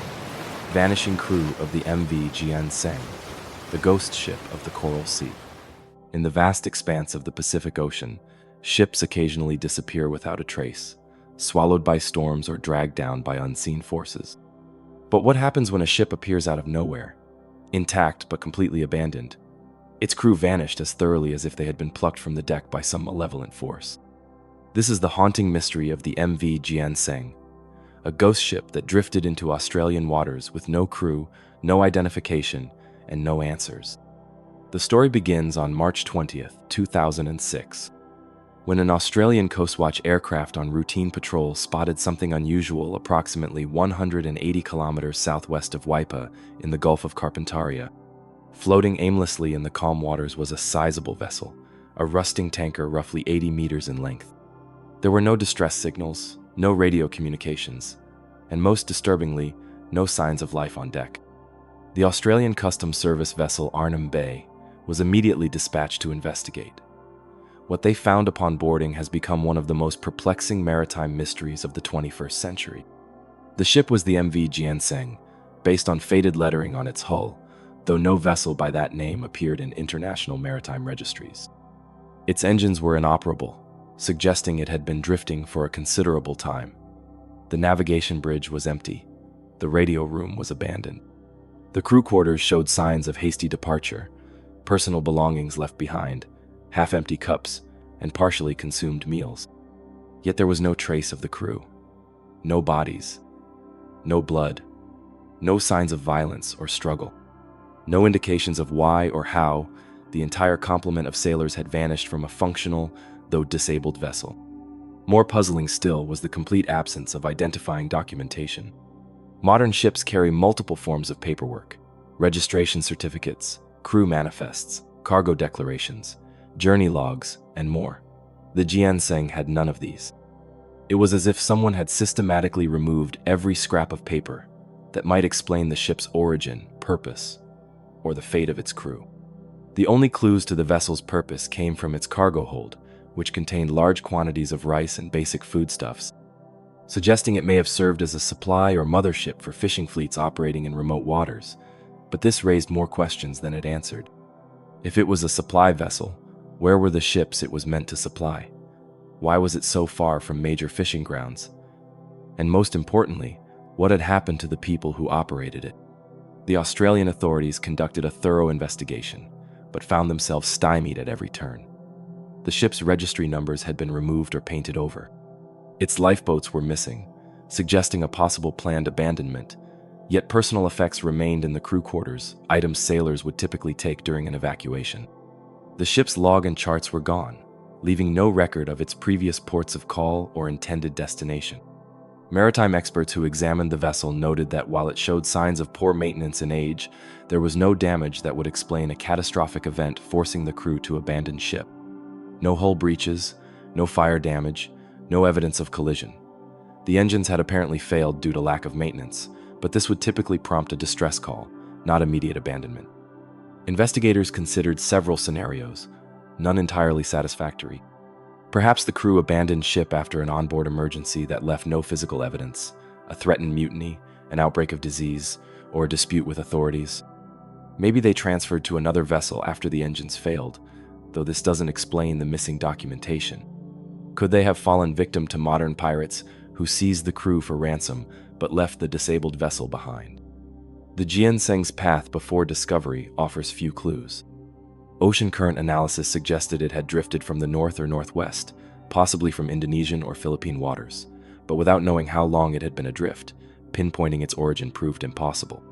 S1: Vanishing Crew of the MV Jian Seng, the ghost ship of the Coral Sea. In the vast expanse of the Pacific Ocean, ships occasionally disappear without a trace, swallowed by storms or dragged down by unseen forces. But what happens when a ship appears out of nowhere, intact but completely abandoned? Its crew vanished as thoroughly as if they had been plucked from the deck by some malevolent force. This is the haunting mystery of the MV Jian Seng, a ghost ship that drifted into Australian waters with no crew, no identification, and no answers. The story begins on March 20th, 2006, when an Australian Coast Watch aircraft on routine patrol spotted something unusual approximately 180 kilometers southwest of Waipa in the Gulf of Carpentaria. Floating aimlessly in the calm waters was a sizable vessel, a rusting tanker roughly 80 meters in length. There were no distress signals, no radio communications, and most disturbingly, no signs of life on deck. The Australian Customs Service vessel Arnhem Bay was immediately dispatched to investigate. What they found upon boarding has become one of the most perplexing maritime mysteries of the 21st century. The ship was the MV Jian Seng, based on faded lettering on its hull, though no vessel by that name appeared in international maritime registries. Its engines were inoperable, suggesting it had been drifting for a considerable time. The navigation bridge was empty. The radio room was abandoned. The crew quarters showed signs of hasty departure, personal belongings left behind, half-empty cups, and partially consumed meals. Yet there was no trace of the crew. No bodies. No blood. No signs of violence or struggle. No indications of why or how the entire complement of sailors had vanished from a functional, though disabled vessel. More puzzling still was the complete absence of identifying documentation. Modern ships carry multiple forms of paperwork: registration certificates, crew manifests, cargo declarations, journey logs, and more. The Jian Seng had none of these. It was as if someone had systematically removed every scrap of paper that might explain the ship's origin, purpose, or the fate of its crew. The only clues to the vessel's purpose came from its cargo hold, which contained large quantities of rice and basic foodstuffs, suggesting it may have served as a supply or mothership for fishing fleets operating in remote waters. But this raised more questions than it answered. If it was a supply vessel, where were the ships it was meant to supply? Why was it so far from major fishing grounds? And most importantly, what had happened to the people who operated it? The Australian authorities conducted a thorough investigation, but found themselves stymied at every turn. The ship's registry numbers had been removed or painted over. Its lifeboats were missing, suggesting a possible planned abandonment, yet personal effects remained in the crew quarters, items sailors would typically take during an evacuation. The ship's log and charts were gone, leaving no record of its previous ports of call or intended destination. Maritime experts who examined the vessel noted that while it showed signs of poor maintenance and age, there was no damage that would explain a catastrophic event forcing the crew to abandon ship. No hull breaches, no fire damage, no evidence of collision. The engines had apparently failed due to lack of maintenance, but this would typically prompt a distress call, not immediate abandonment. Investigators considered several scenarios, none entirely satisfactory. Perhaps the crew abandoned ship after an onboard emergency that left no physical evidence, a threatened mutiny, an outbreak of disease, or a dispute with authorities. Maybe they transferred to another vessel after the engines failed, though this doesn't explain the missing documentation. Could they have fallen victim to modern pirates who seized the crew for ransom but left the disabled vessel behind? The Jian Seng's path before discovery offers few clues. Ocean current analysis suggested it had drifted from the north or northwest, possibly from Indonesian or Philippine waters, but without knowing how long it had been adrift, pinpointing its origin proved impossible.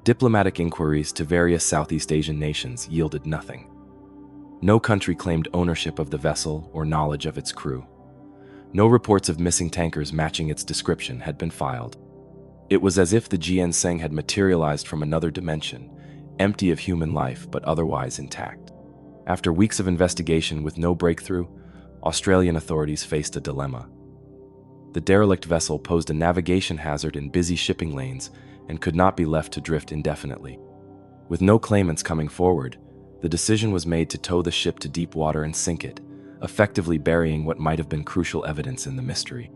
S1: Diplomatic inquiries to various Southeast Asian nations yielded nothing. No country claimed ownership of the vessel or knowledge of its crew. No reports of missing tankers matching its description had been filed. It was as if the Jian Seng had materialized from another dimension, empty of human life but otherwise intact. After weeks of investigation with no breakthrough, Australian authorities faced a dilemma. The derelict vessel posed a navigation hazard in busy shipping lanes and could not be left to drift indefinitely. With no claimants coming forward, the decision was made to tow the ship to deep water and sink it, effectively burying what might have been crucial evidence in the mystery.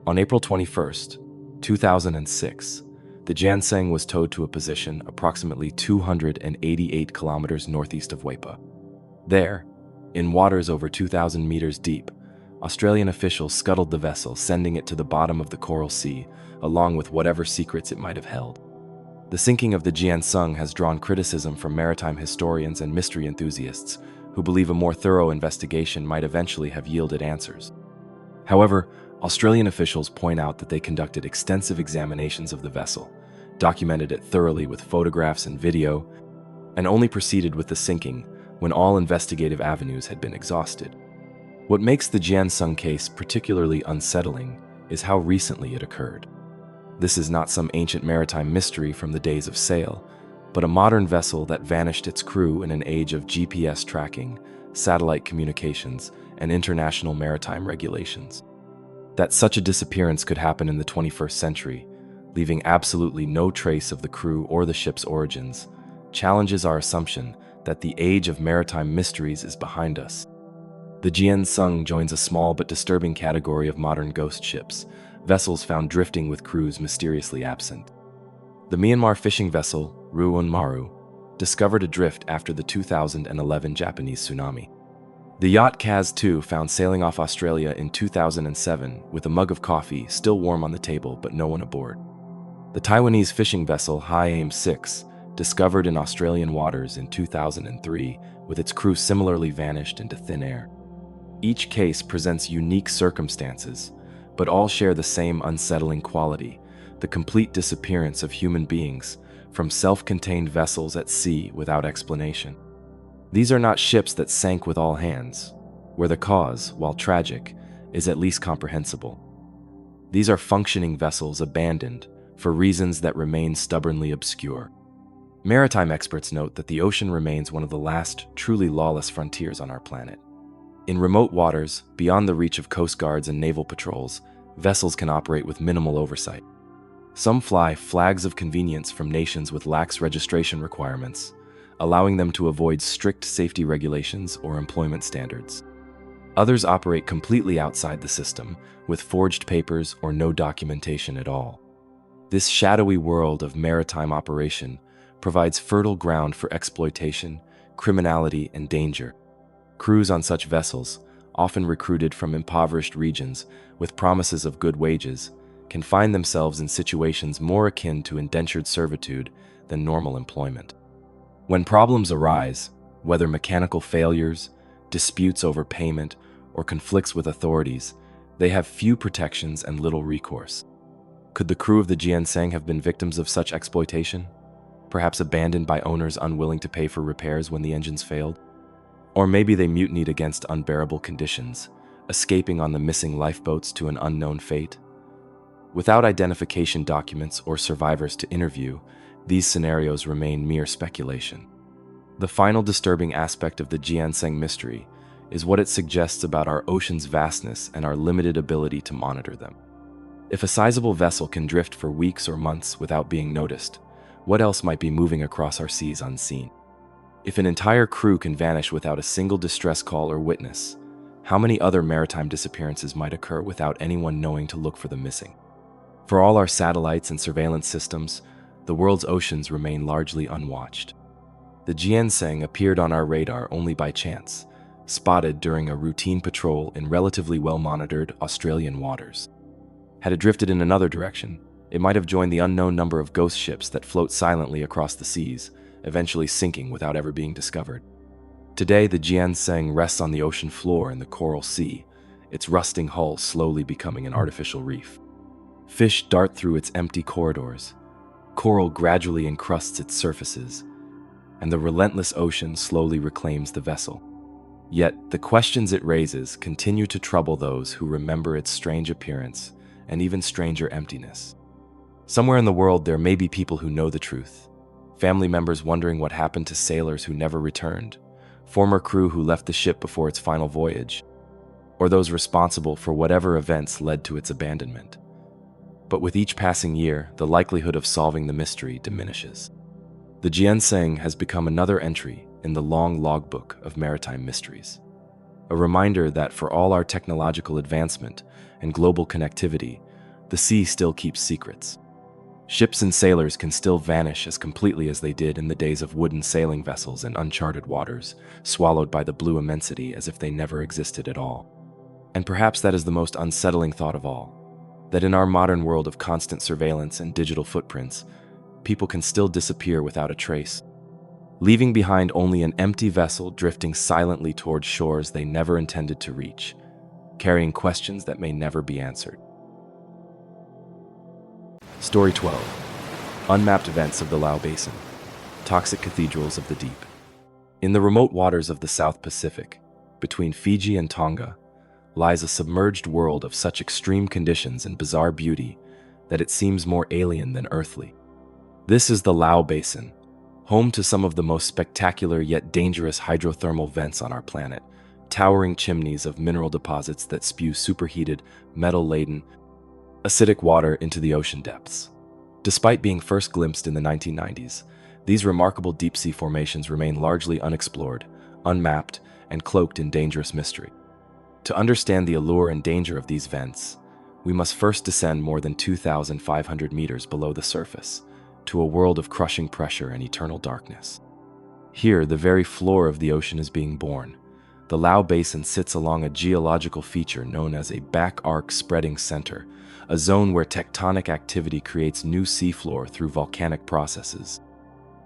S1: On April 21st, 2006, the Jian Seng was towed to a position approximately 288 kilometers northeast of Weipa. There, in waters over 2,000 meters deep, Australian officials scuttled the vessel, sending it to the bottom of the Coral Sea, along with whatever secrets it might have held. The sinking of the Jian Seng has drawn criticism from maritime historians and mystery enthusiasts, who believe a more thorough investigation might eventually have yielded answers. However, Australian officials point out that they conducted extensive examinations of the vessel, documented it thoroughly with photographs and video, and only proceeded with the sinking when all investigative avenues had been exhausted. What makes the Jian Seng case particularly unsettling is how recently it occurred. This is not some ancient maritime mystery from the days of sail, but a modern vessel that vanished its crew in an age of GPS tracking, satellite communications, and international maritime regulations. That such a disappearance could happen in the 21st century, leaving absolutely no trace of the crew or the ship's origins, challenges our assumption that the age of maritime mysteries is behind us. The Jian Seng joins a small but disturbing category of modern ghost ships, vessels found drifting with crews mysteriously absent. The Myanmar fishing vessel, Ruon Maru, discovered adrift after the 2011 Japanese tsunami. The yacht Kaz 2 found sailing off Australia in 2007 with a mug of coffee still warm on the table but no one aboard. The Taiwanese fishing vessel High Aim 6, discovered in Australian waters in 2003 with its crew similarly vanished into thin air. Each case presents unique circumstances, but all share the same unsettling quality, the complete disappearance of human beings from self-contained vessels at sea without explanation. These are not ships that sank with all hands, where the cause, while tragic, is at least comprehensible. These are functioning vessels abandoned for reasons that remain stubbornly obscure. Maritime experts note that the ocean remains one of the last truly lawless frontiers on our planet. In remote waters, beyond the reach of coast guards and naval patrols, vessels can operate with minimal oversight. Some fly flags of convenience from nations with lax registration requirements, allowing them to avoid strict safety regulations or employment standards. Others operate completely outside the system, with forged papers or no documentation at all. This shadowy world of maritime operation provides fertile ground for exploitation, criminality, and danger. Crews on such vessels, often recruited from impoverished regions with promises of good wages, can find themselves in situations more akin to indentured servitude than normal employment. When problems arise, whether mechanical failures, disputes over payment, or conflicts with authorities, they have few protections and little recourse. Could the crew of the Jian Seng have been victims of such exploitation? Perhaps abandoned by owners unwilling to pay for repairs when the engines failed? Or maybe they mutinied against unbearable conditions, escaping on the missing lifeboats to an unknown fate? Without identification documents or survivors to interview, these scenarios remain mere speculation. The final disturbing aspect of the Jian Seng mystery is what it suggests about our ocean's vastness and our limited ability to monitor them. If a sizable vessel can drift for weeks or months without being noticed, what else might be moving across our seas unseen? If an entire crew can vanish without a single distress call or witness, how many other maritime disappearances might occur without anyone knowing to look for the missing? For all our satellites and surveillance systems, the world's oceans remain largely unwatched. The Jian Seng appeared on our radar only by chance, spotted during a routine patrol in relatively well-monitored Australian waters. Had it drifted in another direction, it might have joined the unknown number of ghost ships that float silently across the seas, eventually sinking without ever being discovered. Today, the Jian Seng rests on the ocean floor in the Coral Sea, its rusting hull slowly becoming an artificial reef. Fish dart through its empty corridors, coral gradually encrusts its surfaces, and the relentless ocean slowly reclaims the vessel. Yet, the questions it raises continue to trouble those who remember its strange appearance and even stranger emptiness. Somewhere in the world, there may be people who know the truth. Family members wondering what happened to sailors who never returned, former crew who left the ship before its final voyage, or those responsible for whatever events led to its abandonment. But with each passing year, the likelihood of solving the mystery diminishes. The Jian Seng has become another entry in the long logbook of maritime mysteries, a reminder that for all our technological advancement and global connectivity, the sea still keeps secrets. Ships and sailors can still vanish as completely as they did in the days of wooden sailing vessels in uncharted waters, swallowed by the blue immensity as if they never existed at all. And perhaps that is the most unsettling thought of all, that in our modern world of constant surveillance and digital footprints, people can still disappear without a trace, leaving behind only an empty vessel drifting silently toward shores they never intended to reach, carrying questions that may never be answered. Story 12. Unmapped Vents of the Lao Basin, Toxic Cathedrals of the Deep. In the remote waters of the South Pacific, between Fiji and Tonga, lies a submerged world of such extreme conditions and bizarre beauty that it seems more alien than earthly. This is the Lao Basin, home to some of the most spectacular yet dangerous hydrothermal vents on our planet, towering chimneys of mineral deposits that spew superheated, metal-laden, acidic water into the ocean depths. Despite being first glimpsed in the 1990s, these remarkable deep-sea formations remain largely unexplored, unmapped, and cloaked in dangerous mystery. To understand the allure and danger of these vents, we must first descend more than 2,500 meters below the surface, to a world of crushing pressure and eternal darkness. Here, the very floor of the ocean is being born. The Lao Basin sits along a geological feature known as a back arc spreading center, a zone where tectonic activity creates new seafloor through volcanic processes.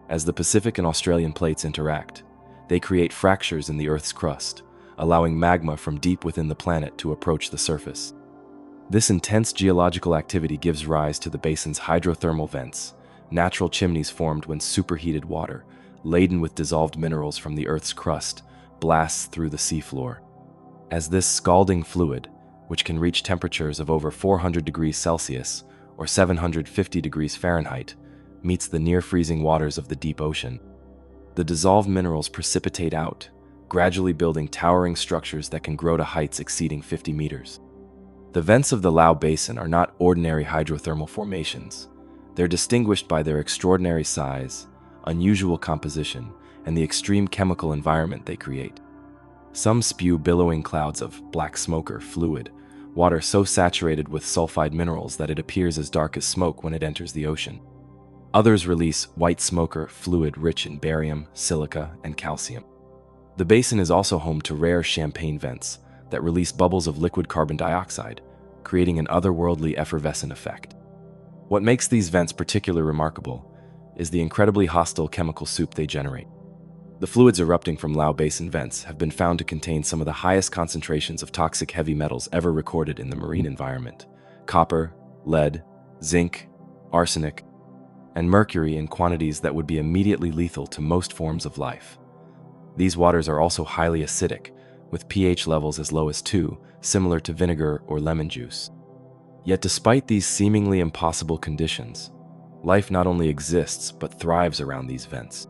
S1: As the Pacific and Australian plates interact, they create fractures in the Earth's crust, allowing magma from deep within the planet to approach the surface. This intense geological activity gives rise to the basin's hydrothermal vents, natural chimneys formed when superheated water, laden with dissolved minerals from the Earth's crust, blasts through the seafloor. As this scalding fluid, which can reach temperatures of over 400 degrees Celsius or 750 degrees Fahrenheit, meets the near-freezing waters of the deep ocean, the dissolved minerals precipitate out, gradually building towering structures that can grow to heights exceeding 50 meters. The vents of the Lao Basin are not ordinary hydrothermal formations. They're distinguished by their extraordinary size, unusual composition, and the extreme chemical environment they create. Some spew billowing clouds of black smoke or fluid, water so saturated with sulfide minerals that it appears as dark as smoke when it enters the ocean. Others release white smoke or fluid rich in barium, silica, and calcium. The basin is also home to rare champagne vents that release bubbles of liquid carbon dioxide, creating an otherworldly effervescent effect. What makes these vents particularly remarkable is the incredibly hostile chemical soup they generate. The fluids erupting from Lao Basin vents have been found to contain some of the highest concentrations of toxic heavy metals ever recorded in the marine environment: copper, lead, zinc, arsenic, and mercury in quantities that would be immediately lethal to most forms of life. These waters are also highly acidic, with pH levels as low as 2, similar to vinegar or lemon juice. Yet despite these seemingly impossible conditions, life not only exists but thrives around these vents.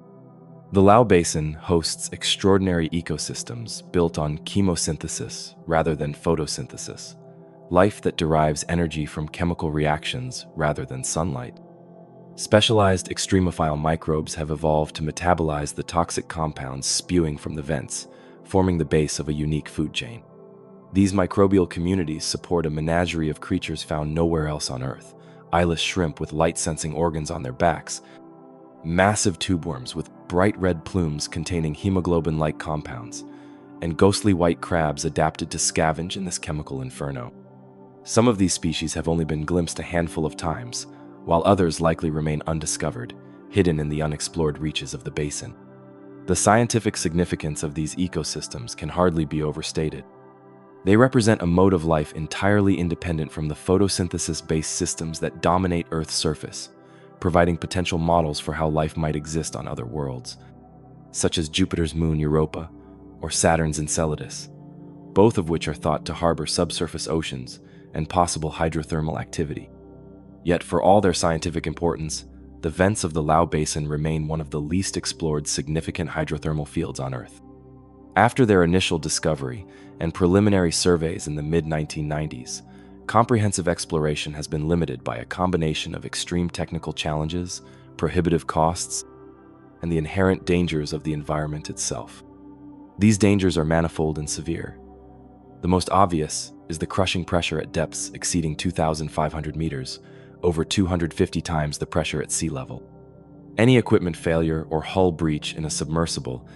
S1: The Lao Basin hosts extraordinary ecosystems built on chemosynthesis rather than photosynthesis, life that derives energy from chemical reactions rather than sunlight. Specialized extremophile microbes have evolved to metabolize the toxic compounds spewing from the vents, forming the base of a unique food chain. These microbial communities support a menagerie of creatures found nowhere else on Earth: eyeless shrimp with light-sensing organs on their backs, massive tubeworms with bright red plumes containing hemoglobin-like compounds, and ghostly white crabs adapted to scavenge in this chemical inferno. Some of these species have only been glimpsed a handful of times, while others likely remain undiscovered, hidden in the unexplored reaches of the basin. The scientific significance of these ecosystems can hardly be overstated. They represent a mode of life entirely independent from the photosynthesis-based systems that dominate Earth's surface, providing potential models for how life might exist on other worlds, such as Jupiter's moon Europa or Saturn's Enceladus, both of which are thought to harbor subsurface oceans and possible hydrothermal activity. Yet for all their scientific importance, the vents of the Lao Basin remain one of the least explored significant hydrothermal fields on Earth. After their initial discovery and preliminary surveys in the mid-1990s, comprehensive exploration has been limited by a combination of extreme technical challenges, prohibitive costs, and the inherent dangers of the environment itself. These dangers are manifold and severe. The most obvious is the crushing pressure at depths exceeding 2,500 meters, over 250 times the pressure at sea level. Any equipment failure or hull breach in a submersible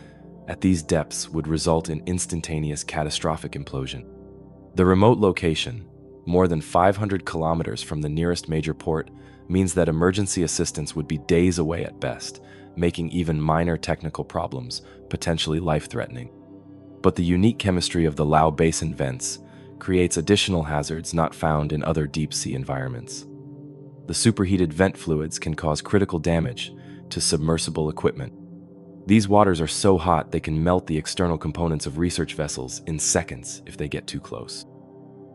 S1: at these depths would result in instantaneous catastrophic implosion. The remote location, more than 500 kilometers from the nearest major port, means that emergency assistance would be days away at best, making even minor technical problems potentially life-threatening. But the unique chemistry of the Lao Basin vents creates additional hazards not found in other deep-sea environments. The superheated vent fluids can cause critical damage to submersible equipment. These waters are so hot they can melt the external components of research vessels in seconds if they get too close.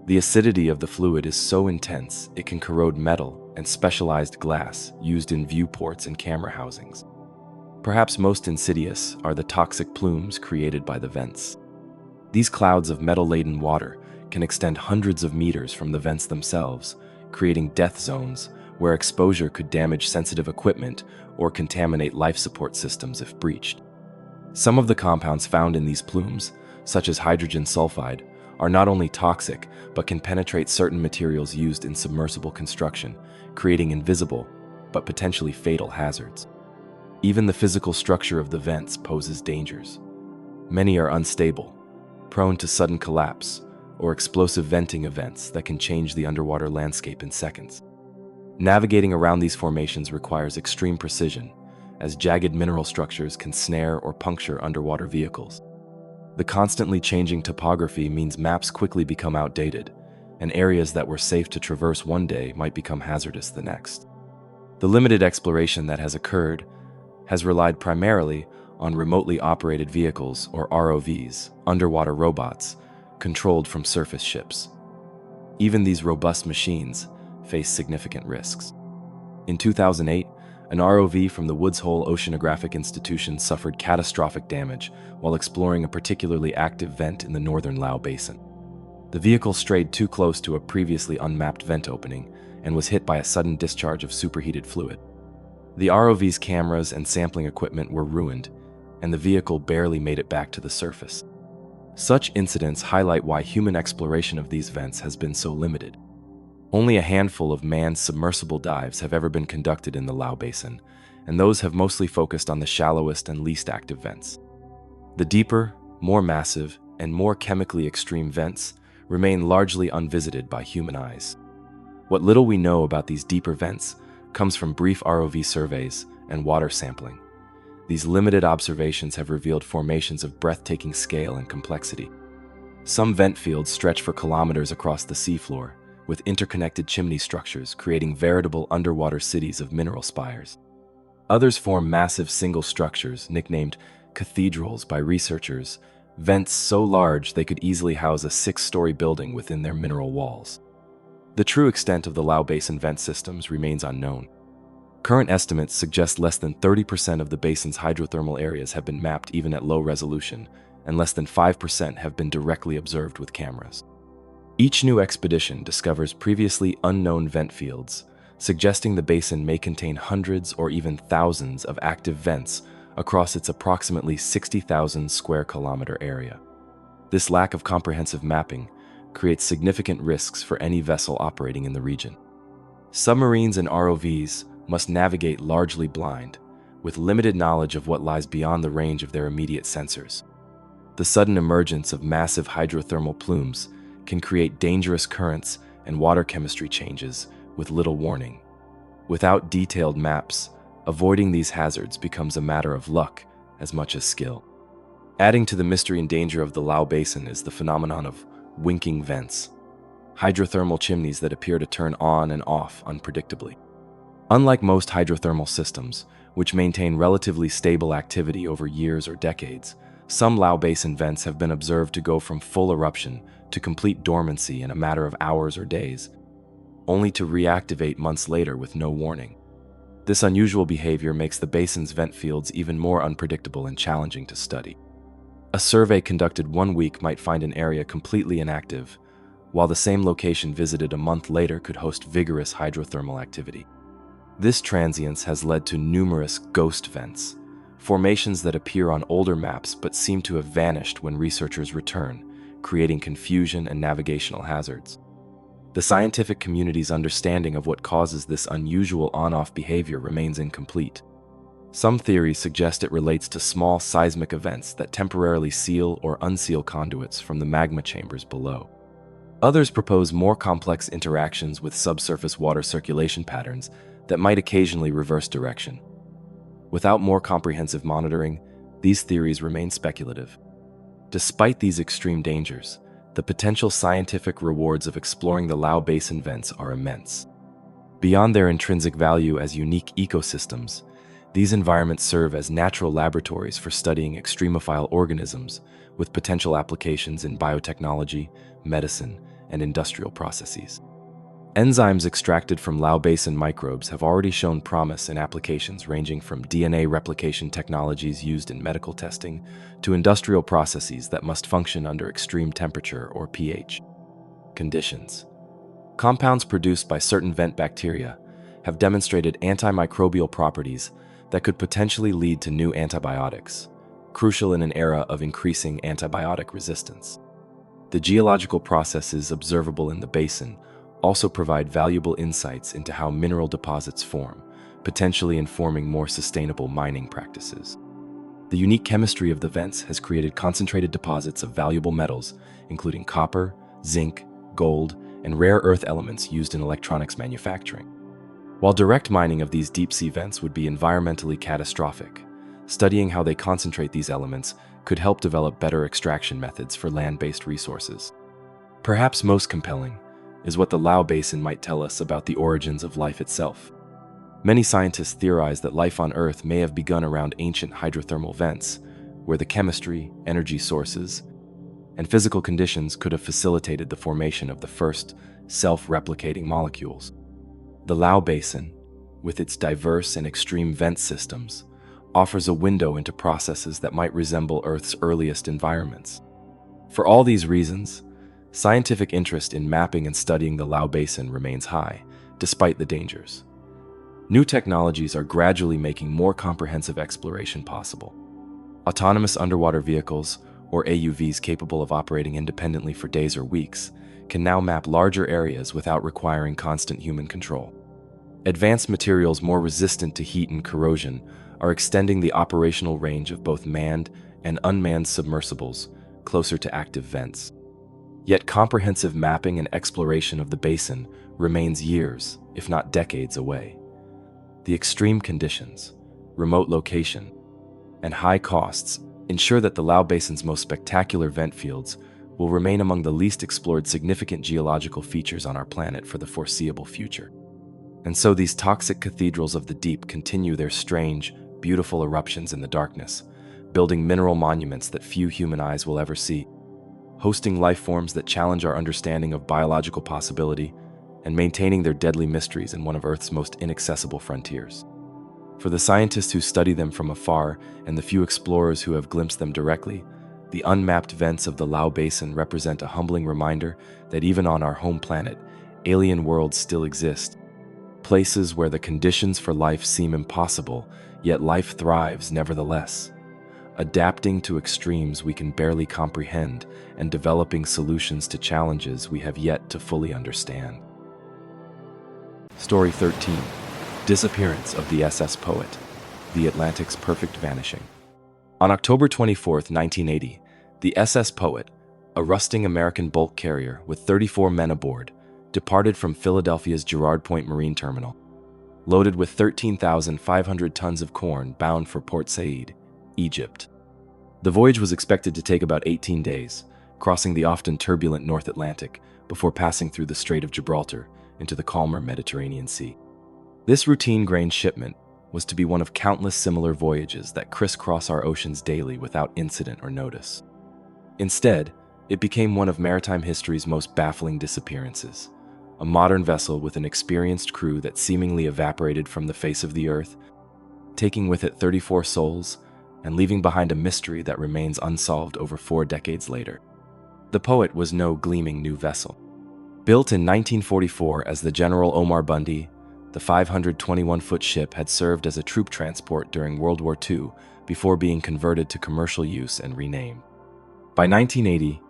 S1: The acidity of the fluid is so intense it can corrode metal and specialized glass used in viewports and camera housings. Perhaps most insidious are the toxic plumes created by the vents. These clouds of metal-laden water can extend hundreds of meters from the vents themselves, creating death zones where exposure could damage sensitive equipment or contaminate life support systems if breached. Some of the compounds found in these plumes, such as hydrogen sulfide, are not only toxic but can penetrate certain materials used in submersible construction, creating invisible but potentially fatal hazards. Even the physical structure of the vents poses dangers. Many are unstable, prone to sudden collapse, or explosive venting events that can change the underwater landscape in seconds. Navigating around these formations requires extreme precision, as jagged mineral structures can snare or puncture underwater vehicles. The constantly changing topography means maps quickly become outdated, and areas that were safe to traverse one day might become hazardous the next. The limited exploration that has occurred has relied primarily on remotely operated vehicles, or ROVs, underwater robots, controlled from surface ships. Even these robust machines face significant risks. In 2008, an ROV from the Woods Hole Oceanographic Institution suffered catastrophic damage while exploring a particularly active vent in the northern Lao Basin. The vehicle strayed too close to a previously unmapped vent opening and was hit by a sudden discharge of superheated fluid. The ROV's cameras and sampling equipment were ruined, and the vehicle barely made it back to the surface. Such incidents highlight why human exploration of these vents has been so limited. Only a handful of manned submersible dives have ever been conducted in the Lao Basin, and those have mostly focused on the shallowest and least active vents. The deeper, more massive, and more chemically extreme vents remain largely unvisited by human eyes. What little we know about these deeper vents comes from brief ROV surveys and water sampling. These limited observations have revealed formations of breathtaking scale and complexity. Some vent fields stretch for kilometers across the seafloor, with interconnected chimney structures creating veritable underwater cities of mineral spires. Others form massive single structures, nicknamed cathedrals by researchers, vents so large they could easily house a 6-story building within their mineral walls. The true extent of the Lao Basin vent systems remains unknown. Current estimates suggest less than 30% of the basin's hydrothermal areas have been mapped even at low resolution, and less than 5% have been directly observed with cameras. Each new expedition discovers previously unknown vent fields, suggesting the basin may contain hundreds or even thousands of active vents across its approximately 60,000 square kilometer area. This lack of comprehensive mapping creates significant risks for any vessel operating in the region. Submarines and ROVs must navigate largely blind, with limited knowledge of what lies beyond the range of their immediate sensors. The sudden emergence of massive hydrothermal plumes can create dangerous currents and water chemistry changes with little warning. Without detailed maps, avoiding these hazards becomes a matter of luck as much as skill. Adding to the mystery and danger of the Lao Basin is the phenomenon of winking vents, hydrothermal chimneys that appear to turn on and off unpredictably. Unlike most hydrothermal systems, which maintain relatively stable activity over years or decades, some Lao Basin vents have been observed to go from full eruption to complete dormancy in a matter of hours or days, only to reactivate months later with no warning. This unusual behavior makes the basin's vent fields even more unpredictable and challenging to study. A survey conducted 1 week might find an area completely inactive, while the same location visited a month later could host vigorous hydrothermal activity. This transience has led to numerous ghost vents, formations that appear on older maps but seem to have vanished when researchers return, creating confusion and navigational hazards. The scientific community's understanding of what causes this unusual on-off behavior remains incomplete. Some theories suggest it relates to small seismic events that temporarily seal or unseal conduits from the magma chambers below. Others propose more complex interactions with subsurface water circulation patterns that might occasionally reverse direction. Without more comprehensive monitoring, these theories remain speculative. Despite these extreme dangers, the potential scientific rewards of exploring the Lao Basin vents are immense. Beyond their intrinsic value as unique ecosystems, these environments serve as natural laboratories for studying extremophile organisms with potential applications in biotechnology, medicine, and industrial processes. Enzymes extracted from Lao Basin microbes have already shown promise in applications ranging from DNA replication technologies used in medical testing to industrial processes that must function under extreme temperature or pH conditions. Compounds produced by certain vent bacteria have demonstrated antimicrobial properties that could potentially lead to new antibiotics, crucial in an era of increasing antibiotic resistance. The geological processes observable in the basin also provide valuable insights into how mineral deposits form, potentially informing more sustainable mining practices. The unique chemistry of the vents has created concentrated deposits of valuable metals, including copper, zinc, gold, and rare earth elements used in electronics manufacturing. While direct mining of these deep-sea vents would be environmentally catastrophic, studying how they concentrate these elements could help develop better extraction methods for land-based resources. Perhaps most compelling is what the Lao Basin might tell us about the origins of life itself. Many scientists theorize that life on Earth may have begun around ancient hydrothermal vents, where the chemistry, energy sources, and physical conditions could have facilitated the formation of the first self-replicating molecules. The Lao Basin, with its diverse and extreme vent systems, offers a window into processes that might resemble Earth's earliest environments. For all these reasons, scientific interest in mapping and studying the Lao Basin remains high, despite the dangers. New technologies are gradually making more comprehensive exploration possible. Autonomous underwater vehicles, or AUVs capable of operating independently for days or weeks, can now map larger areas without requiring constant human control. Advanced materials more resistant to heat and corrosion are extending the operational range of both manned and unmanned submersibles closer to active vents. Yet comprehensive mapping and exploration of the basin remains years, if not decades, away. The extreme conditions, remote location, and high costs ensure that the Lao Basin's most spectacular vent fields will remain among the least explored significant geological features on our planet for the foreseeable future. And so these toxic cathedrals of the deep continue their strange, beautiful eruptions in the darkness, building mineral monuments that few human eyes will ever see, hosting life forms that challenge our understanding of biological possibility, and maintaining their deadly mysteries in one of Earth's most inaccessible frontiers. For the scientists who study them from afar and the few explorers who have glimpsed them directly, the unmapped vents of the Lao Basin represent a humbling reminder that even on our home planet, alien worlds still exist. Places where the conditions for life seem impossible, yet life thrives nevertheless, adapting to extremes we can barely comprehend and developing solutions to challenges we have yet to fully understand. Story 13. Disappearance of the SS Poet, the Atlantic's perfect vanishing. On October 24, 1980, the SS Poet, a rusting American bulk carrier with 34 men aboard, departed from Philadelphia's Girard Point Marine Terminal, loaded with 13,500 tons of corn bound for Port Said, Egypt. The voyage was expected to take about 18 days, crossing the often turbulent North Atlantic before passing through the Strait of Gibraltar into the calmer Mediterranean Sea. This routine grain shipment was to be one of countless similar voyages that crisscross our oceans daily without incident or notice. Instead, it became one of maritime history's most baffling disappearances, a modern vessel with an experienced crew that seemingly evaporated from the face of the earth, taking with it 34 souls and leaving behind a mystery that remains unsolved over 4 decades later. The Poet was no gleaming new vessel. Built in 1944 as the General Omar Bundy, the 521-foot ship had served as a troop transport during World War II before being converted to commercial use and renamed. By 1980,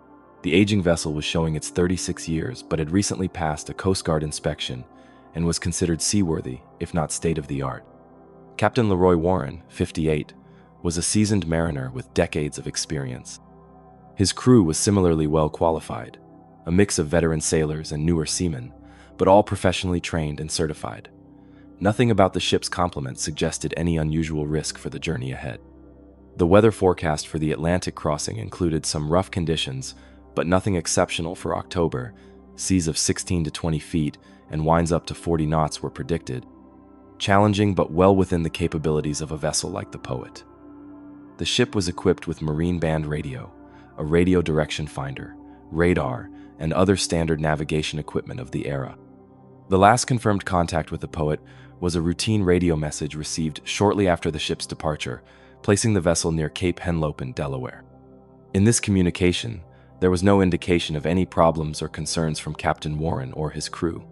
S1: the aging vessel was showing its 36 years but had recently passed a Coast Guard inspection and was considered seaworthy, if not state-of-the-art. Captain Leroy Warren, 58, was a seasoned mariner with decades of experience. His crew was similarly well qualified, a mix of veteran sailors and newer seamen, but all professionally trained and certified. Nothing about the ship's complement suggested any unusual risk for the journey ahead. The weather forecast for the Atlantic crossing included some rough conditions, but nothing exceptional for October. Seas of 16 to 20 feet and winds up to 40 knots were predicted, challenging but well within the capabilities of a vessel like the Poet. The ship was equipped with marine band radio, a radio direction finder, radar, and other standard navigation equipment of the era. The last confirmed contact with the Poet was a routine radio message received shortly after the ship's departure, placing the vessel near Cape Henlopen, Delaware. In this communication, there was no indication of any problems or concerns from Captain Warren or his crew.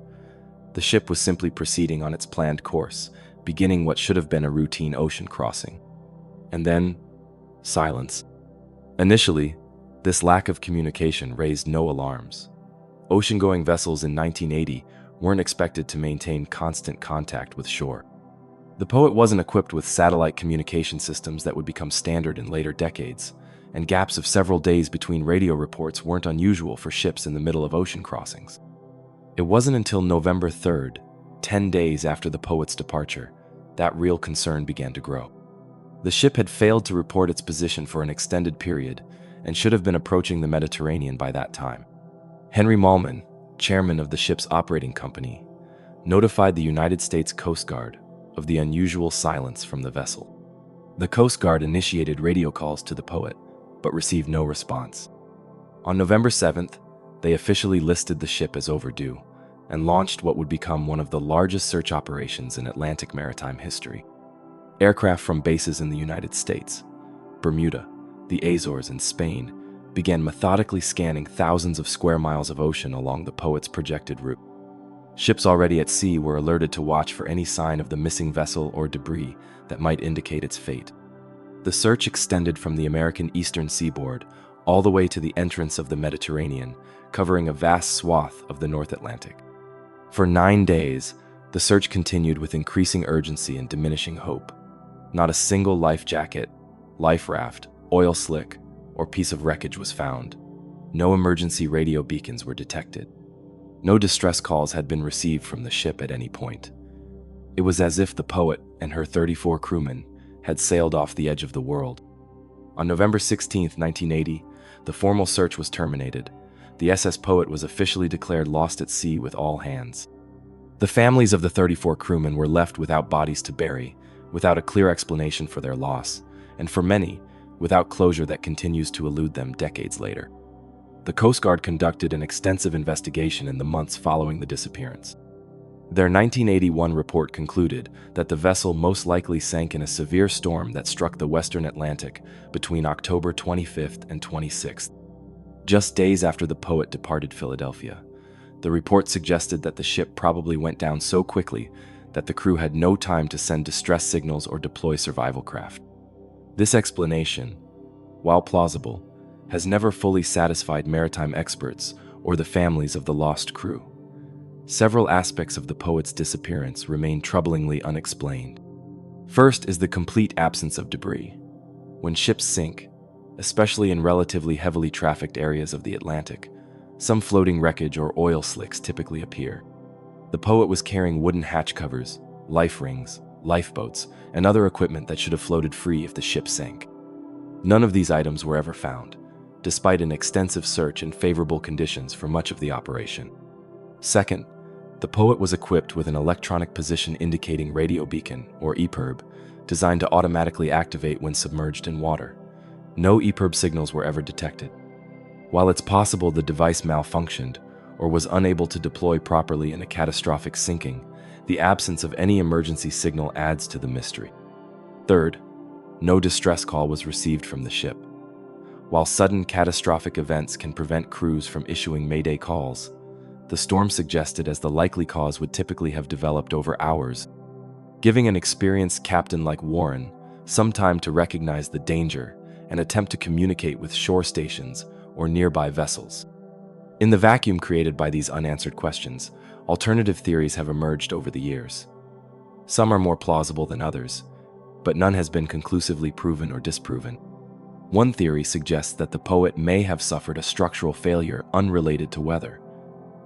S1: The ship was simply proceeding on its planned course, beginning what should have been a routine ocean crossing. And then, silence. Initially, this lack of communication raised no alarms. Ocean-going vessels in 1980 weren't expected to maintain constant contact with shore. The Poet wasn't equipped with satellite communication systems that would become standard in later decades, and gaps of several days between radio reports weren't unusual for ships in the middle of ocean crossings. It wasn't until November 3rd, 10 days after the Poet's departure, that real concern began to grow. The ship had failed to report its position for an extended period and should have been approaching the Mediterranean by that time. Henry Mallman, chairman of the ship's operating company, notified the United States Coast Guard of the unusual silence from the vessel. The Coast Guard initiated radio calls to the Poet, but received no response. On November 7th, they officially listed the ship as overdue and launched what would become one of the largest search operations in Atlantic maritime history. Aircraft from bases in the United States, Bermuda, the Azores, and Spain began methodically scanning thousands of square miles of ocean along the Poet's projected route. Ships already at sea were alerted to watch for any sign of the missing vessel or debris that might indicate its fate. The search extended from the American eastern seaboard all the way to the entrance of the Mediterranean, covering a vast swath of the North Atlantic. For 9 days, the search continued with increasing urgency and diminishing hope. Not a single life jacket, life raft, oil slick, or piece of wreckage was found. No emergency radio beacons were detected. No distress calls had been received from the ship at any point. It was as if the Poet and her 34 crewmen had sailed off the edge of the world. On November 16, 1980, the formal search was terminated. The SS Poet was officially declared lost at sea with all hands. The families of the 34 crewmen were left without bodies to bury, without a clear explanation for their loss, and for many, without closure that continues to elude them decades later. The Coast Guard conducted an extensive investigation in the months following the disappearance. Their 1981 report concluded that the vessel most likely sank in a severe storm that struck the western Atlantic between October 25th and 26th. Just days after the Poet departed Philadelphia, the report suggested that the ship probably went down so quickly that the crew had no time to send distress signals or deploy survival craft. This explanation, while plausible, has never fully satisfied maritime experts or the families of the lost crew. Several aspects of the Poet's disappearance remain troublingly unexplained. First is the complete absence of debris. When ships sink, especially in relatively heavily trafficked areas of the Atlantic, some floating wreckage or oil slicks typically appear. The Poet was carrying wooden hatch covers, life rings, lifeboats, and other equipment that should have floated free if the ship sank. None of these items were ever found, despite an extensive search and favorable conditions for much of the operation. Second, the Poet was equipped with an electronic position indicating radio beacon, or EPIRB, designed to automatically activate when submerged in water. No EPIRB signals were ever detected. While it's possible the device malfunctioned or was unable to deploy properly in a catastrophic sinking, the absence of any emergency signal adds to the mystery. Third, no distress call was received from the ship. While sudden catastrophic events can prevent crews from issuing mayday calls, the storm suggested as the likely cause would typically have developed over hours, giving an experienced captain like Warren some time to recognize the danger and attempt to communicate with shore stations or nearby vessels. In the vacuum created by these unanswered questions, alternative theories have emerged over the years. Some are more plausible than others, but none has been conclusively proven or disproven. One theory suggests that the Poet may have suffered a structural failure unrelated to weather.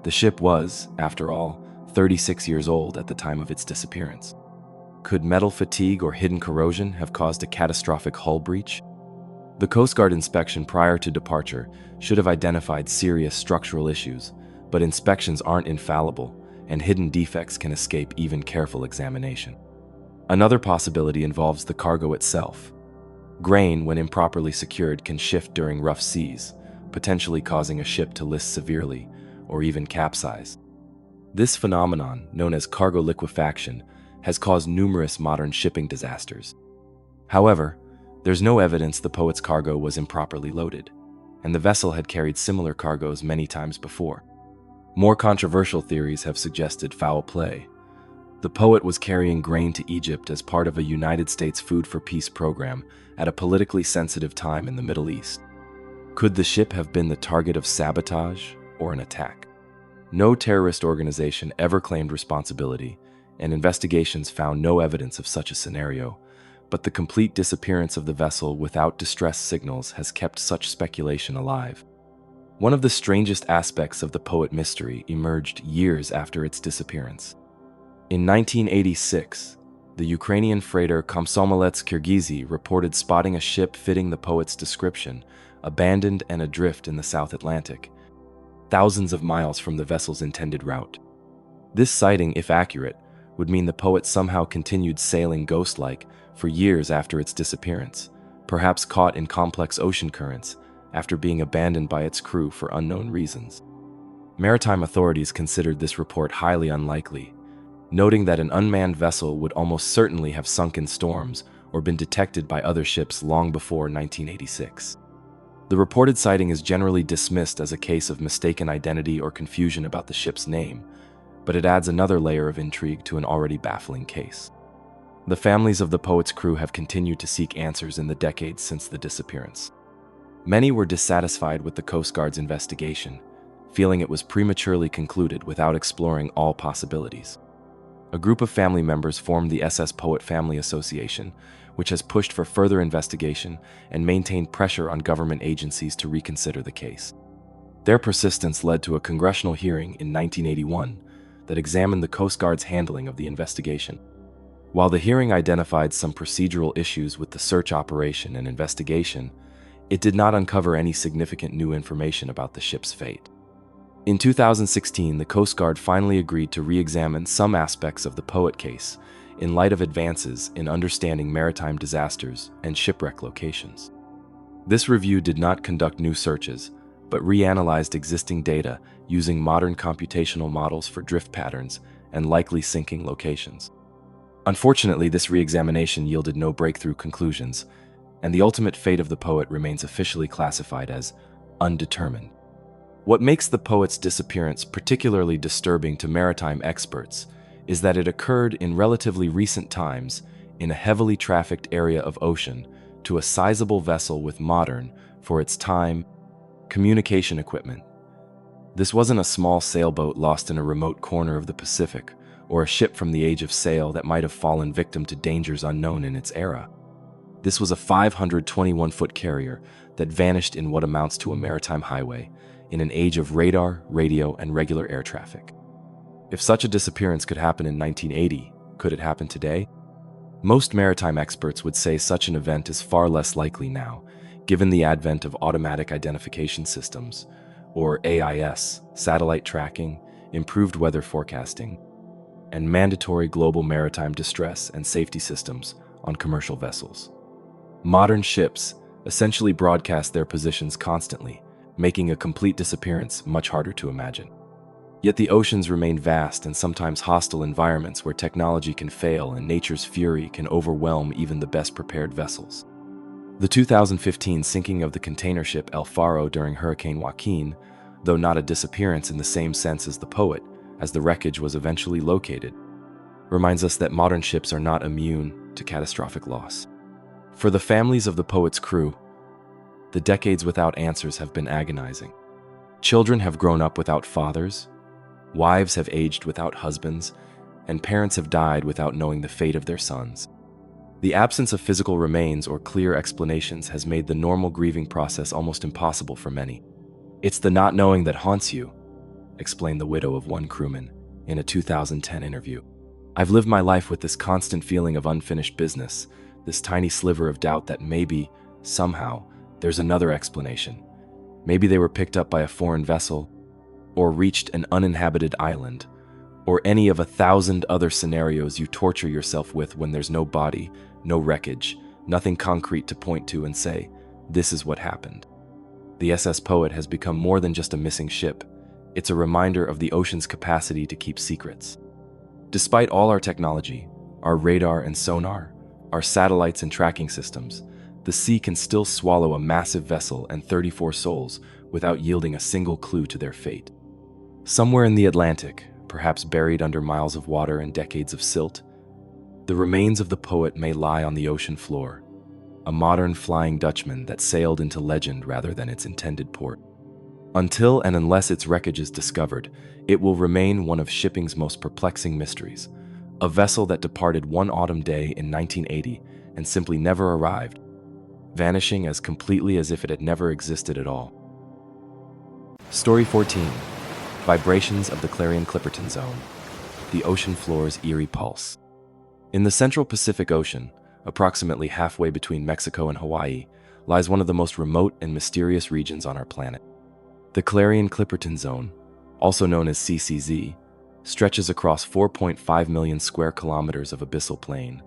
S1: The ship was, after all, 36 years old at the time of its disappearance. Could metal fatigue or hidden corrosion have caused a catastrophic hull breach? The Coast Guard inspection prior to departure should have identified serious structural issues, but inspections aren't infallible, and hidden defects can escape even careful examination. Another possibility involves the cargo itself. Grain, when improperly secured, can shift during rough seas, potentially causing a ship to list severely or even capsize. This phenomenon, known as cargo liquefaction, has caused numerous modern shipping disasters. However, there's no evidence the Poet's cargo was improperly loaded, and the vessel had carried similar cargoes many times before. More controversial theories have suggested foul play. The Poet was carrying grain to Egypt as part of a United States Food for Peace program at a politically sensitive time in the Middle East. Could the ship have been the target of sabotage or an attack? No terrorist organization ever claimed responsibility, and investigations found no evidence of such a scenario, but the complete disappearance of the vessel without distress signals has kept such speculation alive. One of the strangest aspects of the Poet mystery emerged years after its disappearance. In 1986, the Ukrainian freighter Komsomolets Kyrgyzsy reported spotting a ship fitting the Poet's description, abandoned and adrift in the South Atlantic, thousands of miles from the vessel's intended route. This sighting, if accurate, would mean the Poet somehow continued sailing ghost-like for years after its disappearance, perhaps caught in complex ocean currents after being abandoned by its crew for unknown reasons. Maritime authorities considered this report highly unlikely, noting that an unmanned vessel would almost certainly have sunk in storms or been detected by other ships long before 1986. The reported sighting is generally dismissed as a case of mistaken identity or confusion about the ship's name, but it adds another layer of intrigue to an already baffling case. The families of the Poet's crew have continued to seek answers in the decades since the disappearance. Many were dissatisfied with the Coast Guard's investigation, feeling it was prematurely concluded without exploring all possibilities. A group of family members formed the SS Poet Family Association, which has pushed for further investigation and maintained pressure on government agencies to reconsider the case. Their persistence led to a congressional hearing in 1981 that examined the Coast Guard's handling of the investigation. While the hearing identified some procedural issues with the search operation and investigation, it did not uncover any significant new information about the ship's fate. In 2016, the Coast Guard finally agreed to re-examine some aspects of the Poet case in light of advances in understanding maritime disasters and shipwreck locations. This review did not conduct new searches, but reanalyzed existing data using modern computational models for drift patterns and likely sinking locations. Unfortunately, this re-examination yielded no breakthrough conclusions, and the ultimate fate of the Poet remains officially classified as undetermined. What makes the Poet's disappearance particularly disturbing to maritime experts is that it occurred in relatively recent times in a heavily trafficked area of ocean to a sizable vessel with modern, for its time, communication equipment. This wasn't a small sailboat lost in a remote corner of the Pacific, or a ship from the age of sail that might have fallen victim to dangers unknown in its era. This was a 521-foot carrier that vanished in what amounts to a maritime highway, in an age of radar, radio, and regular air traffic. If such a disappearance could happen in 1980, could it happen today? Most maritime experts would say such an event is far less likely now, given the advent of automatic identification systems, or AIS, satellite tracking, improved weather forecasting, and mandatory global maritime distress and safety systems on commercial vessels. Modern ships essentially broadcast their positions constantly, making a complete disappearance much harder to imagine. Yet the oceans remain vast and sometimes hostile environments where technology can fail and nature's fury can overwhelm even the best prepared vessels. The 2015 sinking of the container ship El Faro during Hurricane Joaquin, though not a disappearance in the same sense as the Poet, as the wreckage was eventually located, reminds us that modern ships are not immune to catastrophic loss. For the families of the Poet's crew, the decades without answers have been agonizing. Children have grown up without fathers, wives have aged without husbands, and parents have died without knowing the fate of their sons. The absence of physical remains or clear explanations has made the normal grieving process almost impossible for many. "It's the not knowing that haunts you," explained the widow of one crewman in a 2010 interview. "I've lived my life with this constant feeling of unfinished business, this tiny sliver of doubt that maybe, somehow, there's another explanation. Maybe they were picked up by a foreign vessel, or reached an uninhabited island, or any of 1,000 other scenarios you torture yourself with when there's no body, no wreckage, nothing concrete to point to and say, this is what happened." The SS Poet has become more than just a missing ship. It's a reminder of the ocean's capacity to keep secrets. Despite all our technology, our radar and sonar, our satellites and tracking systems, the sea can still swallow a massive vessel and 34 souls without yielding a single clue to their fate. Somewhere in the Atlantic, perhaps buried under miles of water and decades of silt, the remains of the Poet may lie on the ocean floor, a modern Flying Dutchman that sailed into legend rather than its intended port. Until and unless its wreckage is discovered, it will remain one of shipping's most perplexing mysteries, a vessel that departed one autumn day in 1980 and simply never arrived, vanishing as completely as if it had never existed at all. Story 14. Vibrations of the Clarion-Clipperton Zone. The ocean floor's eerie pulse. In the central Pacific Ocean, approximately halfway between Mexico and Hawaii, lies one of the most remote and mysterious regions on our planet. The Clarion-Clipperton Zone, also known as CCZ, stretches across 4.5 million square kilometers of abyssal plain,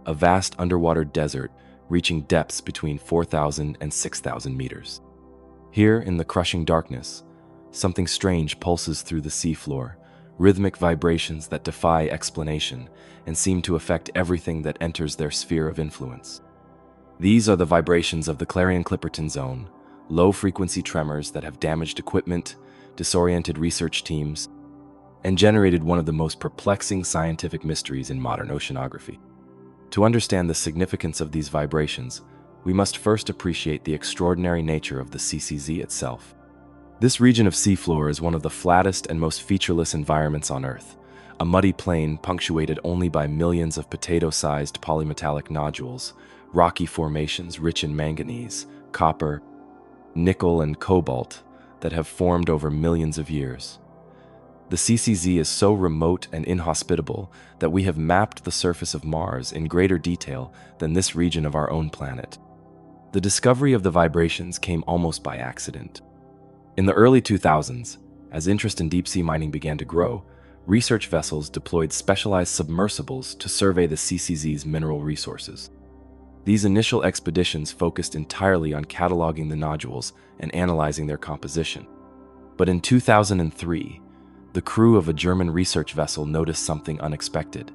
S1: a vast underwater desert reaching depths between 4,000 and 6,000 meters. Here, in the crushing darkness, something strange pulses through the seafloor, rhythmic vibrations that defy explanation and seem to affect everything that enters their sphere of influence. These are the vibrations of the Clarion-Clipperton Zone, low-frequency tremors that have damaged equipment, disoriented research teams, and generated one of the most perplexing scientific mysteries in modern oceanography. To understand the significance of these vibrations, we must first appreciate the extraordinary nature of the CCZ itself. This region of seafloor is one of the flattest and most featureless environments on Earth, a muddy plain punctuated only by millions of potato-sized polymetallic nodules, rocky formations rich in manganese, copper, nickel, and cobalt that have formed over millions of years. The CCZ is so remote and inhospitable that we have mapped the surface of Mars in greater detail than this region of our own planet. The discovery of the vibrations came almost by accident. In the early 2000s, as interest in deep-sea mining began to grow, research vessels deployed specialized submersibles to survey the CCZ's mineral resources. These initial expeditions focused entirely on cataloging the nodules and analyzing their composition. But in 2003, the crew of a German research vessel noticed something unexpected.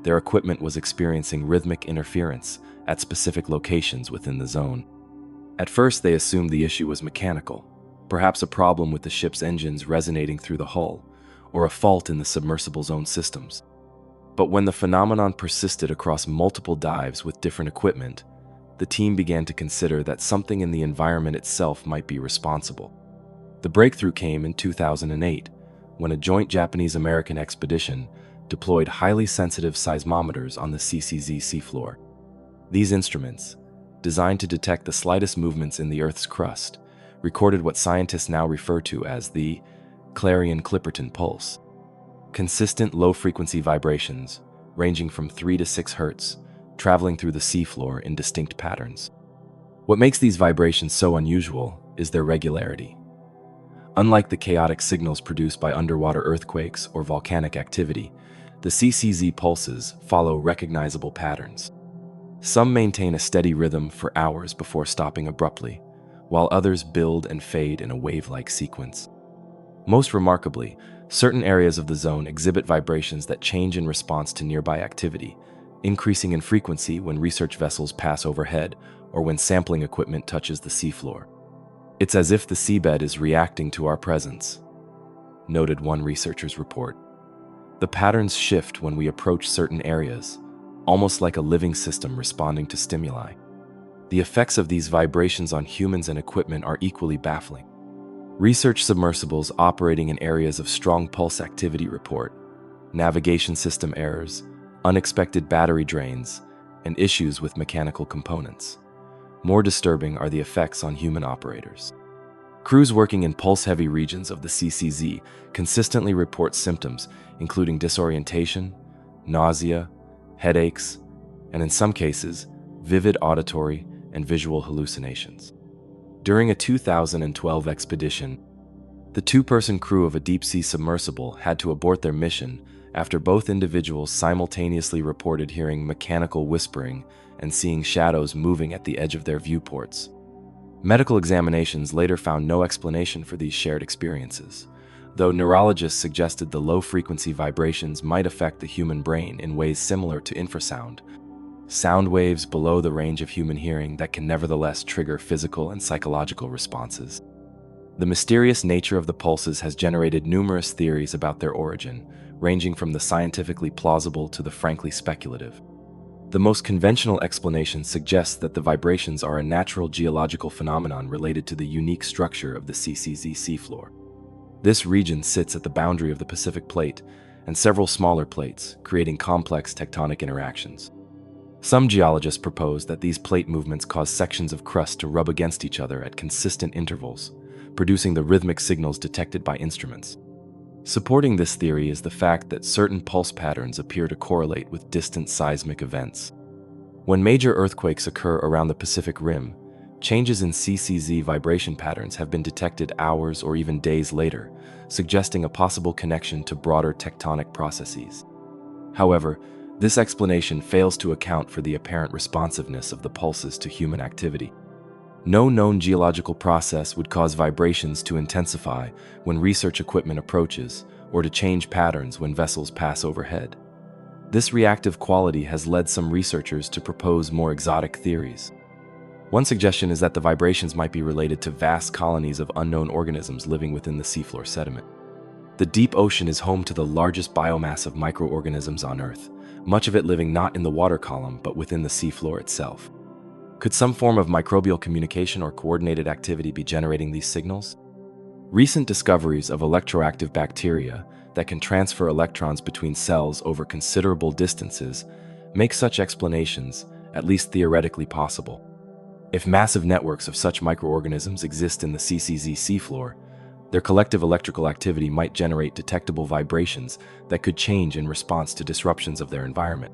S1: Their equipment was experiencing rhythmic interference at specific locations within the zone. At first, they assumed the issue was mechanical, perhaps a problem with the ship's engines resonating through the hull, or a fault in the submersible's own systems. But when the phenomenon persisted across multiple dives with different equipment, the team began to consider that something in the environment itself might be responsible. The breakthrough came in 2008, when a joint Japanese-American expedition deployed highly sensitive seismometers on the CCZ seafloor. These instruments, designed to detect the slightest movements in the Earth's crust, recorded what scientists now refer to as the Clarion-Clipperton pulse. Consistent low-frequency vibrations, ranging from 3 to 6 Hz, traveling through the seafloor in distinct patterns. What makes these vibrations so unusual is their regularity. Unlike the chaotic signals produced by underwater earthquakes or volcanic activity, the CCZ pulses follow recognizable patterns. Some maintain a steady rhythm for hours before stopping abruptly, while others build and fade in a wave-like sequence. Most remarkably, certain areas of the zone exhibit vibrations that change in response to nearby activity, increasing in frequency when research vessels pass overhead or when sampling equipment touches the seafloor. It's as if the seabed is reacting to our presence, noted one researcher's report. The patterns shift when we approach certain areas, almost like a living system responding to stimuli. The effects of these vibrations on humans and equipment are equally baffling. Research submersibles operating in areas of strong pulse activity report navigation system errors, unexpected battery drains, and issues with mechanical components. More disturbing are the effects on human operators. Crews working in pulse-heavy regions of the CCZ consistently report symptoms including disorientation, nausea, headaches, and in some cases, vivid auditory and visual hallucinations. During a 2012 expedition, the two-person crew of a deep-sea submersible had to abort their mission after both individuals simultaneously reported hearing mechanical whispering and seeing shadows moving at the edge of their viewports. Medical examinations later found no explanation for these shared experiences, though neurologists suggested the low-frequency vibrations might affect the human brain in ways similar to infrasound, sound waves below the range of human hearing that can nevertheless trigger physical and psychological responses. The mysterious nature of the pulses has generated numerous theories about their origin, ranging from the scientifically plausible to the frankly speculative. The most conventional explanation suggests that the vibrations are a natural geological phenomenon related to the unique structure of the CCZ seafloor. This region sits at the boundary of the Pacific Plate and several smaller plates, creating complex tectonic interactions. Some geologists propose that these plate movements cause sections of crust to rub against each other at consistent intervals, producing the rhythmic signals detected by instruments. Supporting this theory is the fact that certain pulse patterns appear to correlate with distant seismic events. When major earthquakes occur around the Pacific Rim, changes in CCZ vibration patterns have been detected hours or even days later, suggesting a possible connection to broader tectonic processes. However, this explanation fails to account for the apparent responsiveness of the pulses to human activity. No known geological process would cause vibrations to intensify when research equipment approaches, or to change patterns when vessels pass overhead. This reactive quality has led some researchers to propose more exotic theories. One suggestion is that the vibrations might be related to vast colonies of unknown organisms living within the seafloor sediment. The deep ocean is home to the largest biomass of microorganisms on Earth, much of it living not in the water column but within the seafloor itself. Could some form of microbial communication or coordinated activity be generating these signals? Recent discoveries of electroactive bacteria that can transfer electrons between cells over considerable distances make such explanations at least theoretically possible. If massive networks of such microorganisms exist in the CCZ seafloor, their collective electrical activity might generate detectable vibrations that could change in response to disruptions of their environment.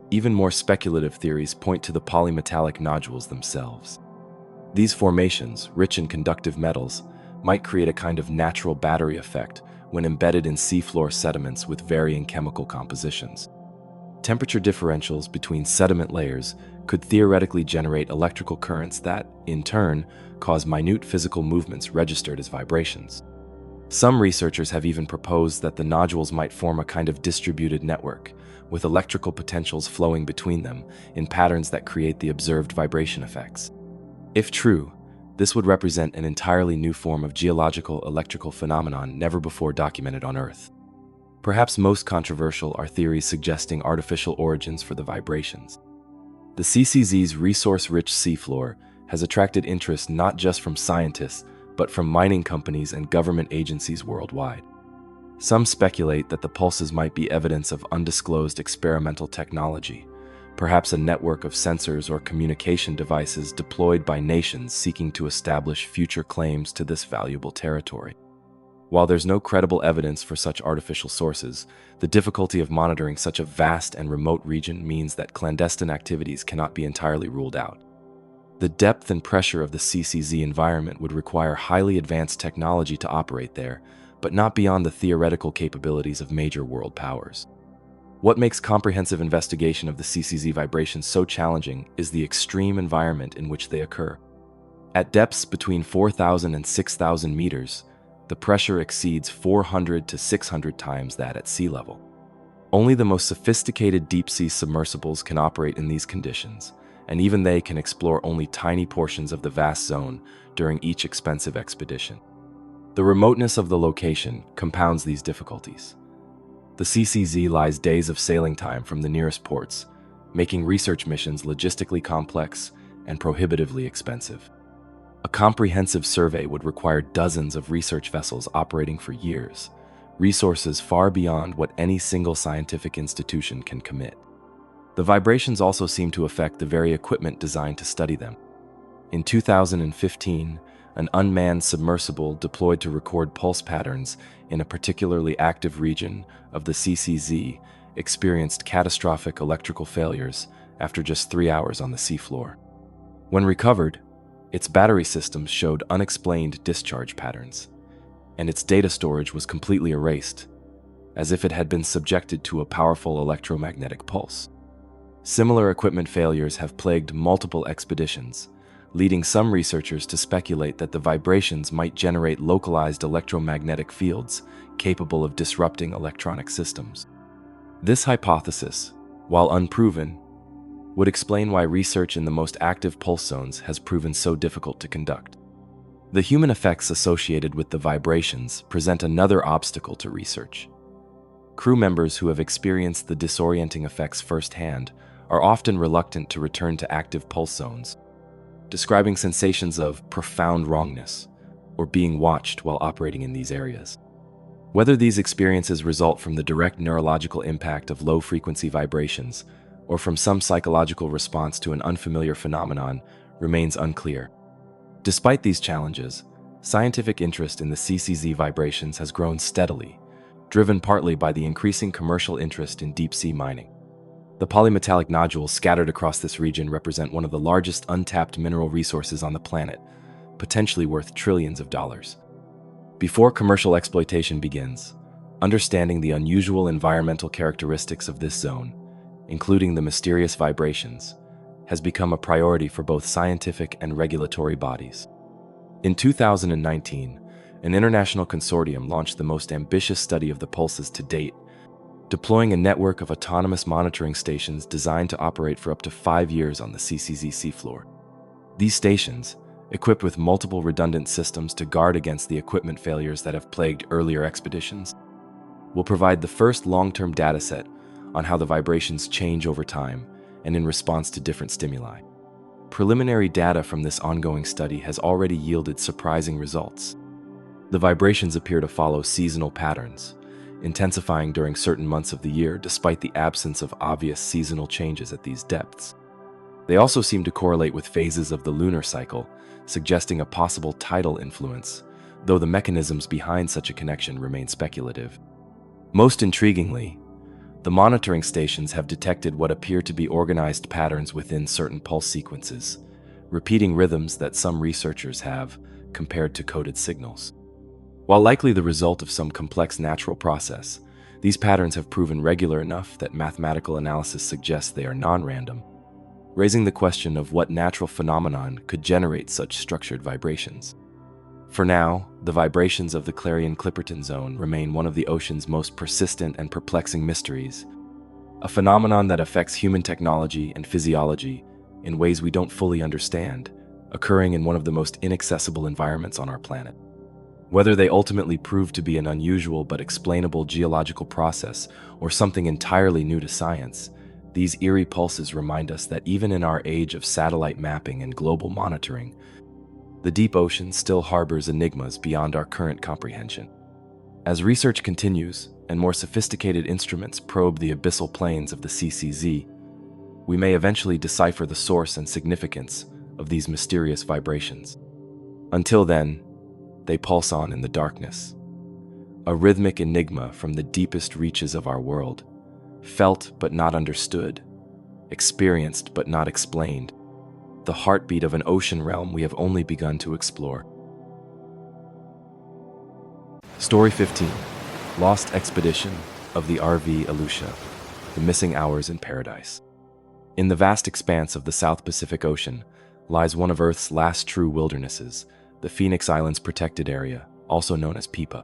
S1: Even more speculative theories point to the polymetallic nodules themselves. These formations, rich in conductive metals, might create a kind of natural battery effect when embedded in seafloor sediments with varying chemical compositions. Temperature differentials between sediment layers could theoretically generate electrical currents that, in turn, cause minute physical movements registered as vibrations. Some researchers have even proposed that the nodules might form a kind of distributed network, with electrical potentials flowing between them in patterns that create the observed vibration effects. If true, this would represent an entirely new form of geological electrical phenomenon never before documented on Earth. Perhaps most controversial are theories suggesting artificial origins for the vibrations. The CCZ's resource-rich seafloor has attracted interest not just from scientists, but from mining companies and government agencies worldwide. Some speculate that the pulses might be evidence of undisclosed experimental technology, perhaps a network of sensors or communication devices deployed by nations seeking to establish future claims to this valuable territory. While there's no credible evidence for such artificial sources, the difficulty of monitoring such a vast and remote region means that clandestine activities cannot be entirely ruled out. The depth and pressure of the CCZ environment would require highly advanced technology to operate there, but not beyond the theoretical capabilities of major world powers. What makes comprehensive investigation of the CCZ vibrations so challenging is the extreme environment in which they occur. At depths between 4,000 and 6,000 meters, the pressure exceeds 400 to 600 times that at sea level. Only the most sophisticated deep-sea submersibles can operate in these conditions, and even they can explore only tiny portions of the vast zone during each expensive expedition. The remoteness of the location compounds these difficulties. The CCZ lies days of sailing time from the nearest ports, making research missions logistically complex and prohibitively expensive. A comprehensive survey would require dozens of research vessels operating for years, resources far beyond what any single scientific institution can commit. The vibrations also seem to affect the very equipment designed to study them. In 2015, an unmanned submersible deployed to record pulse patterns in a particularly active region of the CCZ experienced catastrophic electrical failures after just 3 hours on the seafloor. When recovered, its battery systems showed unexplained discharge patterns, and its data storage was completely erased, as if it had been subjected to a powerful electromagnetic pulse. Similar equipment failures have plagued multiple expeditions, leading some researchers to speculate that the vibrations might generate localized electromagnetic fields capable of disrupting electronic systems. This hypothesis, while unproven, would explain why research in the most active pulse zones has proven so difficult to conduct. The human effects associated with the vibrations present another obstacle to research. Crew members who have experienced the disorienting effects firsthand are often reluctant to return to active pulse zones, describing sensations of profound wrongness or being watched while operating in these areas. Whether these experiences result from the direct neurological impact of low-frequency vibrations or from some psychological response to an unfamiliar phenomenon remains unclear. Despite these challenges, scientific interest in the CCZ vibrations has grown steadily, driven partly by the increasing commercial interest in deep-sea mining. The polymetallic nodules scattered across this region represent one of the largest untapped mineral resources on the planet, potentially worth trillions of dollars. Before commercial exploitation begins, understanding the unusual environmental characteristics of this zone, including the mysterious vibrations, has become a priority for both scientific and regulatory bodies. In 2019, an international consortium launched the most ambitious study of the pulses to date, deploying a network of autonomous monitoring stations designed to operate for up to 5 years on the CCZ seafloor. These stations, equipped with multiple redundant systems to guard against the equipment failures that have plagued earlier expeditions, will provide the first long-term dataset on how the vibrations change over time and in response to different stimuli. preliminary data from this ongoing study has already yielded surprising results. The vibrations appear to follow seasonal patterns, intensifying during certain months of the year despite the absence of obvious seasonal changes at these depths. They also seem to correlate with phases of the lunar cycle, suggesting a possible tidal influence, though the mechanisms behind such a connection remain speculative. Most intriguingly, the monitoring stations have detected what appear to be organized patterns within certain pulse sequences, repeating rhythms that some researchers have compared to coded signals. While likely the result of some complex natural process, these patterns have proven regular enough that mathematical analysis suggests they are non-random, raising the question of what natural phenomenon could generate such structured vibrations. For now, the vibrations of the Clarion-Clipperton Zone remain one of the ocean's most persistent and perplexing mysteries, a phenomenon that affects human technology and physiology in ways we don't fully understand, occurring in one of the most inaccessible environments on our planet. Whether they ultimately prove to be an unusual but explainable geological process or something entirely new to science, these eerie pulses remind us that even in our age of satellite mapping and global monitoring, the deep ocean still harbors enigmas beyond our current comprehension. As research continues and more sophisticated instruments probe the abyssal plains of the CCZ, we may eventually decipher the source and significance of these mysterious vibrations. Until then, they pulse on in the darkness, a rhythmic enigma from the deepest reaches of our world, felt but not understood, experienced but not explained, the heartbeat of an ocean realm we have only begun to explore. Story 15. Lost Expedition of the RV Alucia, The Missing Hours in Paradise. In the vast expanse of the South Pacific Ocean lies one of Earth's last true wildernesses, the Phoenix Islands Protected Area, also known as PIPA.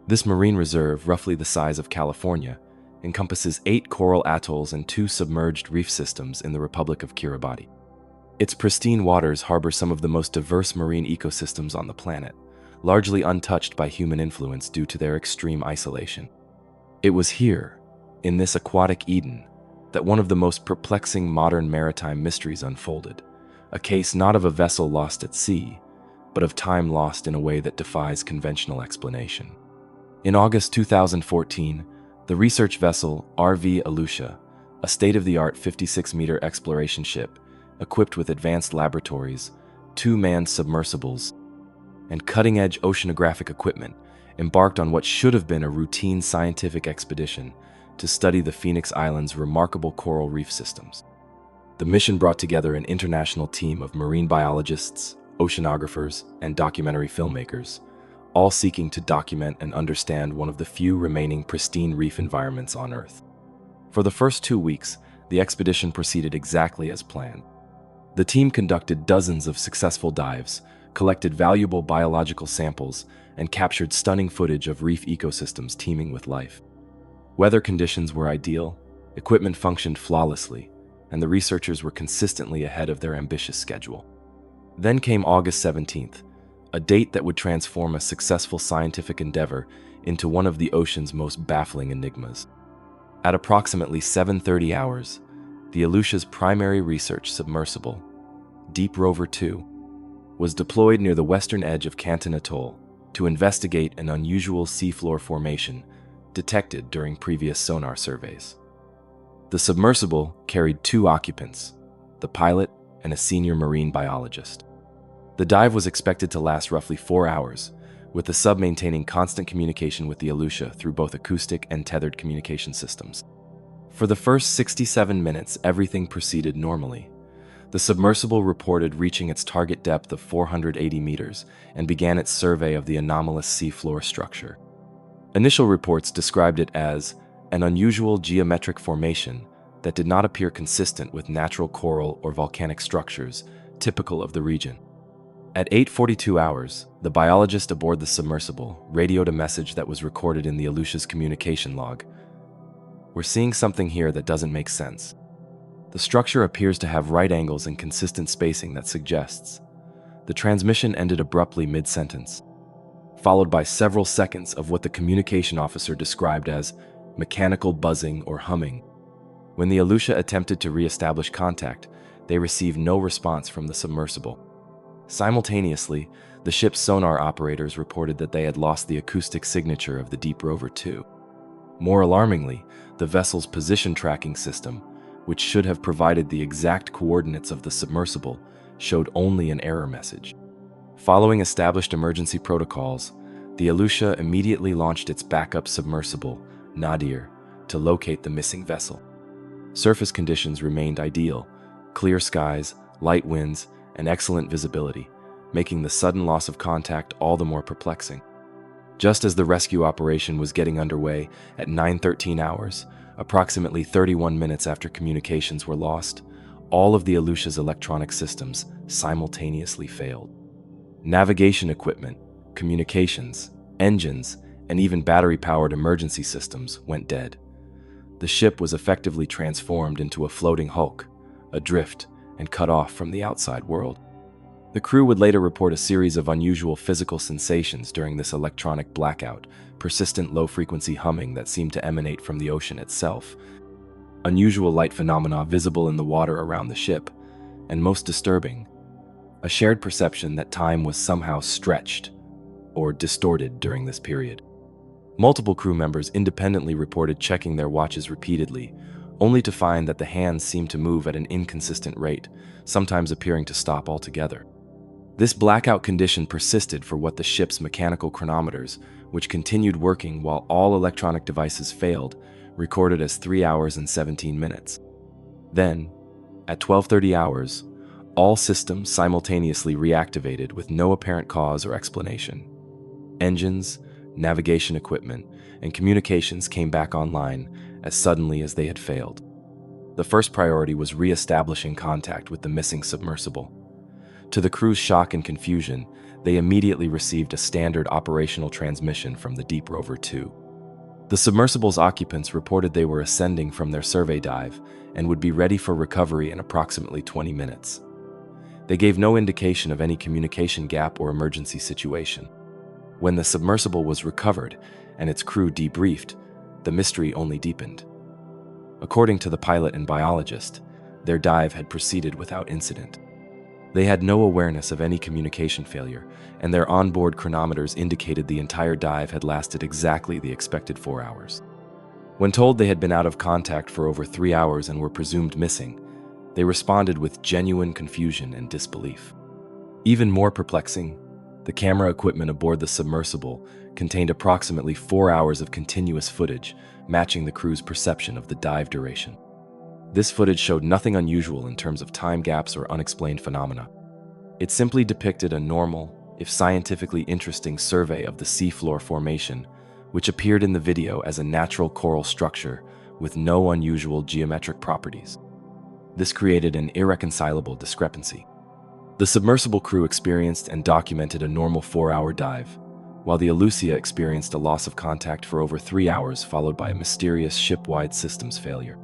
S1: This marine reserve, roughly the size of California, encompasses 8 coral atolls and 2 submerged reef systems in the Republic of Kiribati. Its pristine waters harbor some of the most diverse marine ecosystems on the planet, largely untouched by human influence due to their extreme isolation. It was here, in this aquatic Eden, that one of the most perplexing modern maritime mysteries unfolded, a case not of a vessel lost at sea, but of time lost in a way that defies conventional explanation. In August 2014, the research vessel RV Alucia, a state-of-the-art 56-meter exploration ship equipped with advanced laboratories, 2 manned submersibles, and cutting-edge oceanographic equipment, embarked on what should have been a routine scientific expedition to study the Phoenix Islands' remarkable coral reef systems. The mission brought together an international team of marine biologists, oceanographers, and documentary filmmakers, all seeking to document and understand one of the few remaining pristine reef environments on Earth. For the first 2 weeks, the expedition proceeded exactly as planned. The team conducted dozens of successful dives, collected valuable biological samples, and captured stunning footage of reef ecosystems teeming with life. Weather conditions were ideal, equipment functioned flawlessly, and the researchers were consistently ahead of their ambitious schedule. Then came August 17th, a date that would transform a successful scientific endeavor into one of the ocean's most baffling enigmas. At approximately 7:30 hours, the Alucia's primary research submersible, Deep Rover 2, was deployed near the western edge of Canton Atoll to investigate an unusual seafloor formation detected during previous sonar surveys. The submersible carried 2 occupants, the pilot and a senior marine biologist. The dive was expected to last roughly 4 hours, with the sub maintaining constant communication with the Alucia through both acoustic and tethered communication systems. For the first 67 minutes, everything proceeded normally. The submersible reported reaching its target depth of 480 meters and began its survey of the anomalous seafloor structure. Initial reports described it as an unusual geometric formation that did not appear consistent with natural coral or volcanic structures typical of the region. At 8:42 hours, the biologist aboard the submersible radioed a message that was recorded in the Alucia's communication log. "We're seeing something here that doesn't make sense. The structure appears to have right angles and consistent spacing that suggests." The transmission ended abruptly mid-sentence, followed by several seconds of what the communication officer described as mechanical buzzing or humming. When the Alucia attempted to re-establish contact, they received no response from the submersible. Simultaneously, the ship's sonar operators reported that they had lost the acoustic signature of the Deep Rover 2. More alarmingly, the vessel's position tracking system, which should have provided the exact coordinates of the submersible, showed only an error message. Following established emergency protocols, the Alucia immediately launched its backup submersible, Nadir, to locate the missing vessel. Surface conditions remained ideal: clear skies, light winds, and excellent visibility, making the sudden loss of contact all the more perplexing. Just as the rescue operation was getting underway at 9:13 hours, approximately 31 minutes after communications were lost, all of the Alucia's electronic systems simultaneously failed. Navigation equipment, communications, engines, and even battery-powered emergency systems went dead. The ship was effectively transformed into a floating hulk, adrift and cut off from the outside world. The crew would later report a series of unusual physical sensations during this electronic blackout: persistent low-frequency humming that seemed to emanate from the ocean itself, unusual light phenomena visible in the water around the ship, and most disturbing, a shared perception that time was somehow stretched or distorted during this period. Multiple crew members independently reported checking their watches repeatedly, only to find that the hands seemed to move at an inconsistent rate, sometimes appearing to stop altogether. This blackout condition persisted for what the ship's mechanical chronometers, which continued working while all electronic devices failed, recorded as 3 hours and 17 minutes. Then, at 12:30 hours, all systems simultaneously reactivated with no apparent cause or explanation. Engines, navigation equipment, and communications came back online as suddenly as they had failed. The first priority was re-establishing contact with the missing submersible. To the crew's shock and confusion, they immediately received a standard operational transmission from the Deep Rover 2. The submersible's occupants reported they were ascending from their survey dive and would be ready for recovery in approximately 20 minutes. They gave no indication of any communication gap or emergency situation. When the submersible was recovered and its crew debriefed, the mystery only deepened. According to the pilot and biologist, their dive had proceeded without incident. They had no awareness of any communication failure, and their onboard chronometers indicated the entire dive had lasted exactly the expected 4 hours. When told they had been out of contact for over 3 hours and were presumed missing, they responded with genuine confusion and disbelief. Even more perplexing, the camera equipment aboard the submersible contained approximately 4 hours of continuous footage, matching the crew's perception of the dive duration. This footage showed nothing unusual in terms of time gaps or unexplained phenomena. It simply depicted a normal, if scientifically interesting, survey of the seafloor formation, which appeared in the video as a natural coral structure with no unusual geometric properties. This created an irreconcilable discrepancy. The submersible crew experienced and documented a normal 4-hour dive, while the Alucia experienced a loss of contact for over 3 hours, followed by a mysterious ship-wide systems failure.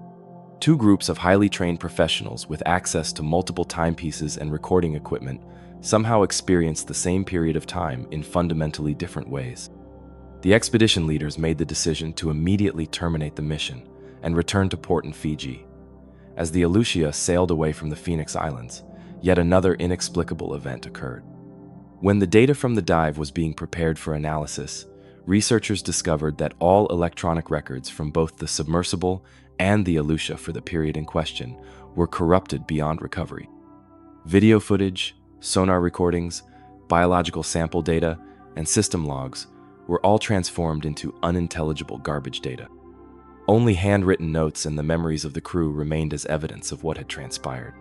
S1: Two groups of highly trained professionals with access to multiple timepieces and recording equipment somehow experienced the same period of time in fundamentally different ways. The expedition leaders made the decision to immediately terminate the mission and return to port in Fiji. As the Alucia sailed away from the Phoenix Islands, yet another inexplicable event occurred. When the data from the dive was being prepared for analysis, researchers discovered that all electronic records from both the submersible and the Alucia for the period in question were corrupted beyond recovery. Video footage, sonar recordings, biological sample data, and system logs were all transformed into unintelligible garbage data. Only handwritten notes and the memories of the crew remained as evidence of what had transpired.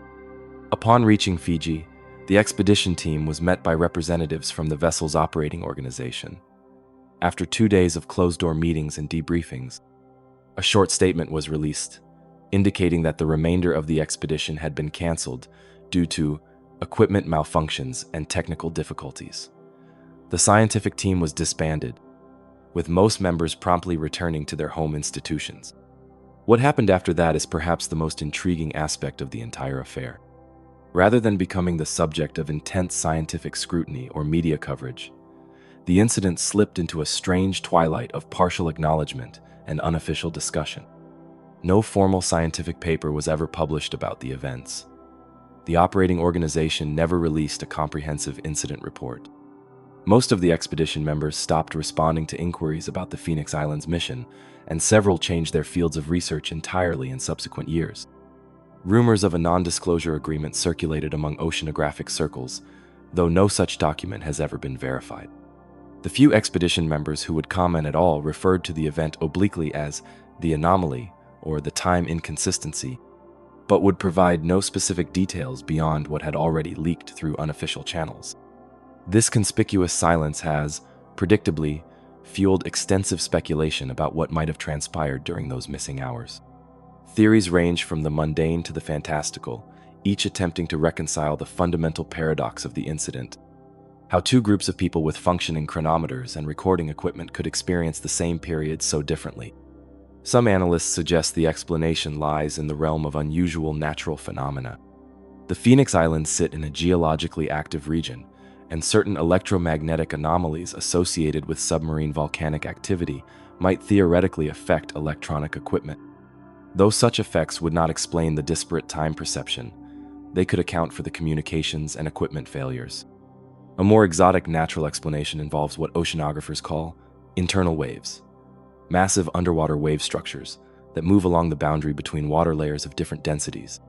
S1: Upon reaching Fiji, the expedition team was met by representatives from the vessel's operating organization. After 2 days of closed-door meetings and debriefings, a short statement was released, indicating that the remainder of the expedition had been canceled due to equipment malfunctions and technical difficulties. The scientific team was disbanded, with most members promptly returning to their home institutions. What happened after that is perhaps the most intriguing aspect of the entire affair. Rather than becoming the subject of intense scientific scrutiny or media coverage, the incident slipped into a strange twilight of partial acknowledgement and unofficial discussion. No formal scientific paper was ever published about the events. the operating organization never released a comprehensive incident report. Most of the expedition members stopped responding to inquiries about the Phoenix Islands mission, and several changed their fields of research entirely in subsequent years. Rumors of a non-disclosure agreement circulated among oceanographic circles, though no such document has ever been verified. The few expedition members who would comment at all referred to the event obliquely as the anomaly or the time inconsistency, but would provide no specific details beyond what had already leaked through unofficial channels. This conspicuous silence has, predictably, fueled extensive speculation about what might have transpired during those missing hours. Theories range from the mundane to the fantastical, each attempting to reconcile the fundamental paradox of the incident. How two groups of people with functioning chronometers and recording equipment could experience the same period so differently. Some analysts suggest the explanation lies in the realm of unusual natural phenomena. The Phoenix Islands sit in a geologically active region, and certain electromagnetic anomalies associated with submarine volcanic activity might theoretically affect electronic equipment. Though such effects would not explain the disparate time perception, they could account for the communications and equipment failures. A more exotic natural explanation involves what oceanographers call internal waves, massive underwater wave structures that move along the boundary between water layers of different densities.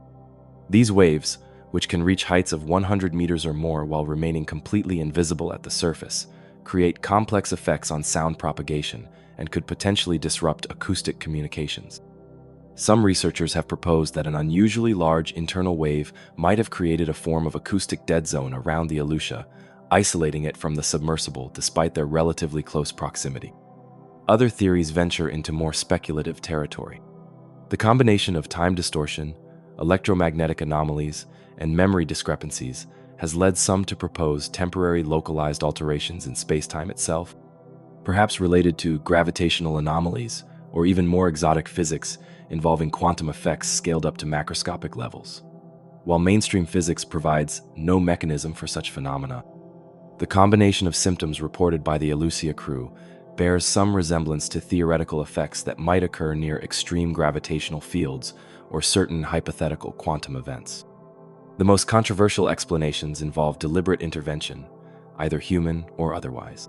S1: These waves, which can reach heights of 100 meters or more while remaining completely invisible at the surface, create complex effects on sound propagation and could potentially disrupt acoustic communications. Some researchers have proposed that an unusually large internal wave might have created a form of acoustic dead zone around the Alucia, isolating it from the submersible despite their relatively close proximity. Other theories venture into more speculative territory. The combination of time distortion, electromagnetic anomalies, and memory discrepancies has led some to propose temporary localized alterations in space-time itself, perhaps related to gravitational anomalies or even more exotic physics involving quantum effects scaled up to macroscopic levels. While mainstream physics provides no mechanism for such phenomena, the combination of symptoms reported by the Alucia crew bears some resemblance to theoretical effects that might occur near extreme gravitational fields or certain hypothetical quantum events. The most controversial explanations involve deliberate intervention, either human or otherwise.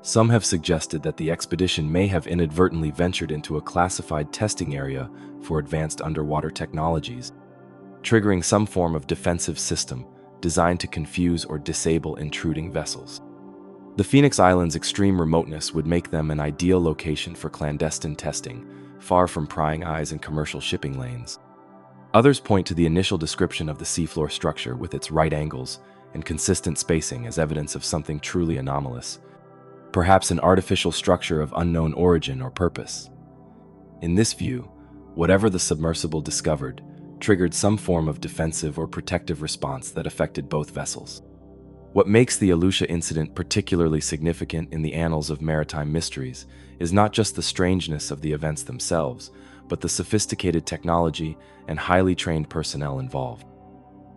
S1: Some have suggested that the expedition may have inadvertently ventured into a classified testing area for advanced underwater technologies, triggering some form of defensive system designed to confuse or disable intruding vessels. The Phoenix Islands' extreme remoteness would make them an ideal location for clandestine testing, far from prying eyes and commercial shipping lanes. Others point to the initial description of the seafloor structure with its right angles and consistent spacing as evidence of something truly anomalous, perhaps an artificial structure of unknown origin or purpose. In this view, whatever the submersible discovered triggered some form of defensive or protective response that affected both vessels. What makes the Alucia incident particularly significant in the annals of maritime mysteries is not just the strangeness of the events themselves, but the sophisticated technology and highly trained personnel involved.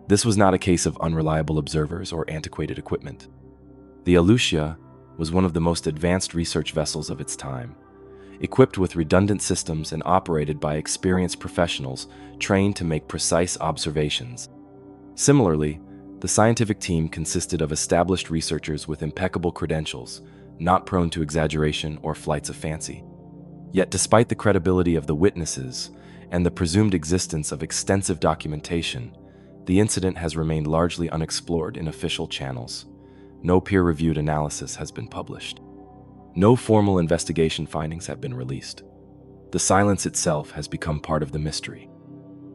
S1: This was not a case of unreliable observers or antiquated equipment. The Alucia was one of the most advanced research vessels of its time, equipped with redundant systems and operated by experienced professionals trained to make precise observations. Similarly, the scientific team consisted of established researchers with impeccable credentials, not prone to exaggeration or flights of fancy. Yet despite the credibility of the witnesses and the presumed existence of extensive documentation, the incident has remained largely unexplored in official channels. No peer-reviewed analysis has been published. No formal investigation findings have been released. The silence itself has become part of the mystery.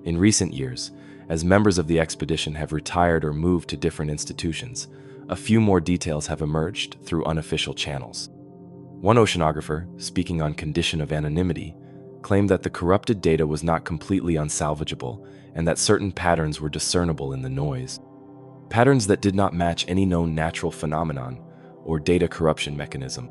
S1: In recent years, as members of the expedition have retired or moved to different institutions, a few more details have emerged through unofficial channels. One oceanographer, speaking on condition of anonymity, claimed that the corrupted data was not completely unsalvageable and that certain patterns were discernible in the noise. Patterns that did not match any known natural phenomenon or data corruption mechanism.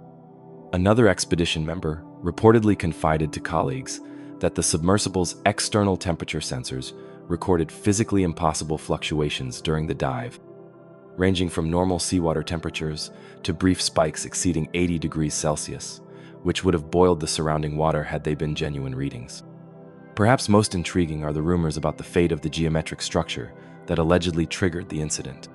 S1: Another expedition member reportedly confided to colleagues that the submersible's external temperature sensors recorded physically impossible fluctuations during the dive, ranging from normal seawater temperatures to brief spikes exceeding 80 degrees Celsius, which would have boiled the surrounding water had they been genuine readings. Perhaps most intriguing are the rumors about the fate of the geometric structure that allegedly triggered the incident.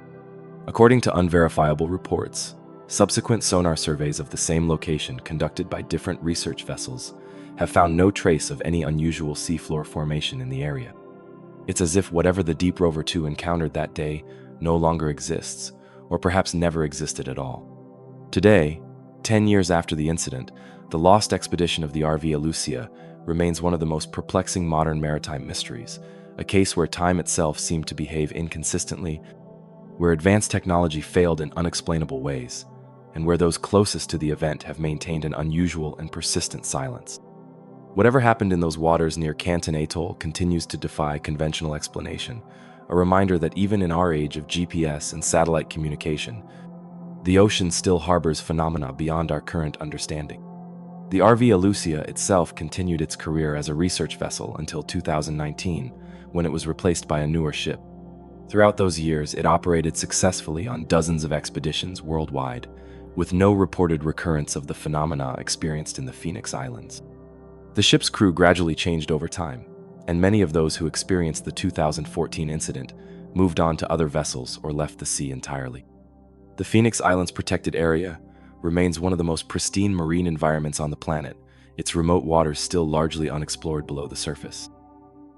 S1: According to unverifiable reports, subsequent sonar surveys of the same location conducted by different research vessels have found no trace of any unusual seafloor formation in the area. It's as if whatever the Deep Rover 2 encountered that day no longer exists, or perhaps never existed at all. Today, 10 years after the incident, the lost expedition of the RV Alucia remains one of the most perplexing modern maritime mysteries, a case where time itself seemed to behave inconsistently, where advanced technology failed in unexplainable ways, and where those closest to the event have maintained an unusual and persistent silence. Whatever happened in those waters near Canton Atoll continues to defy conventional explanation, a reminder that even in our age of GPS and satellite communication, the ocean still harbors phenomena beyond our current understanding. The RV Alucia itself continued its career as a research vessel until 2019, when it was replaced by a newer ship. Throughout those years, it operated successfully on dozens of expeditions worldwide, with no reported recurrence of the phenomena experienced in the Phoenix Islands. The ship's crew gradually changed over time, and many of those who experienced the 2014 incident moved on to other vessels or left the sea entirely. The Phoenix Islands protected area remains one of the most pristine marine environments on the planet, its remote waters still largely unexplored below the surface.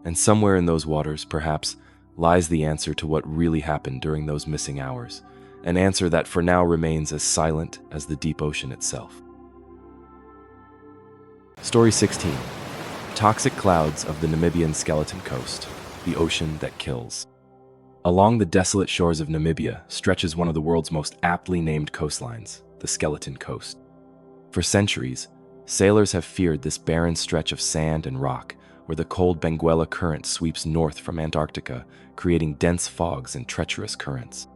S1: And somewhere in those waters, perhaps, lies the answer to what really happened during those missing hours, an answer that for now remains as silent as the deep ocean itself. Story 16. Toxic clouds of the Namibian skeleton coast, the ocean that kills. Along the desolate shores of Namibia stretches one of the world's most aptly named coastlines, the Skeleton Coast. For centuries, sailors have feared this barren stretch of sand and rock where the cold Benguela Current sweeps north from Antarctica, creating dense fogs and treacherous currents.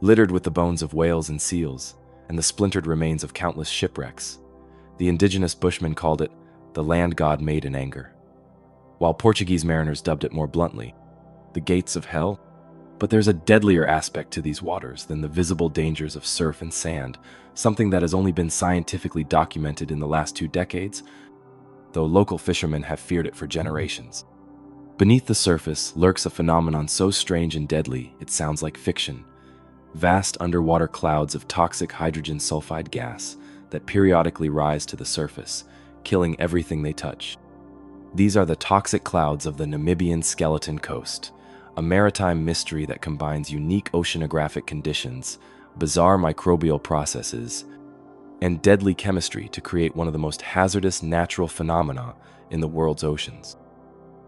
S1: Littered with the bones of whales and seals, and the splintered remains of countless shipwrecks, the indigenous bushmen called it the land god made in anger, while Portuguese mariners dubbed it more bluntly, the gates of hell. But there's a deadlier aspect to these waters than the visible dangers of surf and sand, something that has only been scientifically documented in the last 2 decades, though local fishermen have feared it for generations. Beneath the surface lurks a phenomenon so strange and deadly it sounds like fiction. Vast underwater clouds of toxic hydrogen sulfide gas that periodically rise to the surface, killing everything they touch. These are the toxic clouds of the Namibian Skeleton Coast, a maritime mystery that combines unique oceanographic conditions, bizarre microbial processes, and deadly chemistry to create one of the most hazardous natural phenomena in the world's oceans.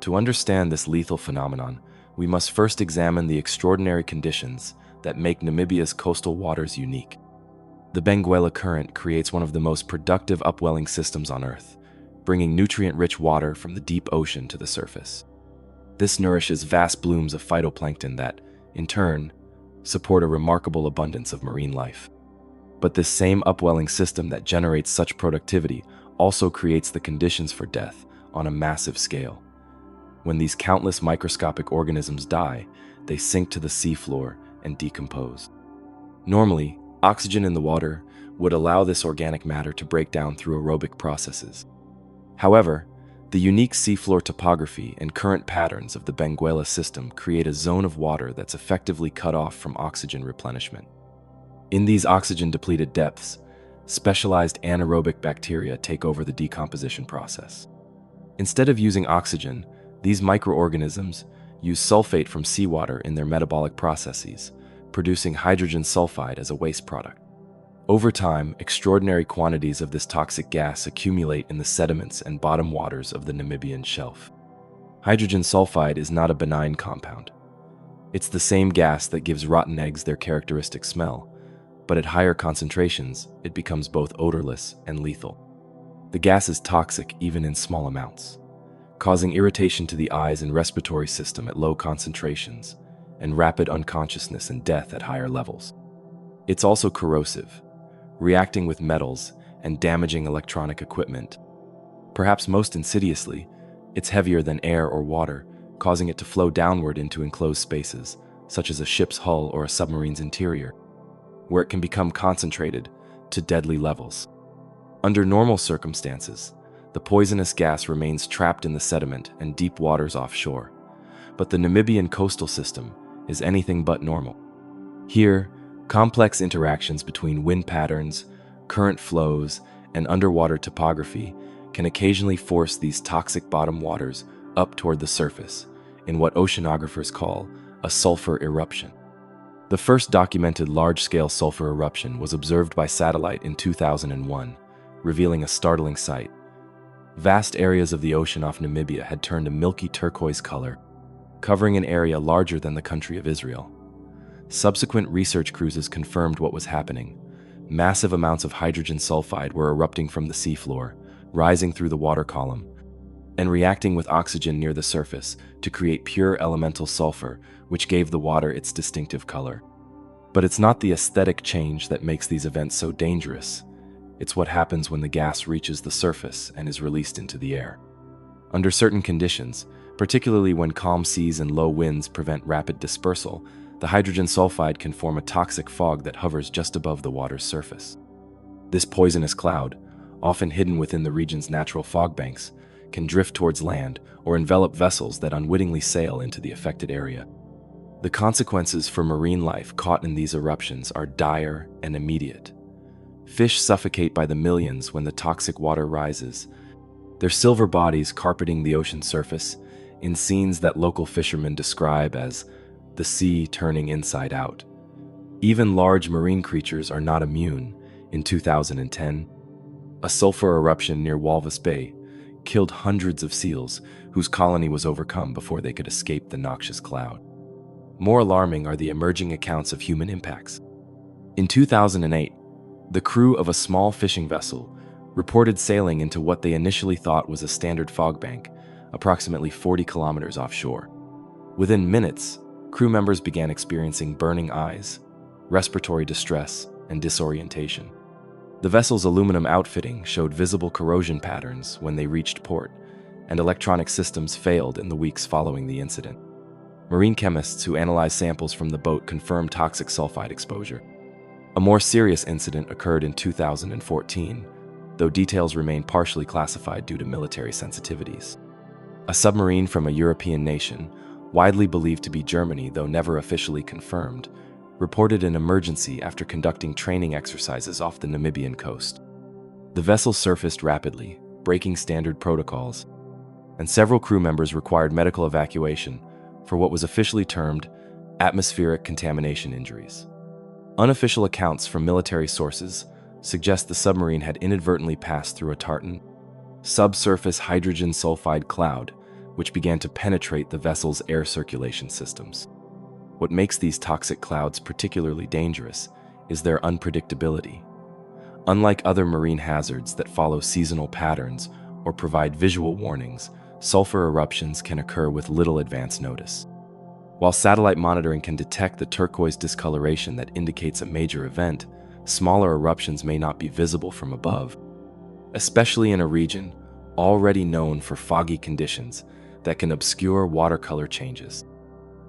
S1: To understand this lethal phenomenon, we must first examine the extraordinary conditions that make Namibia's coastal waters unique. The Benguela Current creates one of the most productive upwelling systems on Earth, bringing nutrient-rich water from the deep ocean to the surface. This nourishes vast blooms of phytoplankton that, in turn, support a remarkable abundance of marine life. But this same upwelling system that generates such productivity also creates the conditions for death on a massive scale. When these countless microscopic organisms die, they sink to the seafloor and decompose. Normally, oxygen in the water would allow this organic matter to break down through aerobic processes. However, the unique seafloor topography and current patterns of the Benguela system create a zone of water that's effectively cut off from oxygen replenishment. In these oxygen-depleted depths, specialized anaerobic bacteria take over the decomposition process. Instead of using oxygen, these microorganisms use sulfate from seawater in their metabolic processes, producing hydrogen sulfide as a waste product. Over time, extraordinary quantities of this toxic gas accumulate in the sediments and bottom waters of the Namibian shelf. Hydrogen sulfide is not a benign compound. It's the same gas that gives rotten eggs their characteristic smell, but at higher concentrations, it becomes both odorless and lethal. The gas is toxic even in small amounts, causing irritation to the eyes and respiratory system at low concentrations, and rapid unconsciousness and death at higher levels. It's also corrosive, reacting with metals and damaging electronic equipment. Perhaps most insidiously, it's heavier than air or water, causing it to flow downward into enclosed spaces, such as a ship's hull or a submarine's interior, where it can become concentrated to deadly levels. Under normal circumstances, the poisonous gas remains trapped in the sediment and deep waters offshore, but the Namibian coastal system is anything but normal. Here, complex interactions between wind patterns, current flows, and underwater topography can occasionally force these toxic bottom waters up toward the surface in what oceanographers call a sulfur eruption. The first documented large-scale sulfur eruption was observed by satellite in 2001, revealing a startling sight. Vast areas of the ocean off Namibia had turned a milky turquoise color, covering an area larger than the country of Israel. Subsequent research cruises confirmed what was happening. Massive amounts of hydrogen sulfide were erupting from the seafloor, rising through the water column, and reacting with oxygen near the surface to create pure elemental sulfur, which gave the water its distinctive color. But it's not the aesthetic change that makes these events so dangerous. It's what happens when the gas reaches the surface and is released into the air. Under certain conditions, particularly when calm seas and low winds prevent rapid dispersal, the hydrogen sulfide can form a toxic fog that hovers just above the water's surface. This poisonous cloud, often hidden within the region's natural fog banks, can drift towards land or envelop vessels that unwittingly sail into the affected area. The consequences for marine life caught in these eruptions are dire and immediate. Fish suffocate by the millions when the toxic water rises, their silver bodies carpeting the ocean surface in scenes that local fishermen describe as the sea turning inside out. Even large marine creatures are not immune. In 2010, a sulfur eruption near Walvis Bay killed hundreds of seals whose colony was overcome before they could escape the noxious cloud. More alarming are the emerging accounts of human impacts. In 2008, the crew of a small fishing vessel reported sailing into what they initially thought was a standard fog bank, approximately 40 kilometers offshore. Within minutes, crew members began experiencing burning eyes, respiratory distress, and disorientation. The vessel's aluminum outfitting showed visible corrosion patterns when they reached port, and electronic systems failed in the weeks following the incident. Marine chemists who analyzed samples from the boat confirmed toxic sulfide exposure. A more serious incident occurred in 2014, though details remain partially classified due to military sensitivities. A submarine from a European nation, widely believed to be Germany though never officially confirmed, reported an emergency after conducting training exercises off the Namibian coast. The vessel surfaced rapidly, breaking standard protocols, and several crew members required medical evacuation for what was officially termed atmospheric contamination injuries. Unofficial accounts from military sources suggest the submarine had inadvertently passed through a tartan, subsurface hydrogen sulfide cloud, which began to penetrate the vessel's air circulation systems. What makes these toxic clouds particularly dangerous is their unpredictability. Unlike other marine hazards that follow seasonal patterns or provide visual warnings, sulfur eruptions can occur with little advance notice. While satellite monitoring can detect the turquoise discoloration that indicates a major event, smaller eruptions may not be visible from above, especially in a region already known for foggy conditions that can obscure watercolor changes.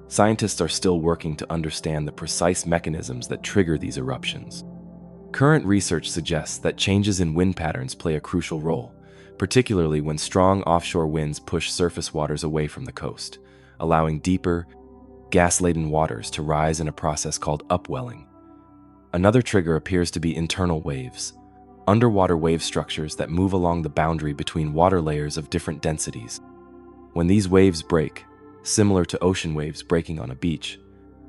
S1: Scientists are still working to understand the precise mechanisms that trigger these eruptions. Current research suggests that changes in wind patterns play a crucial role, particularly when strong offshore winds push surface waters away from the coast, allowing deeper, gas-laden waters to rise in a process called upwelling. Another trigger appears to be internal waves, underwater wave structures that move along the boundary between water layers of different densities. When these waves break, similar to ocean waves breaking on a beach,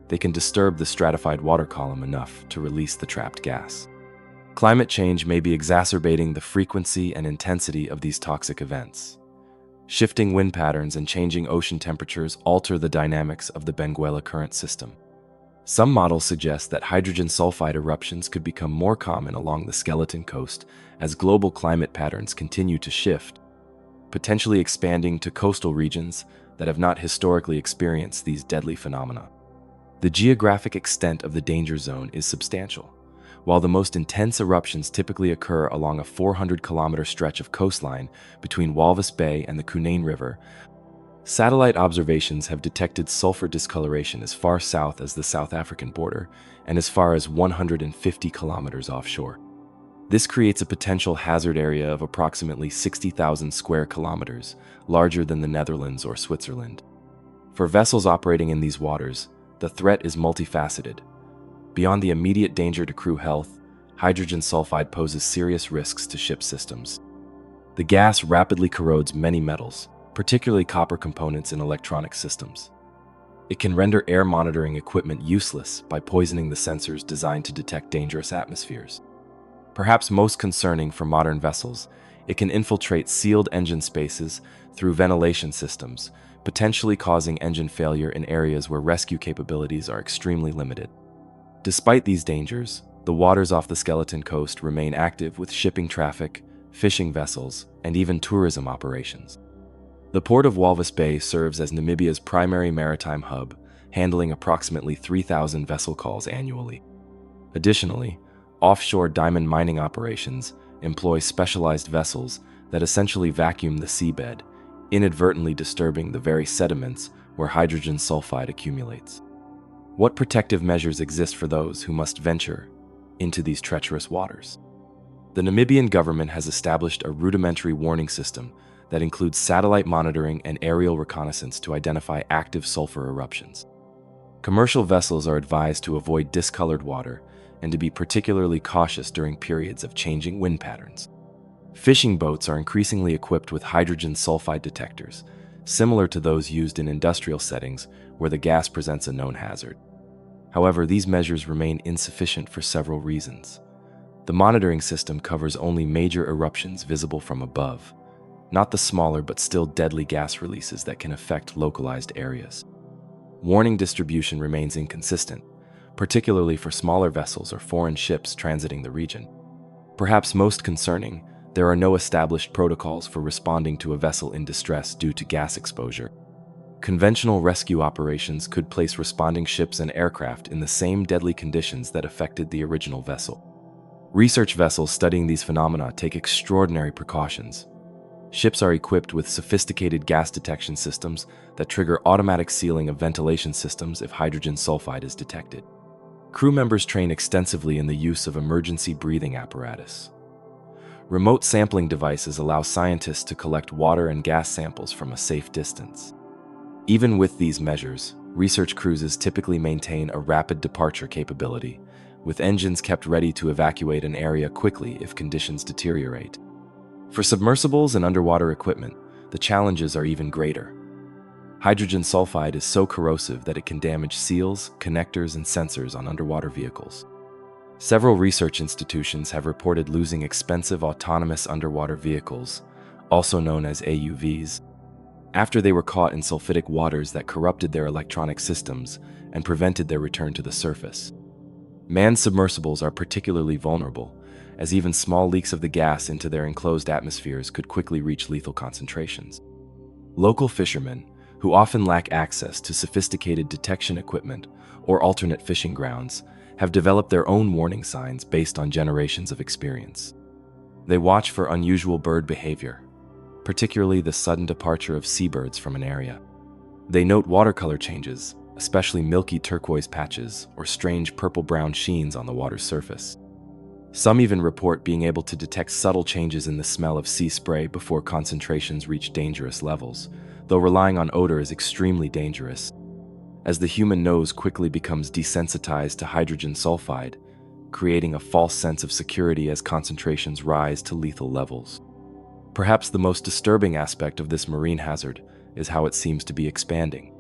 S1: they can disturb the stratified water column enough to release the trapped gas. Climate change may be exacerbating the frequency and intensity of these toxic events. Shifting wind patterns and changing ocean temperatures alter the dynamics of the Benguela current system. Some models suggest that hydrogen sulfide eruptions could become more common along the Skeleton Coast as global climate patterns continue to shift, potentially expanding to coastal regions that have not historically experienced these deadly phenomena. The geographic extent of the danger zone is substantial. While the most intense eruptions typically occur along a 400-kilometer stretch of coastline between Walvis Bay and the Cunene River, satellite observations have detected sulfur discoloration as far south as the South African border and as far as 150 kilometers offshore. This creates a potential hazard area of approximately 60,000 square kilometers, larger than the Netherlands or Switzerland. For vessels operating in these waters, the threat is multifaceted. Beyond the immediate danger to crew health, hydrogen sulfide poses serious risks to ship systems. The gas rapidly corrodes many metals, particularly copper components in electronic systems. It can render air monitoring equipment useless by poisoning the sensors designed to detect dangerous atmospheres. Perhaps most concerning for modern vessels, it can infiltrate sealed engine spaces through ventilation systems, potentially causing engine failure in areas where rescue capabilities are extremely limited. Despite these dangers, the waters off the Skeleton Coast remain active with shipping traffic, fishing vessels, and even tourism operations. The port of Walvis Bay serves as Namibia's primary maritime hub, handling approximately 3,000 vessel calls annually. Additionally, offshore diamond mining operations employ specialized vessels that essentially vacuum the seabed, inadvertently disturbing the very sediments where hydrogen sulfide accumulates. What protective measures exist for those who must venture into these treacherous waters? The Namibian government has established a rudimentary warning system that includes satellite monitoring and aerial reconnaissance to identify active sulfur eruptions. Commercial vessels are advised to avoid discolored water and to be particularly cautious during periods of changing wind patterns. Fishing boats are increasingly equipped with hydrogen sulfide detectors, similar to those used in industrial settings where the gas presents a known hazard. However, these measures remain insufficient for several reasons. The monitoring system covers only major eruptions visible from above, not the smaller but still deadly gas releases that can affect localized areas. Warning distribution remains inconsistent, particularly for smaller vessels or foreign ships transiting the region. Perhaps most concerning, there are no established protocols for responding to a vessel in distress due to gas exposure. Conventional rescue operations could place responding ships and aircraft in the same deadly conditions that affected the original vessel. Research vessels studying these phenomena take extraordinary precautions. Ships are equipped with sophisticated gas detection systems that trigger automatic sealing of ventilation systems if hydrogen sulfide is detected. Crew members train extensively in the use of emergency breathing apparatus. Remote sampling devices allow scientists to collect water and gas samples from a safe distance. Even with these measures, research cruises typically maintain a rapid departure capability, with engines kept ready to evacuate an area quickly if conditions deteriorate. For submersibles and underwater equipment, the challenges are even greater. Hydrogen sulfide is so corrosive that it can damage seals, connectors, and sensors on underwater vehicles. Several research institutions have reported losing expensive autonomous underwater vehicles, also known as AUVs, after they were caught in sulfidic waters that corrupted their electronic systems and prevented their return to the surface. Manned submersibles are particularly vulnerable, as even small leaks of the gas into their enclosed atmospheres could quickly reach lethal concentrations. Local fishermen, who often lack access to sophisticated detection equipment or alternate fishing grounds, have developed their own warning signs based on generations of experience. They watch for unusual bird behavior, particularly the sudden departure of seabirds from an area. They note watercolor changes, especially milky turquoise patches or strange purple-brown sheens on the water's surface. Some even report being able to detect subtle changes in the smell of sea spray before concentrations reach dangerous levels, though relying on odor is extremely dangerous, as the human nose quickly becomes desensitized to hydrogen sulfide, creating a false sense of security as concentrations rise to lethal levels. Perhaps the most disturbing aspect of this marine hazard is how it seems to be expanding.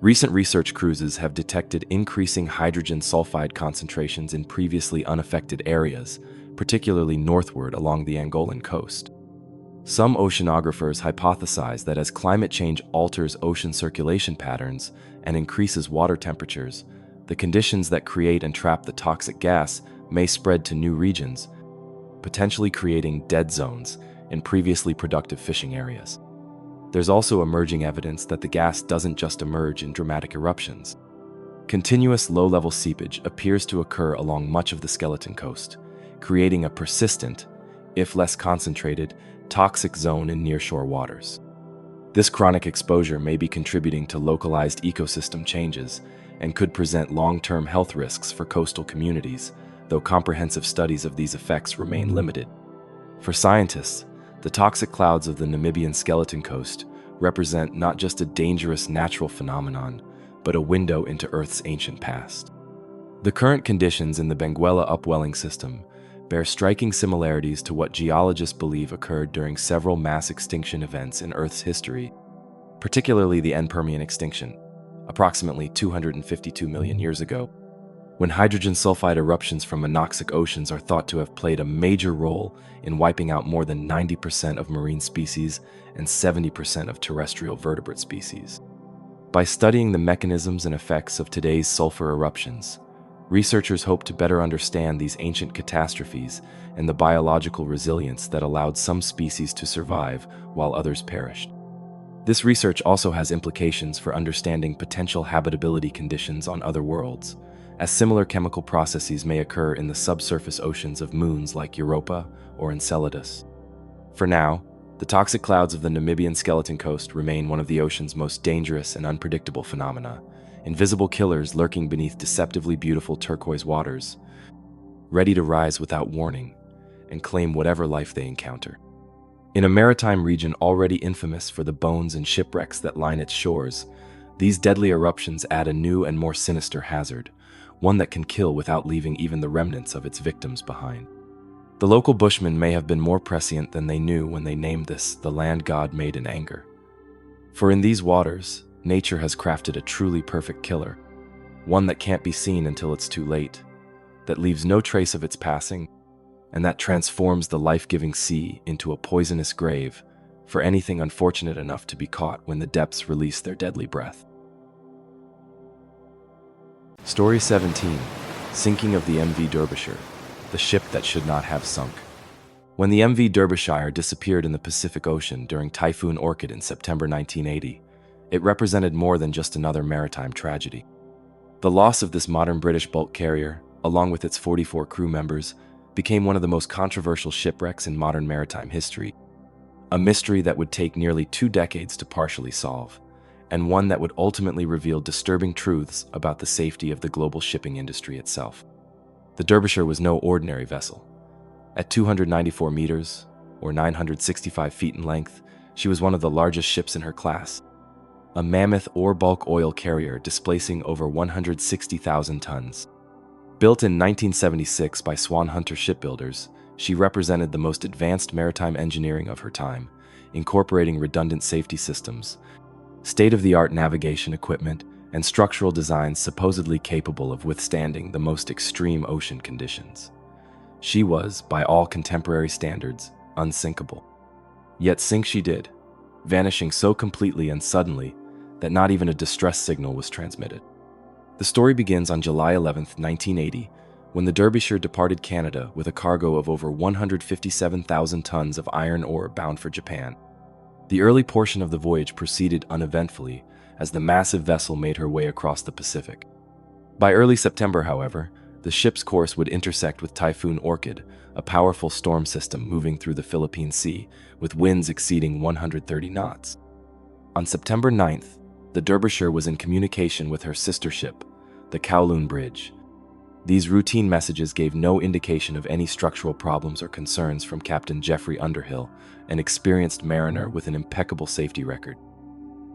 S1: Recent research cruises have detected increasing hydrogen sulfide concentrations in previously unaffected areas, particularly northward along the Angolan coast. Some oceanographers hypothesize that as climate change alters ocean circulation patterns and increases water temperatures, the conditions that create and trap the toxic gas may spread to new regions, potentially creating dead zones in previously productive fishing areas. There's also emerging evidence that the gas doesn't just emerge in dramatic eruptions. Continuous low-level seepage appears to occur along much of the Skeleton Coast, creating a persistent, if less concentrated, toxic zone in nearshore waters. This chronic exposure may be contributing to localized ecosystem changes and could present long-term health risks for coastal communities, though comprehensive studies of these effects remain limited. For scientists, the toxic clouds of the Namibian Skeleton Coast represent not just a dangerous natural phenomenon, but a window into Earth's ancient past. The current conditions in the Benguela upwelling system bear striking similarities to what geologists believe occurred during several mass extinction events in Earth's history, particularly the Permian extinction, approximately 252 million years ago, when hydrogen sulfide eruptions from anoxic oceans are thought to have played a major role in wiping out more than 90% of marine species and 70% of terrestrial vertebrate species. By studying the mechanisms and effects of today's sulfur eruptions, researchers hope to better understand these ancient catastrophes and the biological resilience that allowed some species to survive while others perished. This research also has implications for understanding potential habitability conditions on other worlds, as similar chemical processes may occur in the subsurface oceans of moons like Europa or Enceladus. For now, the toxic clouds of the Namibian skeleton coast remain one of the ocean's most dangerous and unpredictable phenomena, invisible killers lurking beneath deceptively beautiful turquoise waters, ready to rise without warning and claim whatever life they encounter. In a maritime region already infamous for the bones and shipwrecks that line its shores, these deadly eruptions add a new and more sinister hazard, one that can kill without leaving even the remnants of its victims behind. The local bushmen may have been more prescient than they knew when they named this the land God made in anger. For in these waters, nature has crafted a truly perfect killer, one that can't be seen until it's too late, that leaves no trace of its passing, and that transforms the life-giving sea into a poisonous grave for anything unfortunate enough to be caught when the depths release their deadly breath. Story 17. Sinking of the MV Derbyshire, the ship that should not have sunk. When the MV Derbyshire disappeared in the Pacific Ocean during Typhoon Orchid in September 1980, it represented more than just another maritime tragedy. The loss of this modern British bulk carrier, along with its 44 crew members, became one of the most controversial shipwrecks in modern maritime history, a mystery that would take nearly 2 decades to partially solve, and one that would ultimately reveal disturbing truths about the safety of the global shipping industry itself. The Derbyshire was no ordinary vessel. At 294 meters, or 965 feet in length, she was one of the largest ships in her class, a mammoth bulk oil carrier displacing over 160,000 tons. Built in 1976 by Swan Hunter shipbuilders, she represented the most advanced maritime engineering of her time, incorporating redundant safety systems, state-of-the-art navigation equipment, and structural designs supposedly capable of withstanding the most extreme ocean conditions. She was, by all contemporary standards, unsinkable. Yet sink she did, vanishing so completely and suddenly that not even a distress signal was transmitted. The story begins on July 11, 1980, when the Derbyshire departed Canada with a cargo of over 157,000 tons of iron ore bound for Japan. The early portion of the voyage proceeded uneventfully as the massive vessel made her way across the Pacific. By early September, however, the ship's course would intersect with Typhoon Orchid, a powerful storm system moving through the Philippine Sea with winds exceeding 130 knots. On September 9th, the Derbyshire was in communication with her sister ship, the Kowloon Bridge. These routine messages gave no indication of any structural problems or concerns from Captain Geoffrey Underhill, an experienced mariner with an impeccable safety record.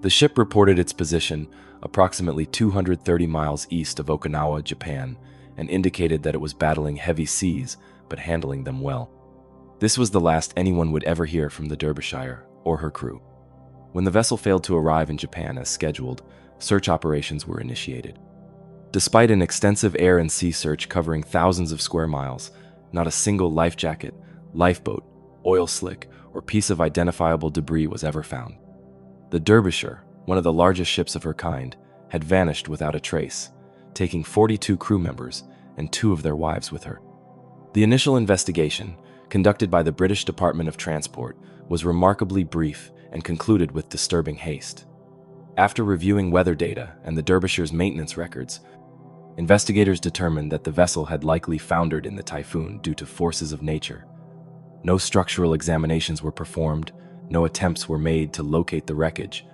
S1: The ship reported its position approximately 230 miles east of Okinawa, Japan, and indicated that it was battling heavy seas but handling them well. This was the last anyone would ever hear from the Derbyshire or her crew. When the vessel failed to arrive in Japan as scheduled, search operations were initiated. Despite an extensive air and sea search covering thousands of square miles, not a single life jacket, lifeboat, oil slick, or piece of identifiable debris was ever found. The Derbyshire, one of the largest ships of her kind, had vanished without a trace, taking 42 crew members and 2 of their wives with her. The initial investigation, conducted by the British Department of Transport, was remarkably brief and concluded with disturbing haste. After reviewing weather data and the Derbyshire's maintenance records, investigators determined that the vessel had likely foundered in the typhoon due to forces of nature. No structural examinations were performed, no attempts were made to locate the wreckage,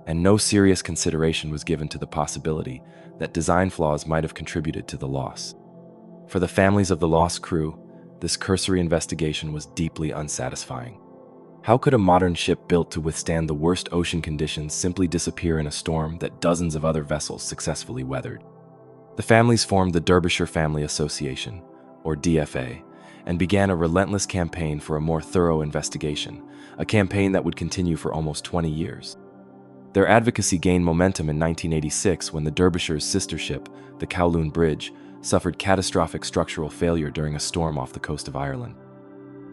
S1: and no serious consideration was given to the possibility that design flaws might have contributed to the loss. For the families of the lost crew, this cursory investigation was deeply unsatisfying. How could a modern ship built to withstand the worst ocean conditions simply disappear in a storm that dozens of other vessels successfully weathered? The families formed the Derbyshire Family Association, or DFA, and began a relentless campaign for a more thorough investigation, a campaign that would continue for almost 20 years. Their advocacy gained momentum in 1986 when the Derbyshire's sister ship, the Kowloon Bridge, suffered catastrophic structural failure during a storm off the coast of Ireland.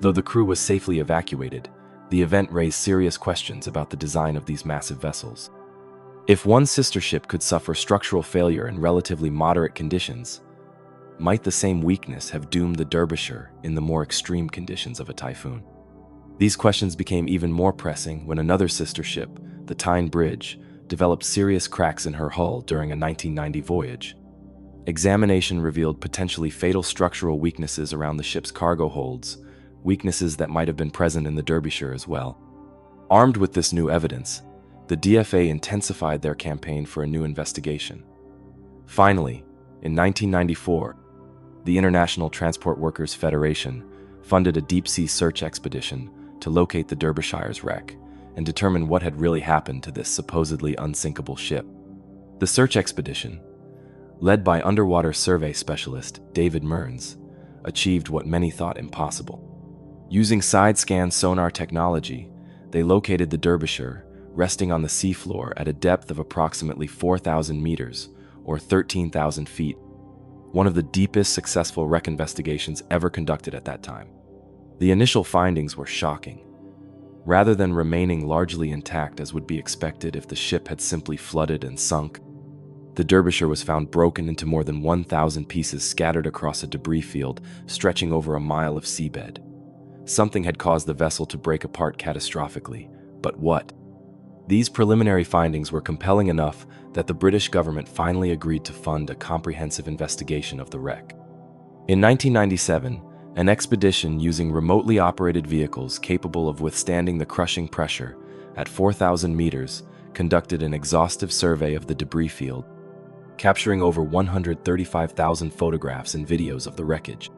S1: Though the crew was safely evacuated, the event raised serious questions about the design of these massive vessels. If one sister ship could suffer structural failure in relatively moderate conditions, might the same weakness have doomed the Derbyshire in the more extreme conditions of a typhoon? These questions became even more pressing when another sister ship, the Tyne Bridge, developed serious cracks in her hull during a 1990 voyage. Examination revealed potentially fatal structural weaknesses around the ship's cargo holds, weaknesses that might have been present in the Derbyshire as well. Armed with this new evidence, the DFA intensified their campaign for a new investigation. Finally, in 1994, the International Transport Workers Federation funded a deep-sea search expedition to locate the Derbyshire's wreck and determine what had really happened to this supposedly unsinkable ship. The search expedition, led by underwater survey specialist David Mearns, achieved what many thought impossible. Using side-scan sonar technology, they located the Derbyshire resting on the seafloor at a depth of approximately 4,000 meters, or 13,000 feet, one of the deepest successful wreck investigations ever conducted at that time. The initial findings were shocking. Rather than remaining largely intact as would be expected if the ship had simply flooded and sunk, the Derbyshire was found broken into more than 1,000 pieces scattered across a debris field stretching over a mile of seabed. Something had caused the vessel to break apart catastrophically, but what? These preliminary findings were compelling enough that the British government finally agreed to fund a comprehensive investigation of the wreck. In 1997, an expedition using remotely operated vehicles capable of withstanding the crushing pressure at 4,000 meters conducted an exhaustive survey of the debris field, capturing over 135,000 photographs and videos of the wreckage.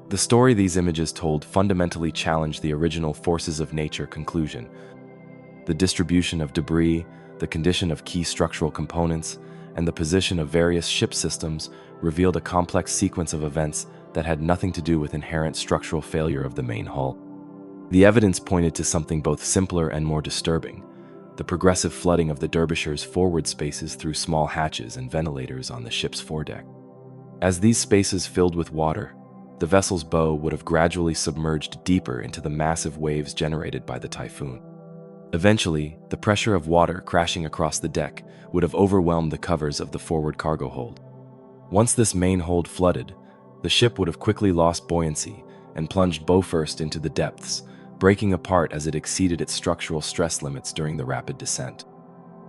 S1: The story these images told fundamentally challenged the original forces of nature conclusion. The distribution of debris, the condition of key structural components, and the position of various ship systems revealed a complex sequence of events that had nothing to do with inherent structural failure of the main hull. The evidence pointed to something both simpler and more disturbing: the progressive flooding of the Derbyshire's forward spaces through small hatches and ventilators on the ship's foredeck. As these spaces filled with water, the vessel's bow would have gradually submerged deeper into the massive waves generated by the typhoon. Eventually, the pressure of water crashing across the deck would have overwhelmed the covers of the forward cargo hold. Once this main hold flooded, the ship would have quickly lost buoyancy and plunged bow first into the depths, breaking apart as it exceeded its structural stress limits during the rapid descent.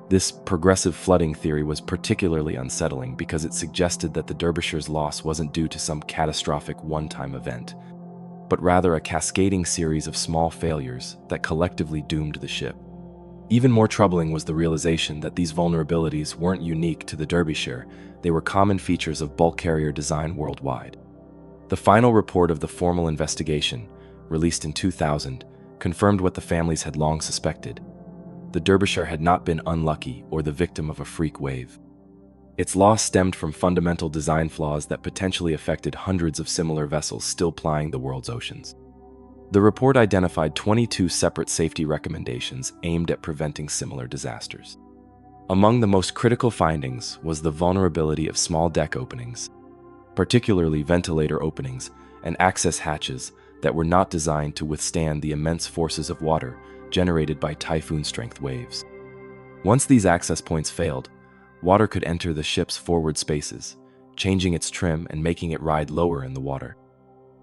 S1: This progressive flooding theory was particularly unsettling because it suggested that the Derbyshire's loss wasn't due to some catastrophic one-time event, but rather a cascading series of small failures that collectively doomed the ship. Even more troubling was the realization that these vulnerabilities weren't unique to the Derbyshire, they were common features of bulk carrier design worldwide. The final report of the formal investigation, released in 2000, confirmed what the families had long suspected. The Derbyshire had not been unlucky or the victim of a freak wave. Its loss stemmed from fundamental design flaws that potentially affected hundreds of similar vessels still plying the world's oceans. The report identified 22 separate safety recommendations aimed at preventing similar disasters. Among the most critical findings was the vulnerability of small deck openings, particularly ventilator openings and access hatches that were not designed to withstand the immense forces of water generated by typhoon-strength waves. Once these access points failed, water could enter the ship's forward spaces, changing its trim and making it ride lower in the water.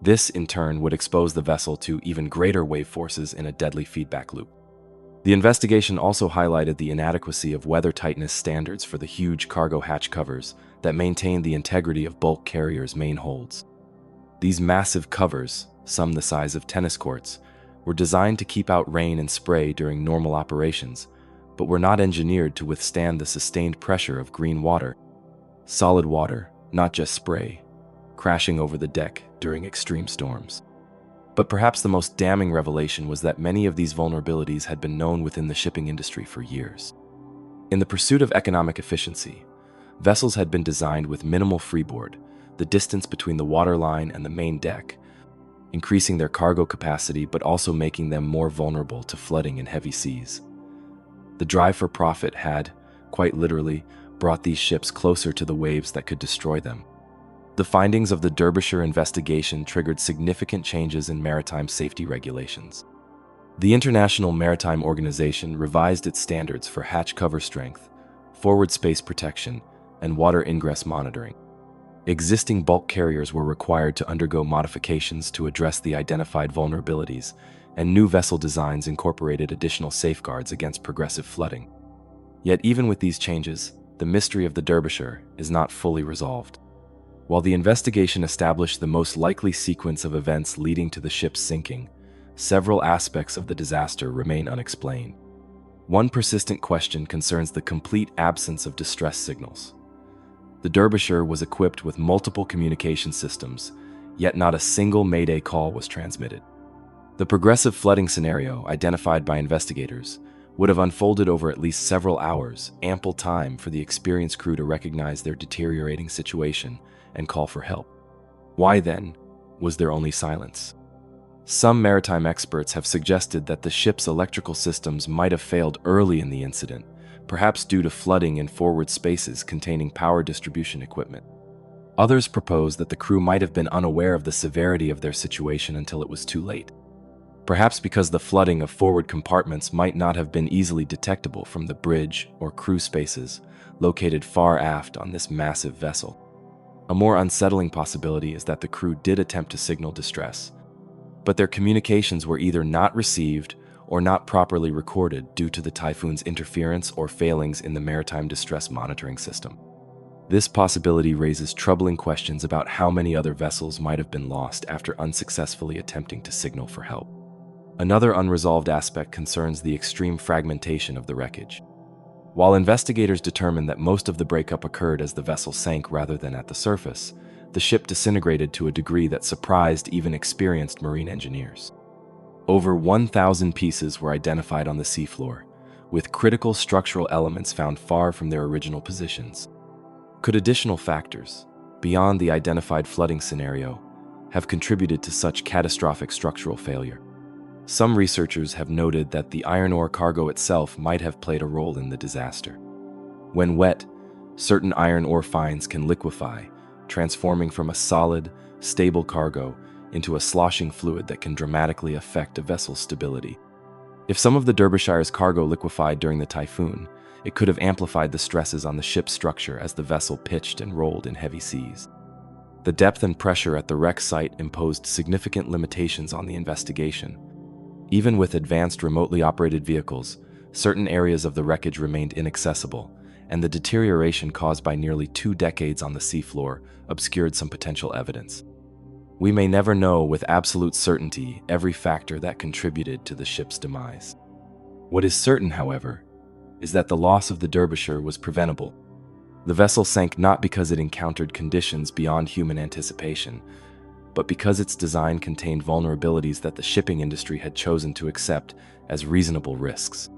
S1: This, in turn, would expose the vessel to even greater wave forces in a deadly feedback loop. The investigation also highlighted the inadequacy of weather tightness standards for the huge cargo hatch covers that maintain the integrity of bulk carriers' main holds. These massive covers, some the size of tennis courts, were designed to keep out rain and spray during normal operations, but were not engineered to withstand the sustained pressure of green water, solid water, not just spray, crashing over the deck during extreme storms. But perhaps the most damning revelation was that many of these vulnerabilities had been known within the shipping industry for years. In the pursuit of economic efficiency, vessels had been designed with minimal freeboard, the distance between the waterline and the main deck, increasing their cargo capacity but also making them more vulnerable to flooding in heavy seas. The drive for profit had, quite literally, brought these ships closer to the waves that could destroy them. The findings of the Derbyshire investigation triggered significant changes in maritime safety regulations. The International Maritime Organization revised its standards for hatch cover strength, forward space protection, and water ingress monitoring. Existing bulk carriers were required to undergo modifications to address the identified vulnerabilities, and new vessel designs incorporated additional safeguards against progressive flooding. Yet even with these changes, the mystery of the Derbyshire is not fully resolved. While the investigation established the most likely sequence of events leading to the ship's sinking, several aspects of the disaster remain unexplained. One persistent question concerns the complete absence of distress signals. The Derbyshire was equipped with multiple communication systems, yet not a single Mayday call was transmitted. The progressive flooding scenario identified by investigators would have unfolded over at least several hours, ample time for the experienced crew to recognize their deteriorating situation and call for help. Why, then, was there only silence? Some maritime experts have suggested that the ship's electrical systems might have failed early in the incident, perhaps due to flooding in forward spaces containing power distribution equipment. Others propose that the crew might have been unaware of the severity of their situation until it was too late. Perhaps because the flooding of forward compartments might not have been easily detectable from the bridge or crew spaces located far aft on this massive vessel. A more unsettling possibility is that the crew did attempt to signal distress, but their communications were either not received or not properly recorded due to the typhoon's interference or failings in the maritime distress monitoring system. This possibility raises troubling questions about how many other vessels might have been lost after unsuccessfully attempting to signal for help. Another unresolved aspect concerns the extreme fragmentation of the wreckage. While investigators determined that most of the breakup occurred as the vessel sank rather than at the surface, the ship disintegrated to a degree that surprised even experienced marine engineers. Over 1,000 pieces were identified on the seafloor, with critical structural elements found far from their original positions. Could additional factors, beyond the identified flooding scenario, have contributed to such catastrophic structural failure? Some researchers have noted that the iron ore cargo itself might have played a role in the disaster. When wet, certain iron ore fines can liquefy, transforming from a solid, stable cargo into a sloshing fluid that can dramatically affect a vessel's stability. If some of the Derbyshire's cargo liquefied during the typhoon, it could have amplified the stresses on the ship's structure as the vessel pitched and rolled in heavy seas. The depth and pressure at the wreck site imposed significant limitations on the investigation. Even with advanced remotely operated vehicles, certain areas of the wreckage remained inaccessible, and the deterioration caused by nearly 2 decades on the seafloor obscured some potential evidence. We may never know with absolute certainty every factor that contributed to the ship's demise. What is certain, however, is that the loss of the Derbyshire was preventable. The vessel sank not because it encountered conditions beyond human anticipation, but because its design contained vulnerabilities that the shipping industry had chosen to accept as reasonable risks.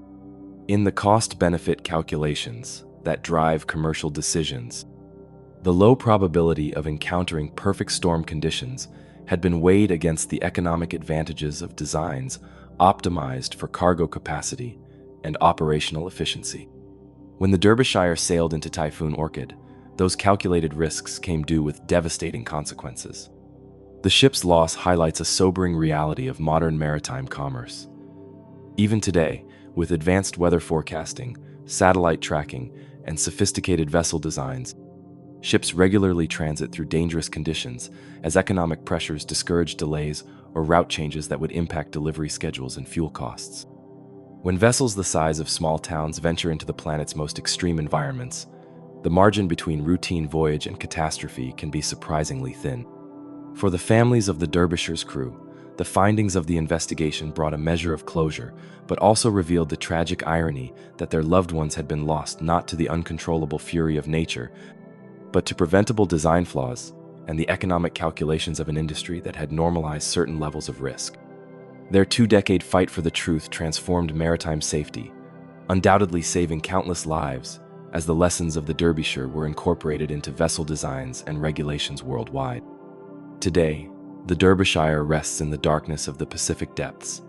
S1: In the cost-benefit calculations that drive commercial decisions, the low probability of encountering perfect storm conditions had been weighed against the economic advantages of designs optimized for cargo capacity and operational efficiency. When the Derbyshire sailed into Typhoon Orchid, those calculated risks came due with devastating consequences. The ship's loss highlights a sobering reality of modern maritime commerce. Even today, with advanced weather forecasting, satellite tracking, and sophisticated vessel designs, ships regularly transit through dangerous conditions as economic pressures discourage delays or route changes that would impact delivery schedules and fuel costs. When vessels the size of small towns venture into the planet's most extreme environments, the margin between routine voyage and catastrophe can be surprisingly thin. For the families of the Derbyshire's crew, the findings of the investigation brought a measure of closure, but also revealed the tragic irony that their loved ones had been lost not to the uncontrollable fury of nature, but to preventable design flaws and the economic calculations of an industry that had normalized certain levels of risk. Their two-decade fight for the truth transformed maritime safety, undoubtedly saving countless lives as the lessons of the Derbyshire were incorporated into vessel designs and regulations worldwide. Today, the Derbyshire rests in the darkness of the Pacific depths,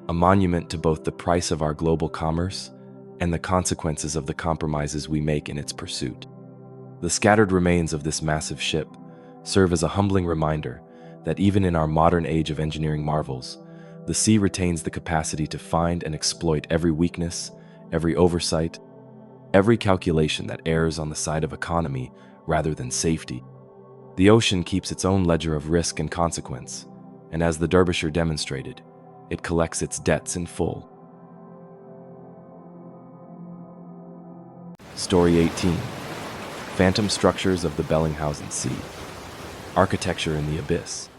S1: a monument to both the price of our global commerce and the consequences of the compromises we make in its pursuit. The scattered remains of this massive ship serve as a humbling reminder that even in our modern age of engineering marvels, the sea retains the capacity to find and exploit every weakness, every oversight, every calculation that errs on the side of economy rather than safety. The ocean keeps its own ledger of risk and consequence, and as the Derbyshire demonstrated, it collects its debts in full. Story 18. Phantom Structures of the Bellingshausen Sea. Architecture in the Abyss.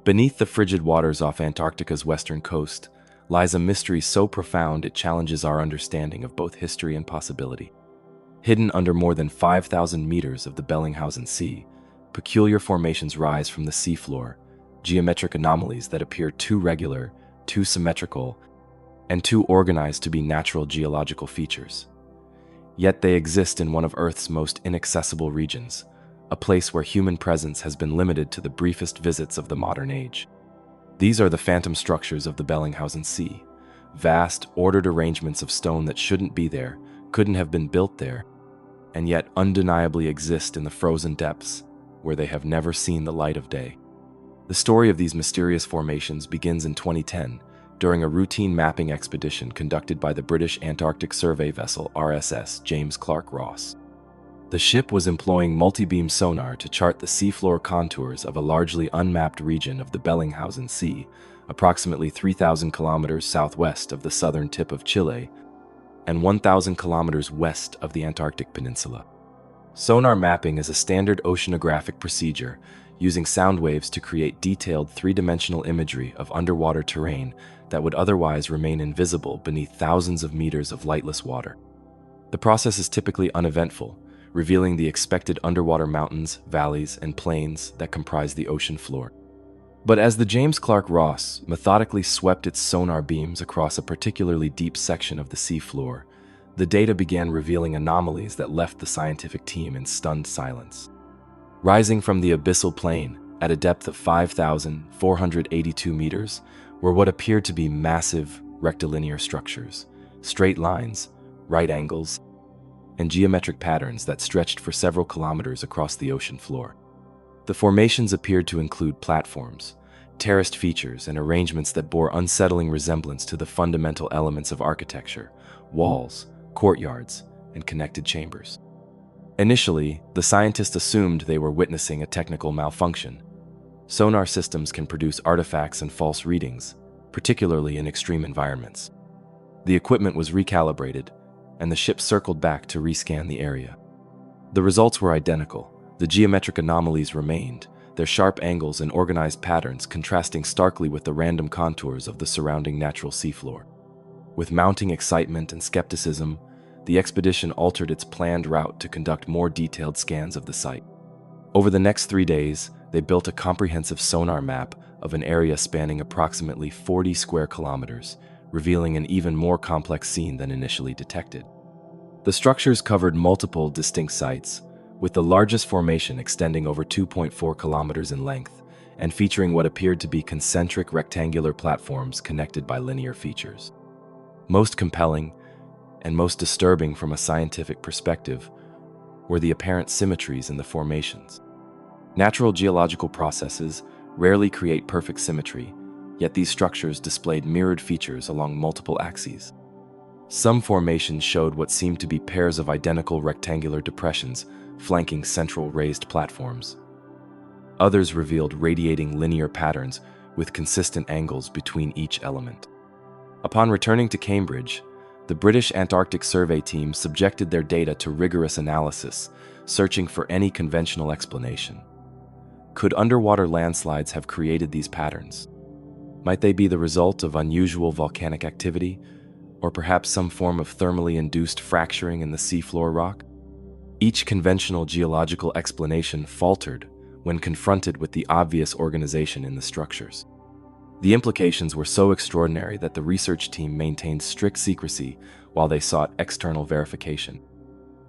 S1: Beneath the frigid waters off Antarctica's western coast lies a mystery so profound it challenges our understanding of both history and possibility. Hidden under more than 5,000 meters of the Bellingshausen Sea, peculiar formations rise from the seafloor, geometric anomalies that appear too regular, too symmetrical, and too organized to be natural geological features. Yet they exist in one of Earth's most inaccessible regions, a place where human presence has been limited to the briefest visits of the modern age. These are the phantom structures of the Bellingshausen Sea, vast, ordered arrangements of stone that shouldn't be there, couldn't have been built there, and yet undeniably exist in the frozen depths, where they have never seen the light of day. The story of these mysterious formations begins in 2010, during a routine mapping expedition conducted by the British Antarctic survey vessel RSS James Clark Ross. The ship was employing multi-beam sonar to chart the seafloor contours of a largely unmapped region of the Bellingshausen Sea, approximately 3,000 kilometers southwest of the southern tip of Chile and 1,000 kilometers west of the Antarctic Peninsula. Sonar mapping is a standard oceanographic procedure using sound waves to create detailed three-dimensional imagery of underwater terrain that would otherwise remain invisible beneath thousands of meters of lightless water. The process is typically uneventful, revealing the expected underwater mountains, valleys, and plains that comprise the ocean floor. But as the James Clark Ross methodically swept its sonar beams across a particularly deep section of the seafloor, the data began revealing anomalies that left the scientific team in stunned silence. Rising from the abyssal plain at a depth of 5,482 meters were what appeared to be massive rectilinear structures, straight lines, right angles, and geometric patterns that stretched for several kilometers across the ocean floor. The formations appeared to include platforms, terraced features, and arrangements that bore unsettling resemblance to the fundamental elements of architecture: walls, courtyards, and connected chambers. Initially, the scientists assumed they were witnessing a technical malfunction. Sonar systems can produce artifacts and false readings, particularly in extreme environments. The equipment was recalibrated, and the ship circled back to rescan the area. The results were identical. The geometric anomalies remained, their sharp angles and organized patterns contrasting starkly with the random contours of the surrounding natural seafloor. With mounting excitement and skepticism, the expedition altered its planned route to conduct more detailed scans of the site. Over the next 3 days, they built a comprehensive sonar map of an area spanning approximately 40 square kilometers, revealing an even more complex scene than initially detected. The structures covered multiple distinct sites, with the largest formation extending over 2.4 kilometers in length and featuring what appeared to be concentric rectangular platforms connected by linear features. Most compelling and most disturbing from a scientific perspective were the apparent symmetries in the formations. Natural geological processes rarely create perfect symmetry, yet these structures displayed mirrored features along multiple axes. Some formations showed what seemed to be pairs of identical rectangular depressions flanking central raised platforms. Others revealed radiating linear patterns with consistent angles between each element. Upon returning to Cambridge, the British Antarctic Survey team subjected their data to rigorous analysis, searching for any conventional explanation. Could underwater landslides have created these patterns? Might they be the result of unusual volcanic activity, or perhaps some form of thermally induced fracturing in the seafloor rock? Each conventional geological explanation faltered when confronted with the obvious organization in the structures. The implications were so extraordinary that the research team maintained strict secrecy while they sought external verification.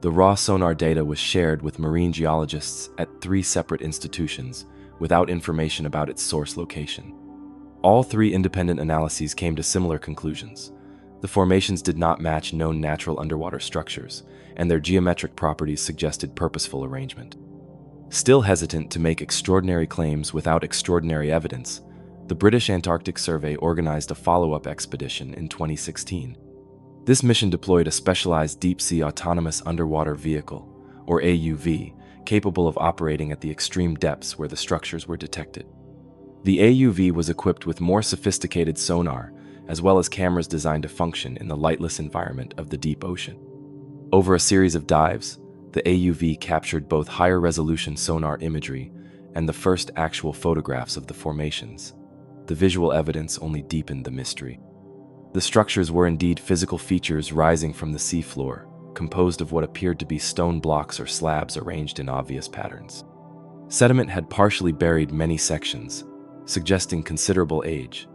S1: The raw sonar data was shared with marine geologists at 3 separate institutions, without information about its source location. All 3 independent analyses came to similar conclusions. The formations did not match known natural underwater structures, and their geometric properties suggested purposeful arrangement. Still hesitant to make extraordinary claims without extraordinary evidence, the British Antarctic Survey organized a follow-up expedition in 2016. This mission deployed a specialized deep-sea autonomous underwater vehicle, or AUV, capable of operating at the extreme depths where the structures were detected. The AUV was equipped with more sophisticated sonar, as well as cameras designed to function in the lightless environment of the deep ocean. Over a series of dives, the AUV captured both higher-resolution sonar imagery and the first actual photographs of the formations. The visual evidence only deepened the mystery. The structures were indeed physical features rising from the seafloor, composed of what appeared to be stone blocks or slabs arranged in obvious patterns. Sediment had partially buried many sections, suggesting considerable age,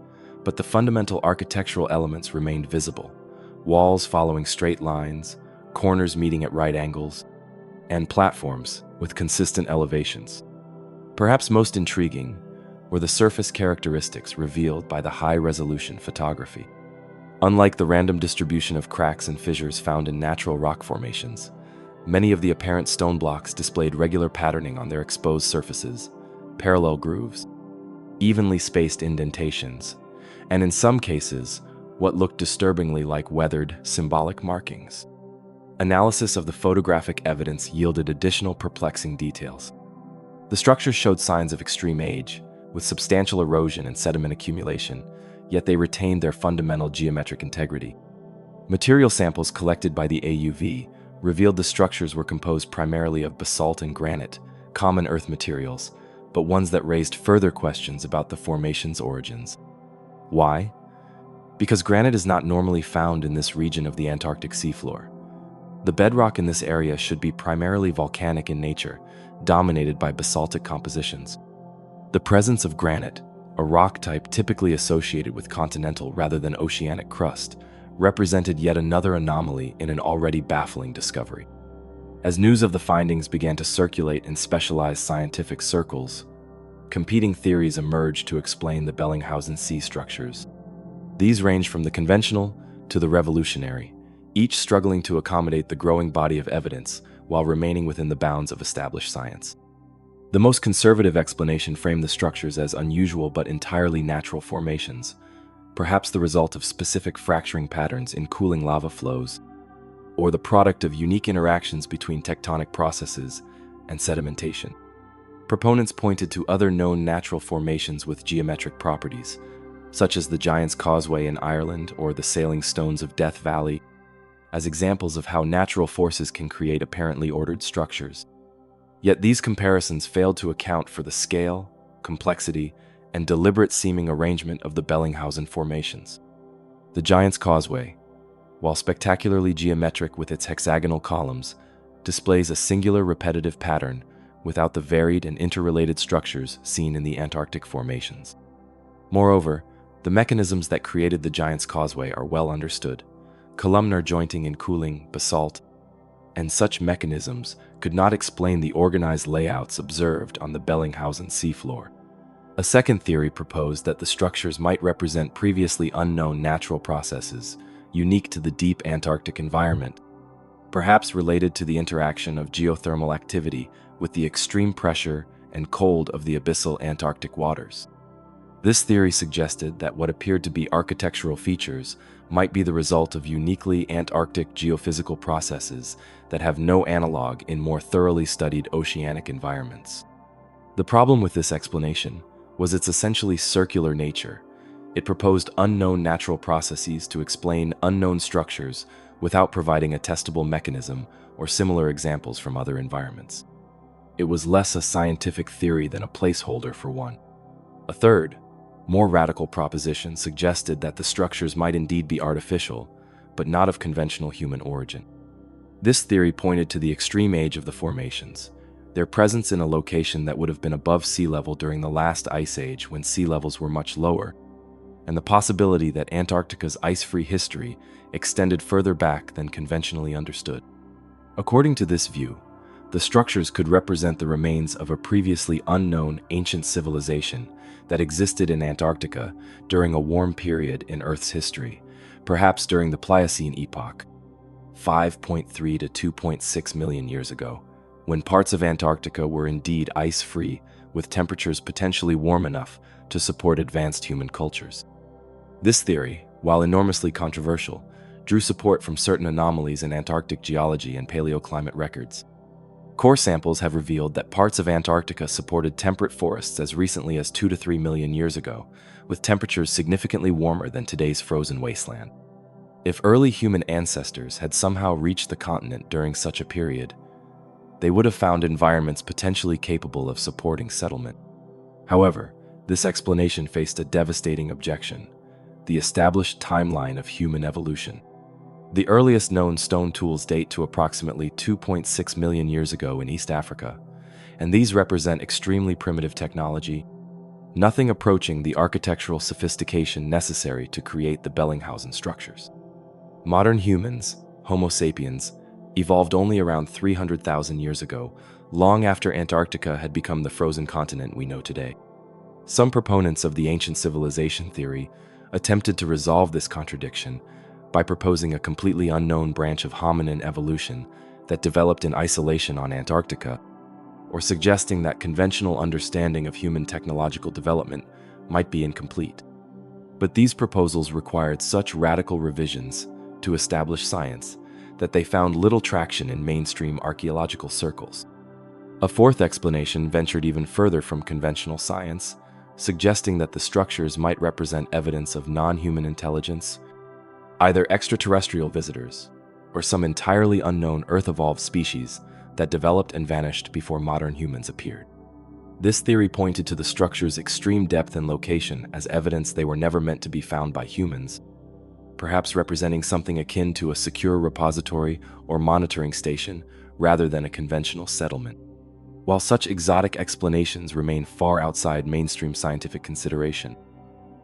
S1: but the fundamental architectural elements remained visible: walls following straight lines, corners meeting at right angles, and platforms with consistent elevations. Perhaps most intriguing were the surface characteristics revealed by the high-resolution photography. Unlike the random distribution of cracks and fissures found in natural rock formations, many of the apparent stone blocks displayed regular patterning on their exposed surfaces, parallel grooves, evenly spaced indentations, and in some cases, what looked disturbingly like weathered, symbolic markings. Analysis of the photographic evidence yielded additional perplexing details. The structures showed signs of extreme age, with substantial erosion and sediment accumulation, yet they retained their fundamental geometric integrity. Material samples collected by the AUV revealed the structures were composed primarily of basalt and granite, common earth materials, but ones that raised further questions about the formation's origins. Why? Because granite is not normally found in this region of the Antarctic seafloor. The bedrock in this area should be primarily volcanic in nature, dominated by basaltic compositions. The presence of granite, a rock type typically associated with continental rather than oceanic crust, represented yet another anomaly in an already baffling discovery. As news of the findings began to circulate in specialized scientific circles, competing theories emerged to explain the Bellingshausen Sea structures. These range from the conventional to the revolutionary, each struggling to accommodate the growing body of evidence while remaining within the bounds of established science. The most conservative explanation framed the structures as unusual but entirely natural formations, perhaps the result of specific fracturing patterns in cooling lava flows, or the product of unique interactions between tectonic processes and sedimentation. Proponents pointed to other known natural formations with geometric properties, such as the Giant's Causeway in Ireland or the Sailing Stones of Death Valley, as examples of how natural forces can create apparently ordered structures. Yet these comparisons failed to account for the scale, complexity, and deliberate seeming arrangement of the Bellingshausen formations. The Giant's Causeway, while spectacularly geometric with its hexagonal columns, displays a singular repetitive pattern without the varied and interrelated structures seen in the Antarctic formations. Moreover, the mechanisms that created the Giant's Causeway are well understood: columnar jointing and cooling, basalt, and such mechanisms could not explain the organized layouts observed on the Bellingshausen seafloor. A second theory proposed that the structures might represent previously unknown natural processes unique to the deep Antarctic environment, perhaps related to the interaction of geothermal activity with the extreme pressure and cold of the abyssal Antarctic waters. This theory suggested that what appeared to be architectural features might be the result of uniquely Antarctic geophysical processes that have no analog in more thoroughly studied oceanic environments. The problem with this explanation was its essentially circular nature. It proposed unknown natural processes to explain unknown structures without providing a testable mechanism or similar examples from other environments. It was less a scientific theory than a placeholder for one. A third, more radical proposition suggested that the structures might indeed be artificial, but not of conventional human origin. This theory pointed to the extreme age of the formations, their presence in a location that would have been above sea level during the last ice age when sea levels were much lower, and the possibility that Antarctica's ice-free history extended further back than conventionally understood. According to this view, the structures could represent the remains of a previously unknown ancient civilization that existed in Antarctica during a warm period in Earth's history, perhaps during the Pliocene epoch, 5.3 to 2.6 million years ago, when parts of Antarctica were indeed ice-free, with temperatures potentially warm enough to support advanced human cultures. This theory, while enormously controversial, drew support from certain anomalies in Antarctic geology and paleoclimate records. Core samples have revealed that parts of Antarctica supported temperate forests as recently as 2 to 3 million years ago, with temperatures significantly warmer than today's frozen wasteland. If early human ancestors had somehow reached the continent during such a period, they would have found environments potentially capable of supporting settlement. However, this explanation faced a devastating objection: the established timeline of human evolution. The earliest known stone tools date to approximately 2.6 million years ago in East Africa, and these represent extremely primitive technology, nothing approaching the architectural sophistication necessary to create the Bellingshausen structures. Modern humans, Homo sapiens, evolved only around 300,000 years ago, long after Antarctica had become the frozen continent we know today. Some proponents of the ancient civilization theory attempted to resolve this contradiction by proposing a completely unknown branch of hominin evolution that developed in isolation on Antarctica, or suggesting that conventional understanding of human technological development might be incomplete. But these proposals required such radical revisions to establish science that they found little traction in mainstream archaeological circles. A fourth explanation ventured even further from conventional science, suggesting that the structures might represent evidence of non-human intelligence, either extraterrestrial visitors or some entirely unknown Earth-evolved species that developed and vanished before modern humans appeared. This theory pointed to the structure's extreme depth and location as evidence they were never meant to be found by humans, perhaps representing something akin to a secure repository or monitoring station rather than a conventional settlement. While such exotic explanations remain far outside mainstream scientific consideration,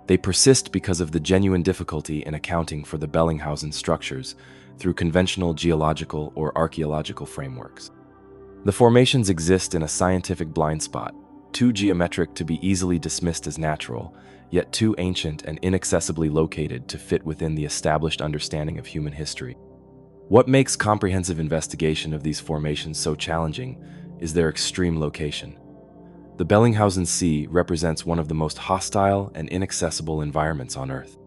S1: they persist because of the genuine difficulty in accounting for the Bellingshausen structures through conventional geological or archaeological frameworks. The formations exist in a scientific blind spot, too geometric to be easily dismissed as natural, yet too ancient and inaccessibly located to fit within the established understanding of human history. What makes comprehensive investigation of these formations so challenging is their extreme location. The Bellingshausen Sea represents one of the most hostile and inaccessible environments on Earth.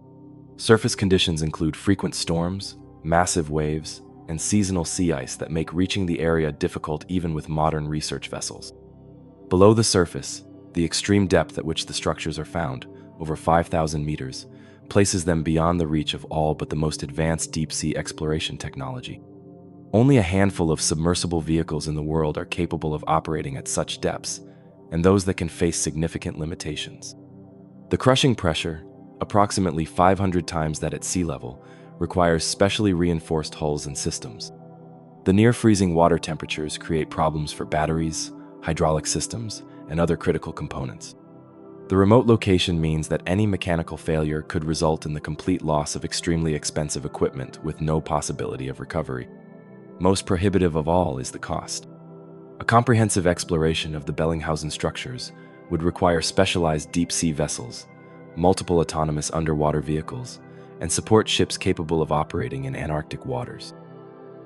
S1: Surface conditions include frequent storms, massive waves, and seasonal sea ice that make reaching the area difficult even with modern research vessels. Below the surface, the extreme depth at which the structures are found, over 5,000 meters, places them beyond the reach of all but the most advanced deep-sea exploration technology. Only a handful of submersible vehicles in the world are capable of operating at such depths, and those that can face significant limitations. The crushing pressure, approximately 500 times that at sea level, requires specially reinforced hulls and systems. The near-freezing water temperatures create problems for batteries, hydraulic systems, and other critical components. The remote location means that any mechanical failure could result in the complete loss of extremely expensive equipment with no possibility of recovery. Most prohibitive of all is the cost. A comprehensive exploration of the Bellingshausen structures would require specialized deep-sea vessels, multiple autonomous underwater vehicles, and support ships capable of operating in Antarctic waters.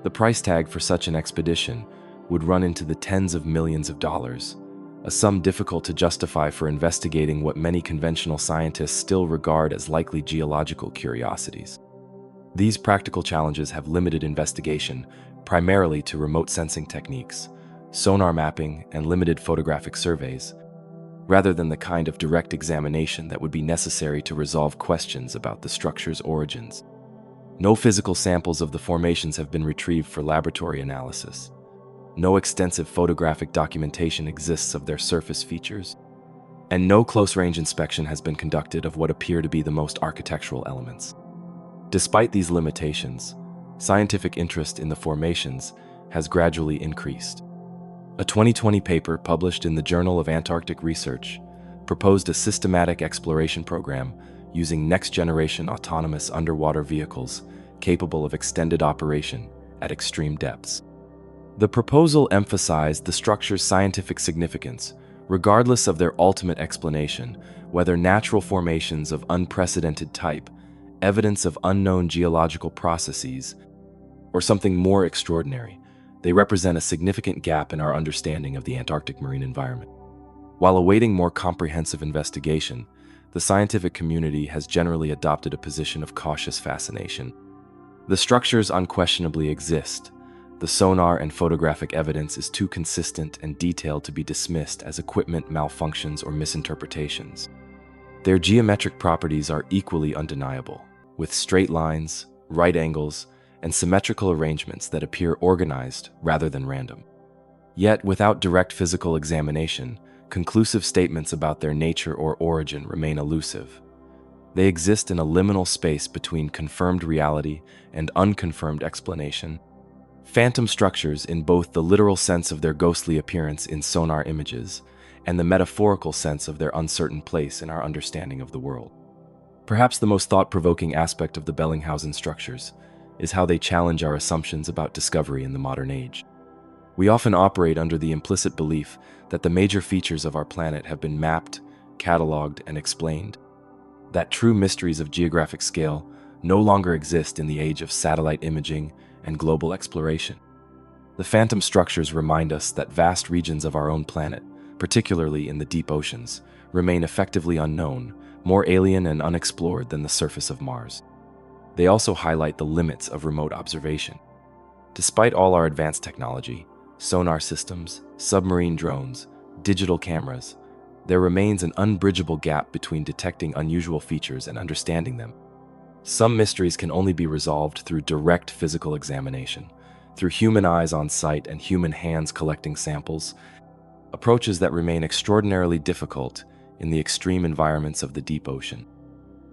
S1: The price tag for such an expedition would run into the tens of millions of dollars, a sum difficult to justify for investigating what many conventional scientists still regard as likely geological curiosities. These practical challenges have limited investigation primarily to remote sensing techniques, sonar mapping, and limited photographic surveys, rather than the kind of direct examination that would be necessary to resolve questions about the structure's origins. No physical samples of the formations have been retrieved for laboratory analysis. No extensive photographic documentation exists of their surface features, and no close-range inspection has been conducted of what appear to be the most architectural elements. Despite these limitations, scientific interest in the formations has gradually increased. A 2020 paper published in the Journal of Antarctic Research proposed a systematic exploration program using next-generation autonomous underwater vehicles capable of extended operation at extreme depths. The proposal emphasized the structure's scientific significance, regardless of their ultimate explanation, whether natural formations of unprecedented type, evidence of unknown geological processes, or something more extraordinary. They represent a significant gap in our understanding of the Antarctic marine environment. While awaiting more comprehensive investigation, the scientific community has generally adopted a position of cautious fascination. The structures unquestionably exist. The sonar and photographic evidence is too consistent and detailed to be dismissed as equipment malfunctions or misinterpretations. Their geometric properties are equally undeniable, with straight lines, right angles, and symmetrical arrangements that appear organized rather than random. Yet, without direct physical examination, conclusive statements about their nature or origin remain elusive. They exist in a liminal space between confirmed reality and unconfirmed explanation. Phantom structures in both the literal sense of their ghostly appearance in sonar images and the metaphorical sense of their uncertain place in our understanding of the world. Perhaps the most thought-provoking aspect of the Bellingshausen structures is how they challenge our assumptions about discovery in the modern age. We often operate under the implicit belief that the major features of our planet have been mapped, cataloged, and explained, that true mysteries of geographic scale no longer exist in the age of satellite imaging and global exploration. The phantom structures remind us that vast regions of our own planet, particularly in the deep oceans, remain effectively unknown, more alien and unexplored than the surface of Mars. They also highlight the limits of remote observation. Despite all our advanced technology, sonar systems, submarine drones, digital cameras, there remains an unbridgeable gap between detecting unusual features and understanding them. Some mysteries can only be resolved through direct physical examination, through human eyes on site and human hands collecting samples, approaches that remain extraordinarily difficult in the extreme environments of the deep ocean.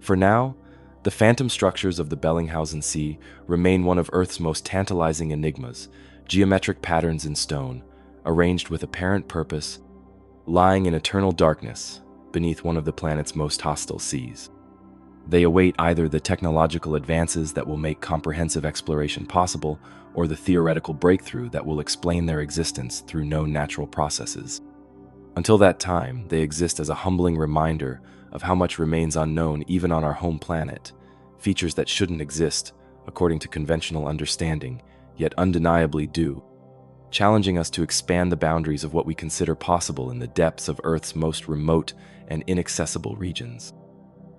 S1: For now, the phantom structures of the Bellingshausen Sea remain one of Earth's most tantalizing enigmas, geometric patterns in stone, arranged with apparent purpose, lying in eternal darkness beneath one of the planet's most hostile seas. They await either the technological advances that will make comprehensive exploration possible or the theoretical breakthrough that will explain their existence through known natural processes. Until that time, they exist as a humbling reminder of how much remains unknown even on our home planet, features that shouldn't exist according to conventional understanding, yet undeniably do, challenging us to expand the boundaries of what we consider possible in the depths of Earth's most remote and inaccessible regions.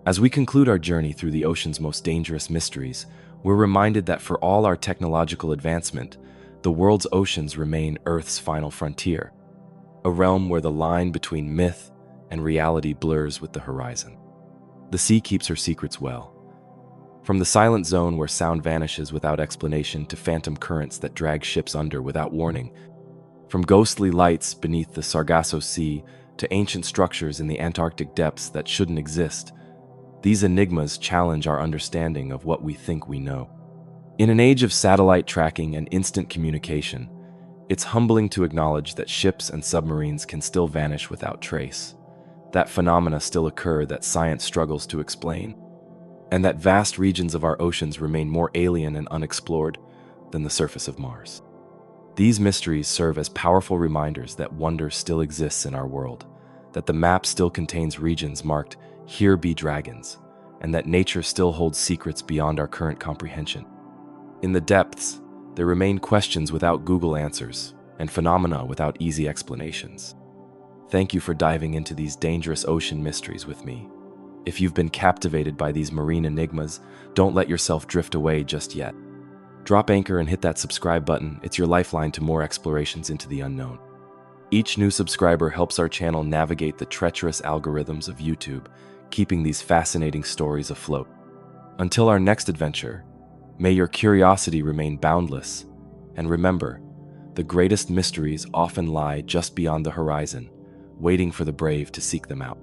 S1: As we conclude our journey through the ocean's most dangerous mysteries, we're reminded that for all our technological advancement, the world's oceans remain Earth's final frontier, a realm where the line between myth and reality blurs with the horizon. The sea keeps her secrets well. From the silent zone where sound vanishes without explanation to phantom currents that drag ships under without warning, from ghostly lights beneath the Sargasso Sea to ancient structures in the Antarctic depths that shouldn't exist, these enigmas challenge our understanding of what we think we know. In an age of satellite tracking and instant communication, it's humbling to acknowledge that ships and submarines can still vanish without trace, that phenomena still occur that science struggles to explain, and that vast regions of our oceans remain more alien and unexplored than the surface of Mars. These mysteries serve as powerful reminders that wonder still exists in our world, that the map still contains regions marked "Here be dragons," and that nature still holds secrets beyond our current comprehension. In the depths, there remain questions without Google answers and phenomena without easy explanations. Thank you for diving into these dangerous ocean mysteries with me. If you've been captivated by these marine enigmas, don't let yourself drift away just yet. Drop anchor and hit that subscribe button. It's your lifeline to more explorations into the unknown. Each new subscriber helps our channel navigate the treacherous algorithms of YouTube, keeping these fascinating stories afloat. Until our next adventure, may your curiosity remain boundless, and remember, the greatest mysteries often lie just beyond the horizon, waiting for the brave to seek them out.